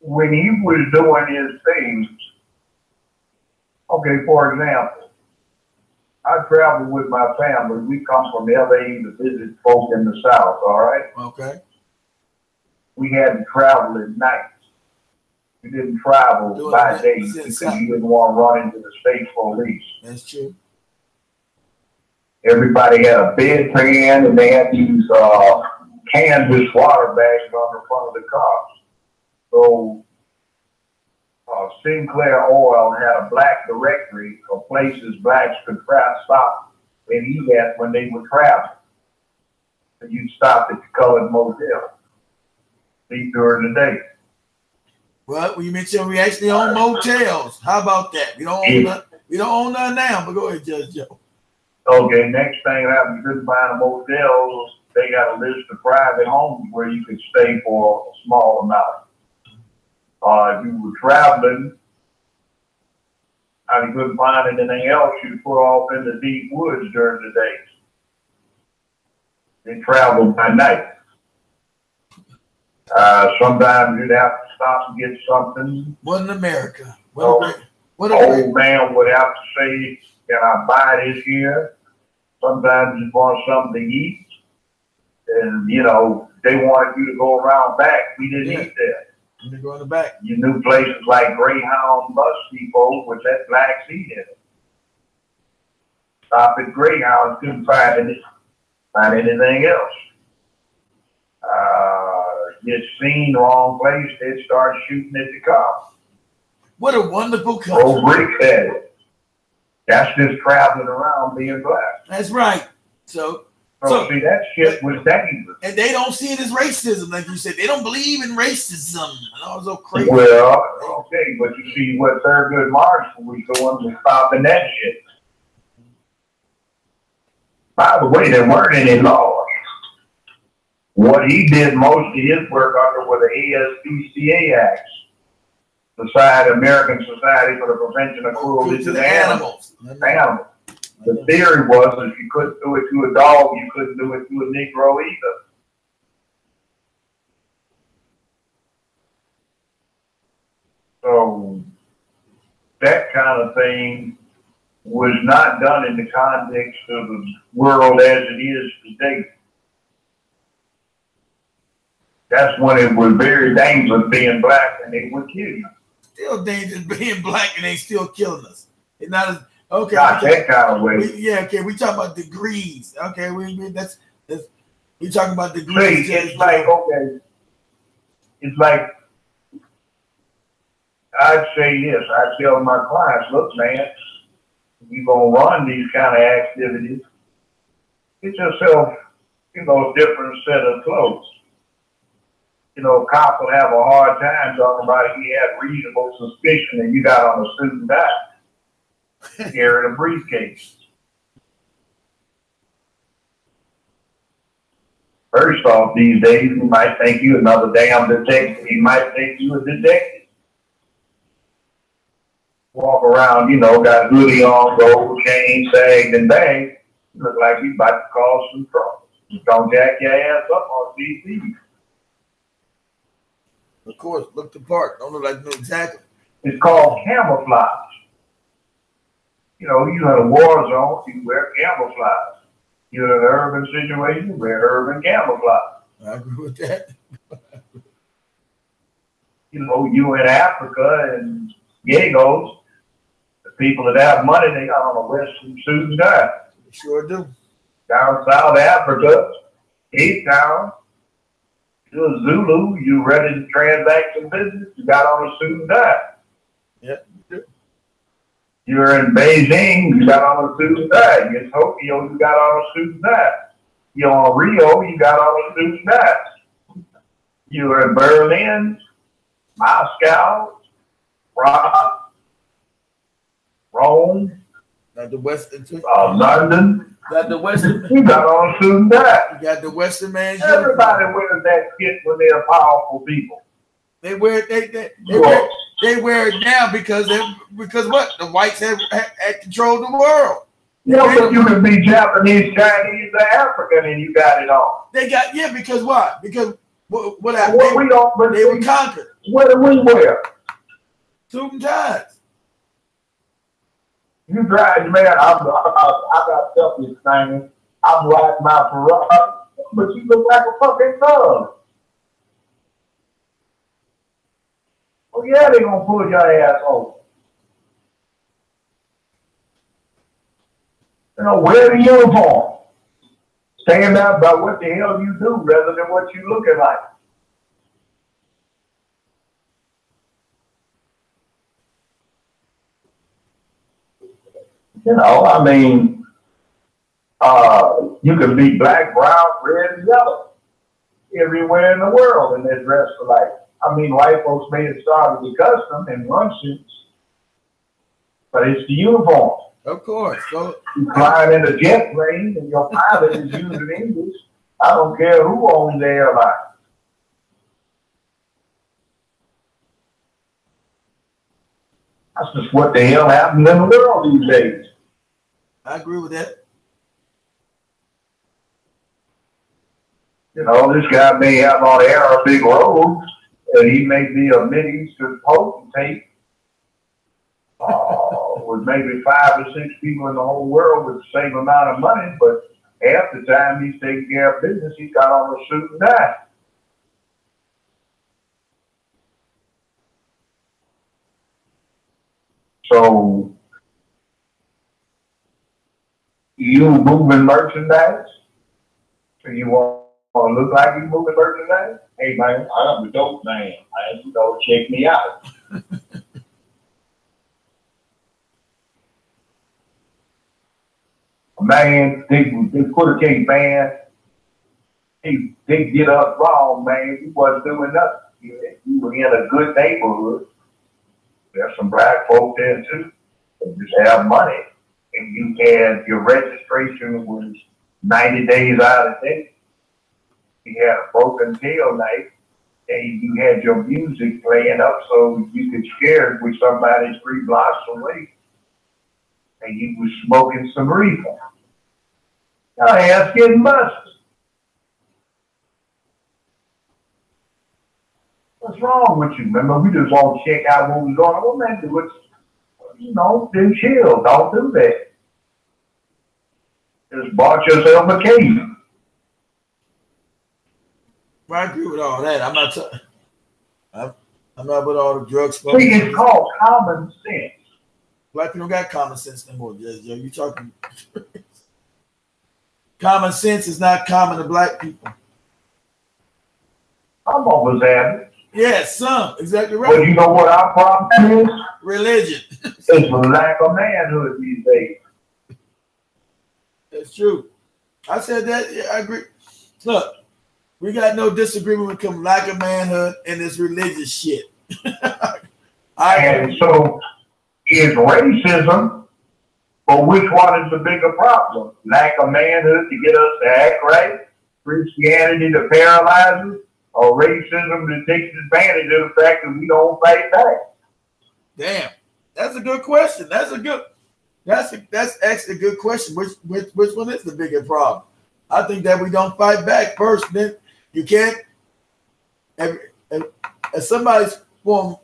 when he was doing his thing. Okay, for example, I travel with my family. We come from LA to visit folk in the South, all right? Okay. We had to travel at night. We didn't travel by day because you didn't want to run into the state police. That's true. Everybody had a bedpan and they had these canvas water bags on the front of the car. So Sinclair Oil had a black directory of places blacks could stop and eat at when they were traveling. And you'd stop at the colored motel, eat during the day. Well, you mentioned we actually own motels. How about that? We don't own none now, but go ahead, Judge Joe. Okay, next thing happened, you couldn't find a motel. They got a list of private homes where you could stay for a small amount. If you were traveling and you couldn't find anything else, you'd put off in the deep woods during the day. They traveled by night. Sometimes you'd have to stop and get something. What in America? Old man would have to say, can I buy this here? Sometimes you want something to eat. And, you know, they wanted you to go around back. We didn't eat there. You go in the back. You knew places like Greyhound Bus Depot, which had blacks eat in it. Stop at Greyhound, couldn't find anything else. Get seen wrong place, they'd start shooting at the cops. What a wonderful country. Old Brick said it. That's just traveling around being black. That's right. So see, that shit was dangerous. And they don't see it as racism, like you said. They don't believe in racism. And all so crazy. Well, okay, but you see what Thurgood Marshall was doing was stopping that shit. By the way, there weren't any laws. What he did most of his work under were the ASPCA Acts, the American Society for the Prevention of Cruelty to Animals. The theory was if you couldn't do it to a dog, you couldn't do it to a Negro either. So that kind of thing was not done in the context of the world as it is today. That's when it was very dangerous being black and they would kill you. Still dangerous being black and they still killing us. It's not as okay. Not that kind of way. Okay. We talk about degrees. Okay, that's we talking about degrees. See, it's like it's like I'd say this. I tell my clients, look, man, you gonna run these kind of activities, get yourself, a different set of clothes. A cop will have a hard time talking about he had reasonable suspicion and you got on a suit and tie, carrying a briefcase. First off, these days, he might think you another damn detective. He might think you a detective. Walk around, got a hoodie on, gold chain, sagged and bang. You look like you about to cause some trouble. You don't jack your ass up on TV. Of course, look the part. Don't look like you know exactly. It's called camouflage. You in a war zone, you wear camouflage. You're in an urban situation, you wear urban camouflage. I agree with that. You in Africa and Gagos, the people that have money, they got on a Western suit and tie. They sure do. Down South Africa, Cape Town, you're a Zulu, you ready to transact some business, you got on a suit and tie. Yeah. You're in Beijing, you got on a suit and tie. You're in Tokyo, you got on a suit and tie. You're on Rio, you got on a suit and tie. You're in Berlin, Moscow, Prague, Rome, Not the Western too. London. Got the Western. You got on a suit and tie. You got the Western man. Everybody wears that shit when they're powerful people. They wear it. They wear it now because what? The whites have controlled the world. Yeah, but you can be Japanese, Chinese, or African, and you got it on. They got because why? Because what happened? They were conquered. What do we wear? Suit and ties. You drive, man. I got selfish things. I'm riding my Ferrari, but you look like a fucking thug. Well, yeah, they gonna pull your ass over. Wear the uniform. Stand out about what the hell you do rather than what you looking like. You know, I mean, you can be black, brown, red, and yellow everywhere in the world and they're dressed alike. I mean, white folks may have started the custom in one suits, but it's the uniform. Of course. So you flying in a jet plane and your pilot is using English. I don't care who owns the airline. That's just what the hell happens in the world these days. I agree with that. You know, this guy may have on Arabic robes, and he may be a Mideastern potentate with maybe 5 or 6 people in the whole world with the same amount of money, but half the time he's taking care of business, he's got on a suit and tie. So, you moving merchandise? So you want to look like you moving merchandise? Hey man, I'm a dope man. You know, check me out. Man, they put a king band. They get us wrong, man. You wasn't doing nothing. You were in a good neighborhood. There's some black folk there too. They just have money. And you had your registration was 90 days out of date. You had a broken tail light, and you had your music playing up so you could share it with somebody 3 blocks away. And you was smoking some reefer. Your ass getting busted. What's wrong with you? Remember, we just want to check out what was going on. Well, man, do it. You know, then chill. Don't do that. Just bought yourself a case. Well, I agree with all that. I'm not with all the drugs. See, it's called common sense. Black people don't got common sense no more, Judge Joe. You talking? Common sense is not common to black people. I'm always average. Yes, some. Exactly right. But you know what our problem is? Religion. It's the lack of manhood these days. That's true. I said that. Yeah, I agree. Look, we got no disagreement when it comes to lack of manhood and this religious shit. And so it's racism, but which one is the bigger problem? Lack of manhood to get us to act right? Christianity to paralyze us? Or racism that takes advantage of the fact that we don't fight back? Damn, that's a good question. That's actually a good question. Which one is the bigger problem? I think that we don't fight back first. Then you can't. As somebody's form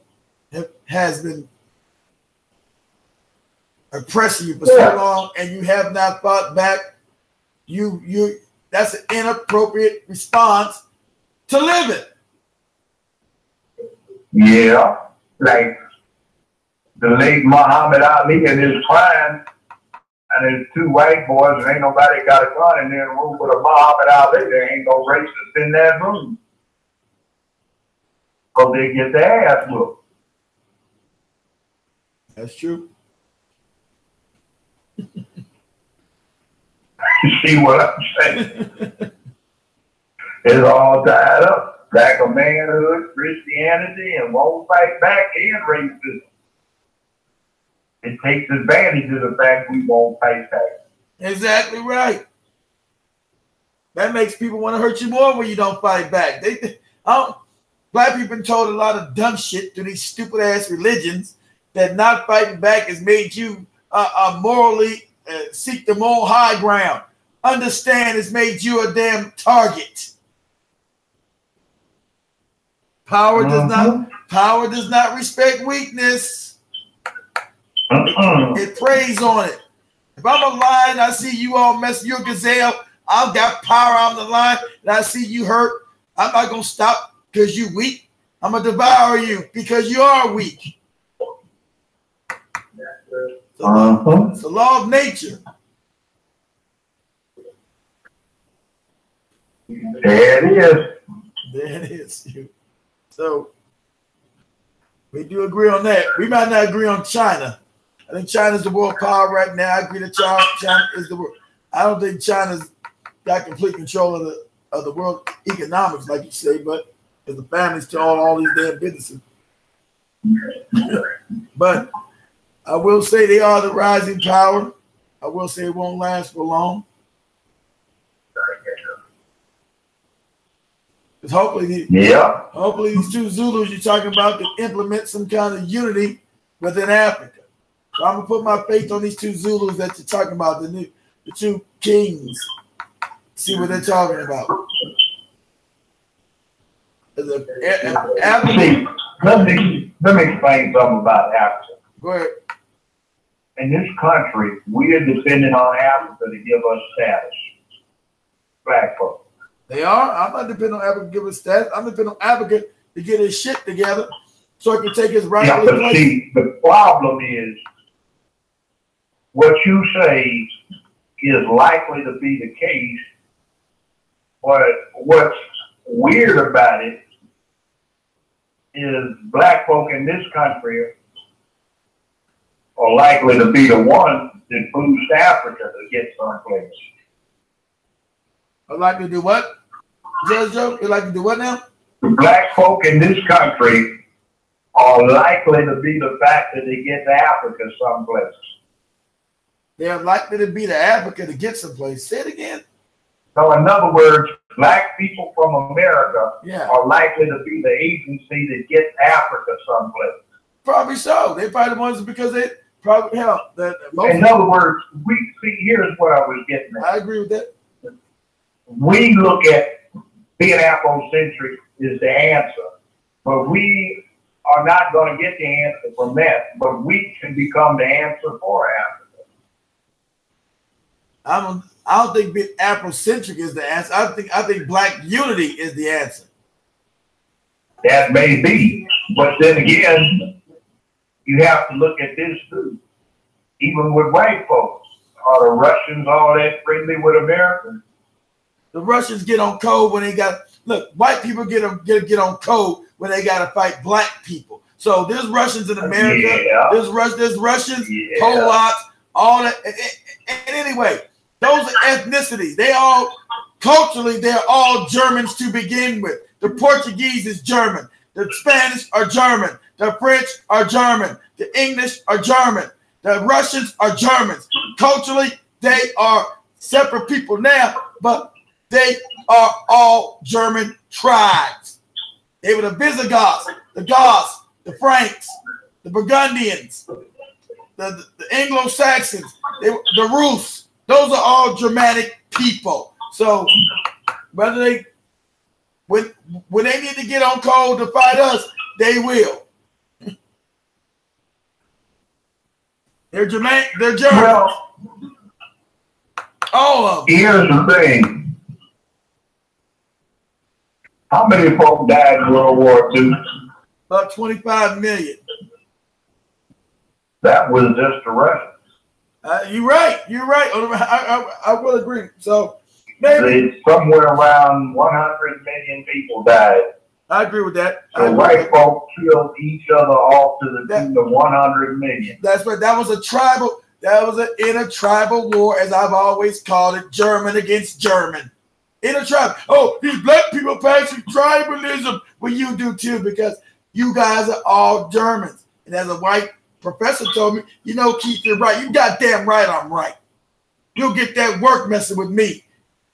has been oppressing you for so long, and you have not fought back, that's an inappropriate response to live it. Yeah, like the late Muhammad Ali in his prime, and there's 2 white boys, and ain't nobody got a gun in there in the room with a Muhammad Ali. There ain't no racist in that room. Because they get their ass whooped. That's true. You see what I'm saying? It's all tied up. Lack of manhood, Christianity, and won't fight back, and racism. It takes advantage of the fact we won't fight back. Exactly right. That makes people want to hurt you more when you don't fight back. Black people been told a lot of dumb shit through these stupid ass religions that not fighting back has made you morally seek the moral high ground. Understand, it's made you a damn target. Power does not respect weakness. It preys on it. If I'm a lion, I see you all mess. You're a gazelle. I've got power. I'm the lion, and I see you hurt. I'm not gonna stop because you weak. I'm gonna devour you because you are weak. It's the law of nature. There it is. There it is. So we do agree on that. We might not agree on China. I think China's the world power right now. I agree that China is the world. I don't think China's got complete control of the world economics, like you say, but because the families to all these damn businesses. But I will say they are the rising power. I will say it won't last for long. Because hopefully these two Zulus you're talking about can implement some kind of unity within Africa. So I'm gonna put my faith on these two Zulus that you're talking about, the two kings. See what they're talking about. See, let me explain something about Africa. Go ahead. In this country, we are dependent on Africa to give us status. Black folks. They are. I'm not depending on Africa to give us status. I'm depending on Africa to get his shit together so it can take his rightful place. But see, the problem is what you say is likely to be the case, but what's weird about it is black folk in this country are likely to be the ones that boost Africa to get someplace. I'd like to do what? Judge Joe, you'd like to do what now? The black folk in this country are likely to be the factor that gets Africa someplace. They are likely to be the Africa to get someplace. Say it again. So in other words, black people from America Yeah. are likely to be the agency that gets Africa someplace. Probably so. They probably the ones because they probably help. In other words, we see. Here's what I was getting at. I agree with that. We look at being Afrocentric is the answer, but we are not going to get the answer from that. But we can become the answer for Africa. I don't think being Afrocentric is the answer. I think black unity is the answer. That may be, but then again, you have to look at this too. Even with white folks, are the Russians all that friendly with Americans? The Russians get on code when they got white people get on code when they got to fight black people. So there's Russians in America. Yeah. There's Russians, Yeah. Polacks, all that. And anyway, those are ethnicities. They all culturally they're all Germans to begin with. The Portuguese is German. The Spanish are German. The French are German. The English are German. The Russians are Germans. Culturally, they are separate people now, but they are all German tribes. They were the Visigoths, the Goths, the Franks, the Burgundians, the Anglo-Saxons, the Rus. Those are all Germanic people. So whether they when they need to get on code to fight us, they will. They're German. They're German. Well, all of them. here's the thing. How many folk died in World War II? About 25 million. That was just the Russians. You're right. You're right. I will agree. So maybe Somewhere around 100 million people died. I agree with that. So white folk killed each other off to the tune of 100 million. That's right. That was a tribal. That was an intertribal war, as I've always called it, German against German. Intertribal. Oh, these black people practicing tribalism. Well, you do too, because you guys are all Germans. And as a white professor told me, you know, Keith, you're right. You goddamn right, I'm right. You'll get that work messing with me.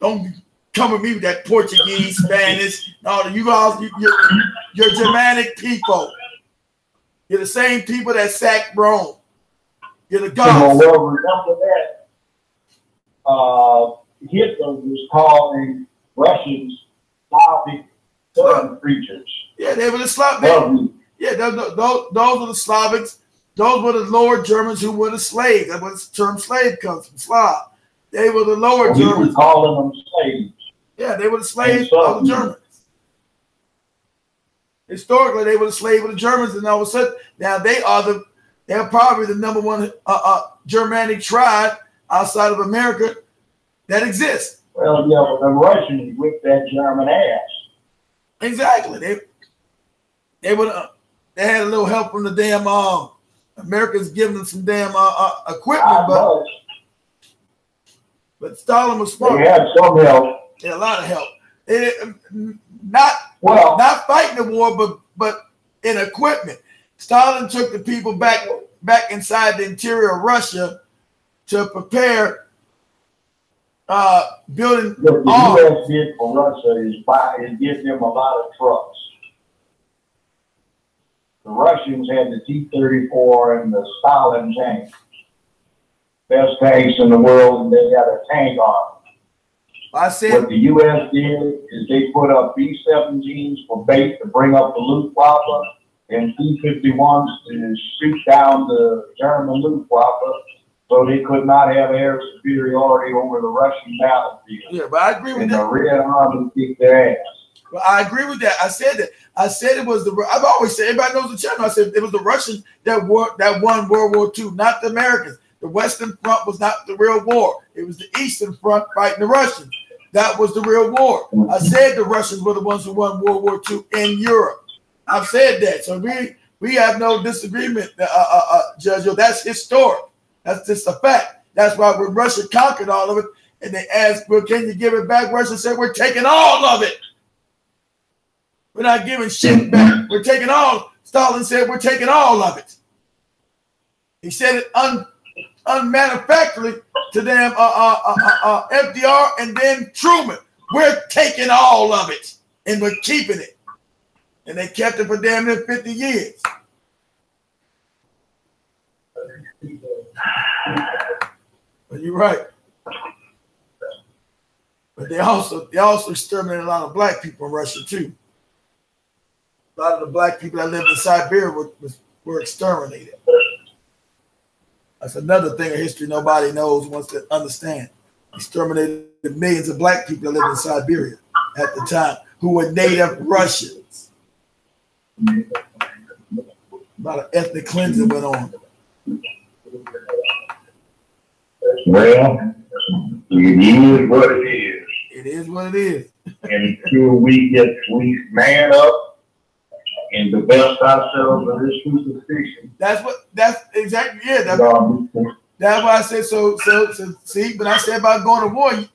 Don't come with me with that Portuguese, Spanish, all that. You guys, you're Germanic people. You're the same people that sacked Rome. You're the gods. Well, remember that Hitler was calling Russians Slavic southern creatures. Yeah, they were the Slavic. Yeah, those are the Slavics. Those were the lower Germans who were the slaves. That's where the term slave comes from, Slav. They were the lower Germans. We were calling them slaves. Yeah, they were the slaves of the Germans. Historically, they were the slave of the Germans, and all of a sudden, now they're probably the number one Germanic tribe outside of America that exists. Well, yeah, but the Russians whipped that German ass. Exactly. They had a little help from the damn America's giving them some damn equipment, but Stalin was smart. They had some help. Yeah, a lot of help. Not fighting the war, but in equipment. Stalin took the people back inside the interior of Russia to prepare building what the arms. U.S. did for Russia is give them a lot of trucks. The Russians had the T-34 and the Stalin tank. Best tanks in the world, and they got a tank army. I said what the U.S. did is they put up B-17s for bait to bring up the Luftwaffe and T-51s to shoot down the German Luftwaffe so they could not have air superiority over the Russian battlefield. Yeah, but I agree with that. And the Red Army kicked their ass. Well, I agree with that. I said that. I said it was the. I've always said, everybody knows the channel. I said it was the Russians that won World War II, not the Americans. The Western Front was not the real war. It was the Eastern Front fighting the Russians. That was the real war. I said the Russians were the ones who won World War II in Europe. I've said that. So we have no disagreement, Judge. That's historic. That's just a fact. That's why when Russia conquered all of it, and they asked, well, can you give it back? Russia said, we're taking all of it. We're not giving shit back. We're taking all. Stalin said, we're taking all of it. He said it unmanufacturally to them, FDR and then Truman. We're taking all of it and we're keeping it. And they kept it for damn near 50 years. But you're right. But they also exterminated a lot of black people in Russia too. A lot of the black people that lived in Siberia were exterminated. That's another thing of history nobody knows, wants to understand. Exterminated millions of black people that lived in Siberia at the time, who were native Russians. A lot of ethnic cleansing went on. Well, it is what it is. It is what it is. And until we man up and divest ourselves of this superstition. That's exactly, yeah. That's why I said so see, but I said about going to war, and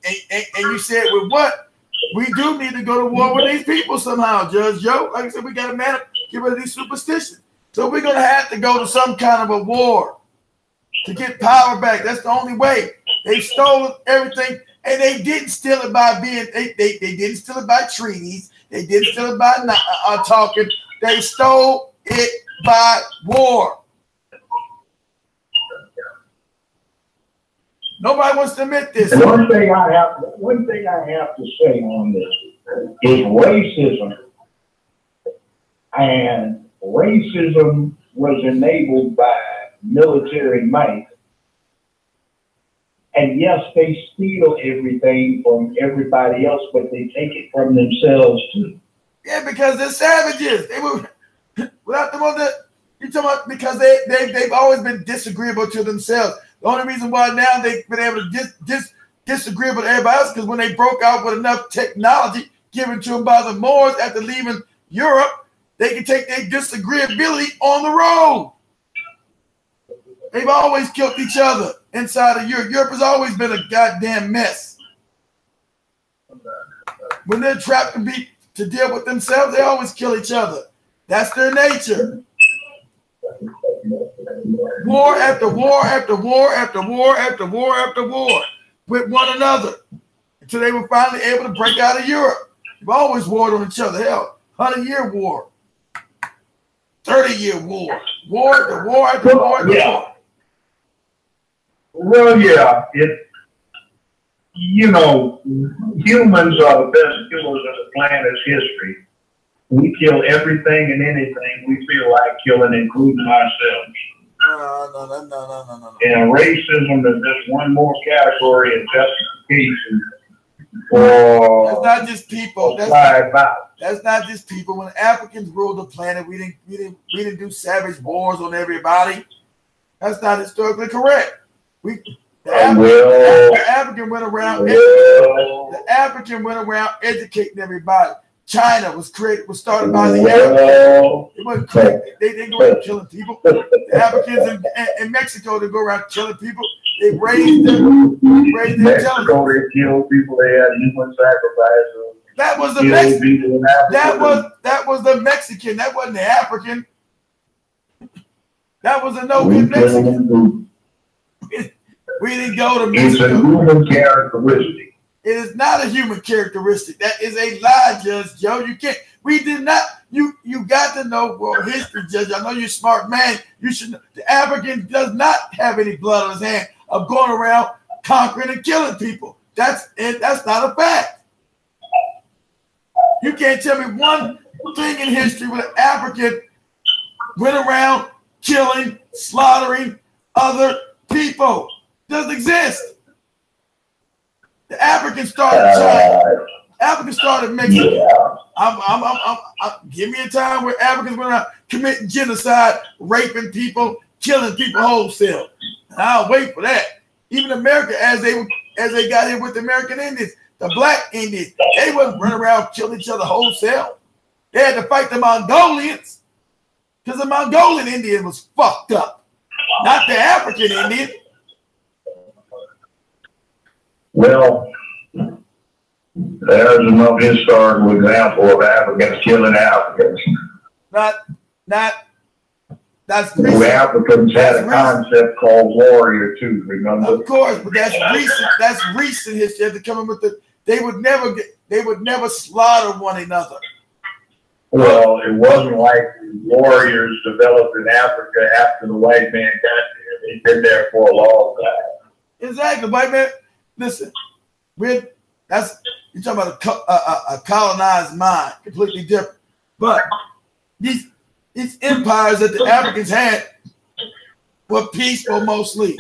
you said with what? We do need to go to war with these people somehow, Judge Joe. Like I said, we got to get rid of these superstitions. So we're going to have to go to some kind of a war to get power back. That's the only way. They stole everything, and they didn't steal it by they didn't steal it by treaties. They didn't steal it by talking. They stole it by war. Nobody wants to admit this. And one thing I have to say on this is racism. And racism was enabled by military might. And yes, they steal everything from everybody else, but they take it from themselves too. Yeah, because they're savages. They were without the one that you're talking about, because they've always been disagreeable to themselves. The only reason why now they've been able to disagree with everybody else because when they broke out with enough technology given to them by the Moors after leaving Europe, they can take their disagreeability on the road. They've always killed each other inside of Europe. Europe has always been a goddamn mess. When they're trapped to deal with themselves, they always kill each other. That's their nature. War after war after war after war after war after war with one another until they were finally able to break out of Europe. They've always warred on each other. Hell, 100-year war, 30-year war, war after war after war after war. Well, yeah, humans are the best killers of the planet's history. We kill everything and anything we feel like killing, including ourselves. No. And racism is just one more category of justification for. That's not just people. That's not just people. When Africans ruled the planet, we didn't do savage wars on everybody. That's not historically correct. The African went around educating everybody. China was started by the Arabs. It wasn't created. They didn't go around killing people. The Africans in Mexico, they go around killing people. They raised them. Mexico, they killed people. They had human sacrifices. That was the Mexican. That was the Mexican. That wasn't the African. That was a no good Mexican. We didn't go to Mexico. It's a human characteristic. It is not a human characteristic. That is a lie, Judge Joe. You can't. We did not. You got to know world history, Judge. I know you're a smart man. You should know. The African does not have any blood on his hand of going around conquering and killing people. That's not a fact. You can't tell me one thing in history where an African went around killing, slaughtering other people. It doesn't exist. The Africans started China. Africans started Mexico. Yeah. Give me a time where Africans went around committing genocide, raping people, killing people wholesale. I'll wait for that. Even America, as they got here with the American Indians, the black Indians, they wouldn't run around killing each other wholesale. They had to fight the Mongolians because the Mongolian Indian was fucked up, not the African Indian. Well, there's another historical example of Africans killing Africans. That's recent. Africans had a concept called warrior too, remember? Of course, but that's recent. That's recent history. They're coming with they would never slaughter one another. Well, it wasn't like warriors developed in Africa after the white man got there. They've been there for a long time. Exactly, white man. Listen, you're talking about a colonized mind, completely different. But these empires that the Africans had were peaceful mostly.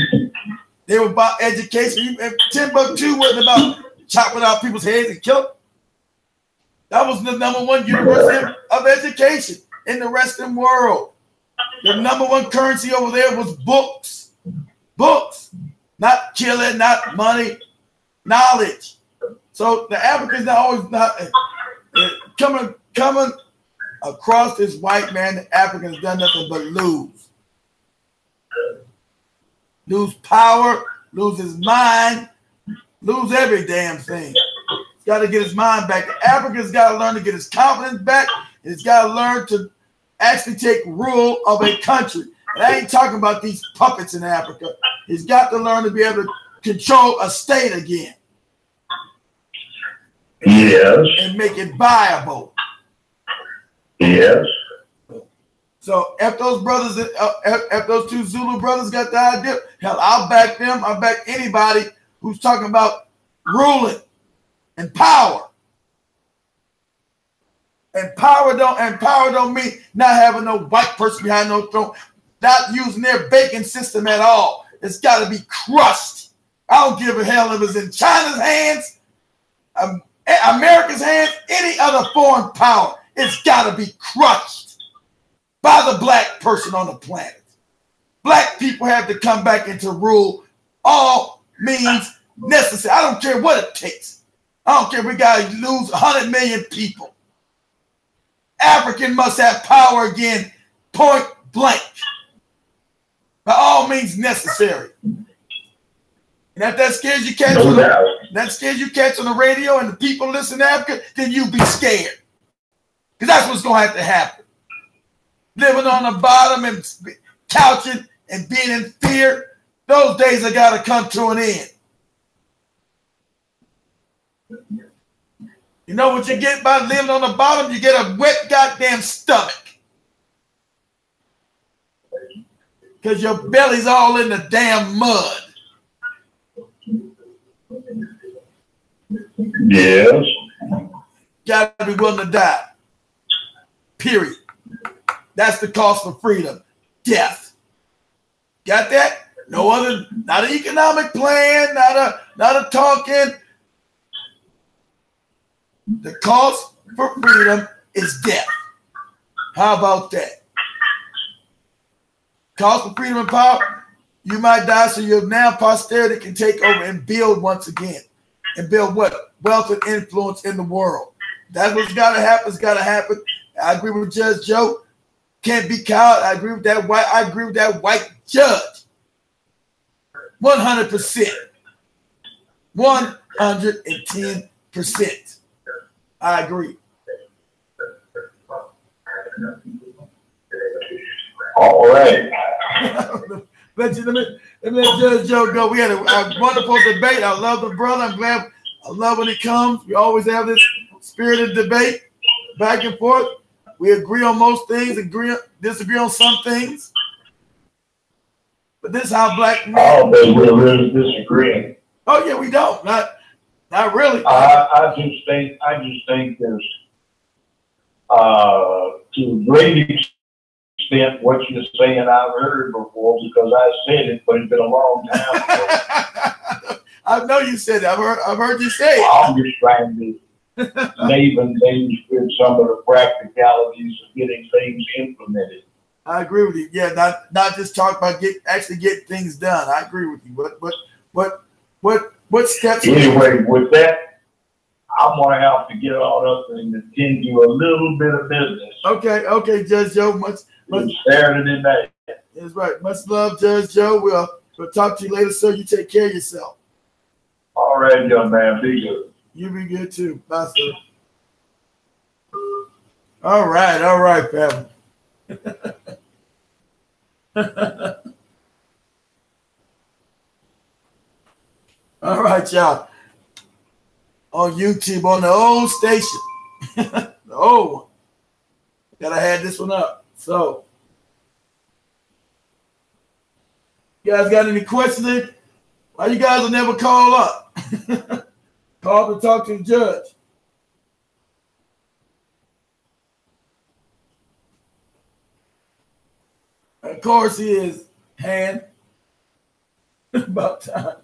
They were about education. Timbuktu wasn't about chopping out people's heads and killing them. That was the #1 university of education in the Western world. The #1 currency over there was books. Books. Not killing, not money, knowledge. So the Africans are always not coming across this white man. The Africans done nothing but lose. Lose power, lose his mind, lose every damn thing. He's got to get his mind back. The African's got to learn to get his confidence back. He's got to learn to actually take rule of a country. And I ain't talking about these puppets in Africa. He's got to learn to be able to control a state again. Yes. And make it viable. Yes. So if those brothers, if those two Zulu brothers got the idea, hell, I'll back them. I'll back anybody who's talking about ruling and power. And power don't mean not having no white person behind no throne, not using their banking system at all. It's got to be crushed. I don't give a hell if it's in China's hands, America's hands, any other foreign power. It's got to be crushed by the black person on the planet. Black people have to come back into rule. All means necessary. I don't care what it takes. I don't care if we got to lose 100 million people. African must have power again, point blank. By all means necessary. And if that scares you cats on the radio and the people listen to Africa, then you be scared. Because that's what's going to have to happen. Living on the bottom and couching and being in fear, those days have got to come to an end. You know what you get by living on the bottom? You get a wet goddamn stomach. Because your belly's all in the damn mud. Yes. Got to be willing to die. Period. That's the cost of freedom. Death. Got that? No other, not an economic plan, not a talking. The cost for freedom is death. How about that? Cost for freedom and power, you might die so your now posterity can take over and build once again. And build what? Wealth and influence in the world. That's what's got to happen. It's got to happen. I agree with Judge Joe. Can't be cowed. I agree with that white. I agree with that white judge. 100%. 110%. I agree. All right. let me let Judge Joe go. We had a wonderful debate. I love the brother. I'm glad. I love when he comes. We always have this spirited debate, back and forth. We agree on most things, disagree on some things. But this is how black men. I don't think we're really disagreeing. Oh yeah, we don't. Not really. I just think there's to a great extent what you're saying I've heard before because I said it, but it's been a long time ago. I know you said it. I've heard you say it. I'm just trying to name things with some of the practicalities of getting things implemented. I agree with you. Yeah, not just talk about actually get things done. I agree with you. What steps? Anyway, with that, I'm gonna have to get on up and attend to a little bit of business. Okay, Judge Joe. Much Saturday night. That's right. Much love, Judge Joe. We'll talk to you later, sir. You take care of yourself. All right, young man. Be good. You be good too. Bye, sir. All right, family. All right, y'all. On YouTube, on the old station. The old one. Gotta have this one up. So, you guys got any questions? Why you guys will never call up? Call to talk to the judge. Of course, he is hand. About time.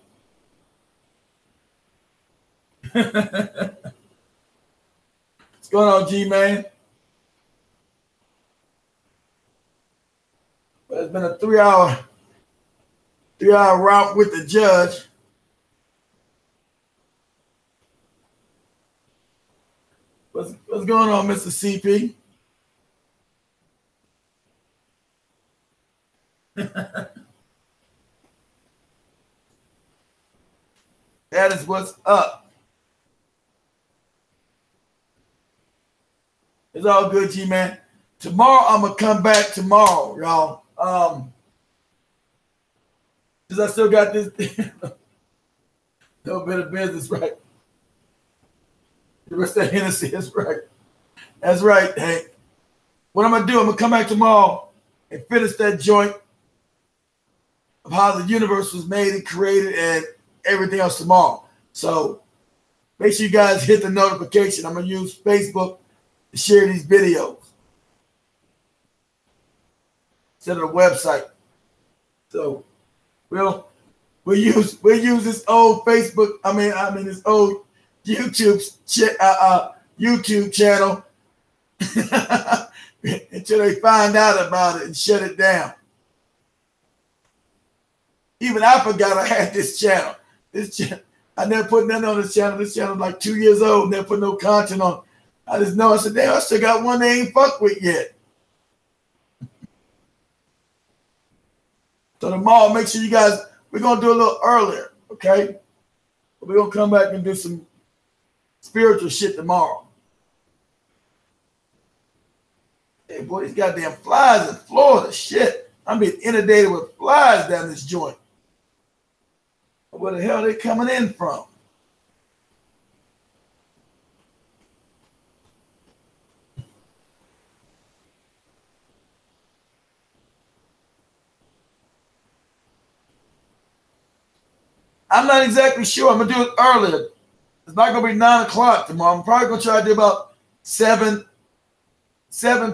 What's going on, G-Man? Well, it's been a three-hour route with the judge. What's going on, Mr. CP? That is what's up. It's all good, G-Man. Tomorrow, I'm going to come back tomorrow, y'all. Because I still got this little bit of business, right? The rest of Hennessy is right. That's right, Hank. What I'm going to do, I'm going to come back tomorrow and finish that joint of how the universe was made and created and everything else tomorrow. So make sure you guys hit the notification. I'm going to use Facebook to share these videos instead of the website. So we'll use this old Facebook. I mean this old YouTube channel until they find out about it and shut it down. Even I forgot I had this channel. I never put nothing on this channel. This channel is like 2 years old. Never put no content on. I just know. I said, damn, I still got one they ain't fucked with yet. So tomorrow, make sure you guys, we're going to do a little earlier, okay? We're going to come back and do some spiritual shit tomorrow. Hey, boy, these goddamn flies in Florida, shit. I'm being inundated with flies down this joint. Where the hell are they coming in from? I'm not exactly sure. I'm going to do it earlier. It's not going to be 9 o'clock tomorrow. I'm probably going to try to do about 7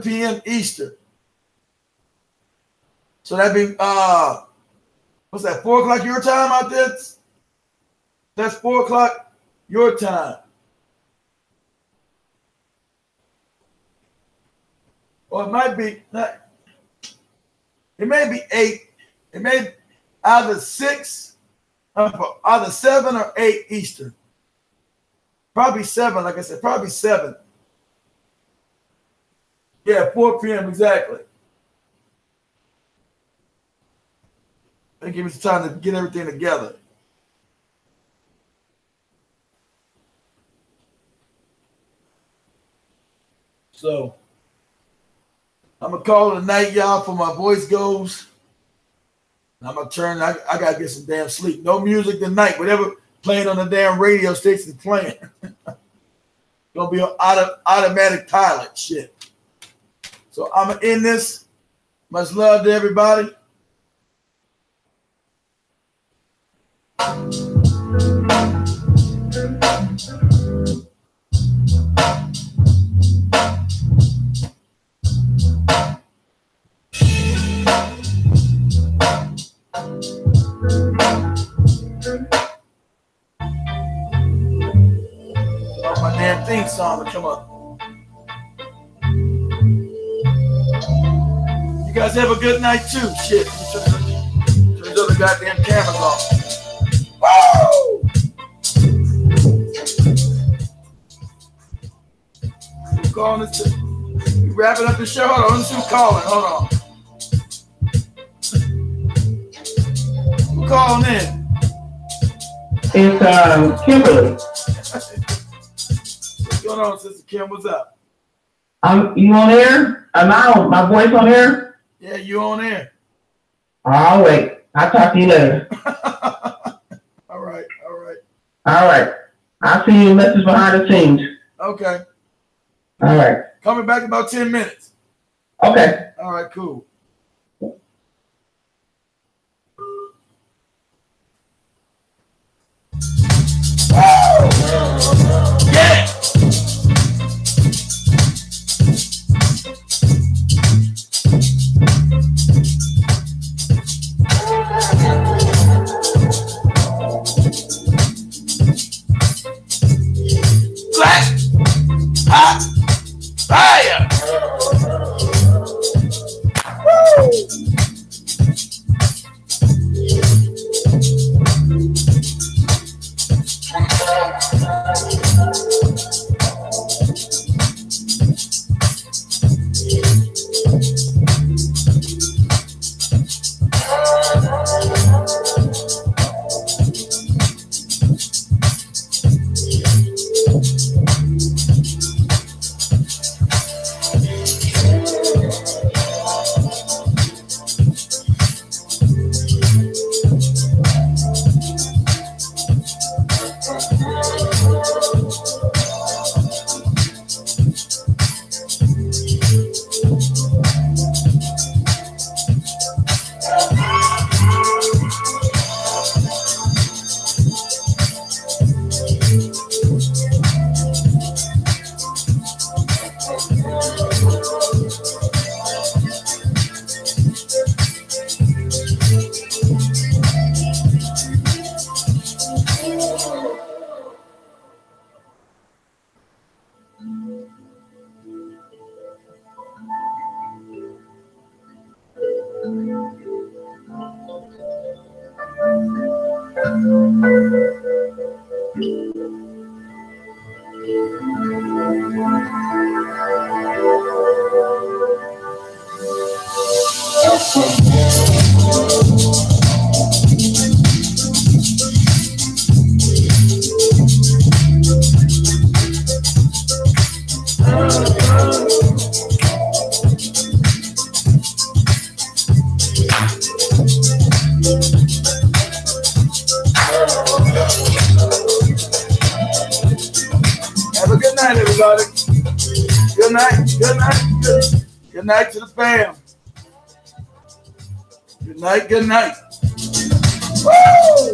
p.m. Eastern. So that'd be, what's that, 4 o'clock your time out there? That's 4 o'clock your time. Or it might be, it may be 8. It may be either 6, either 7 or 8 Eastern. Probably 7, like I said, probably 7. Yeah, 4 p.m. exactly. They give us time to get everything together. So I'm gonna call it a night, y'all, for my voice goes. I'm gonna turn. I gotta get some damn sleep. No music tonight. Whatever playing on the damn radio station is playing. Gonna be on automatic pilot shit. So I'm gonna end this. Much love to everybody. My damn theme song to come up. You guys have a good night too. Shit. Turn those other goddamn cameras off. Woo! Who's calling this? You wrapping up the show? Hold on. Let's see who's calling. Hold on. Who's calling in? It's Kimberly. What's going on, Sister Kim? What's up? You on air? Am I on my voice on air? Yeah, you on air. I'll wait. I'll talk to you later. All right. All right. I'll see you a message behind the scenes. Okay. All right. Coming back in about 10 minutes. Okay. All right, cool. Yeah. Black hot fire. Woo. Have a good night, everybody. Good night. Good night. Good night to the fam. Good night. Good night. Woo!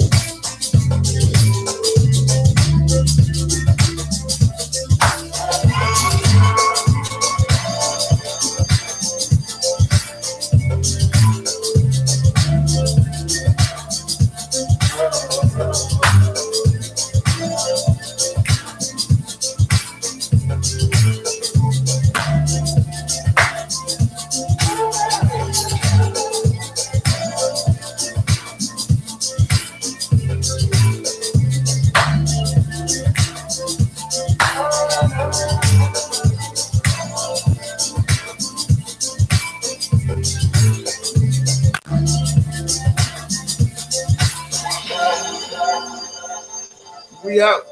We out.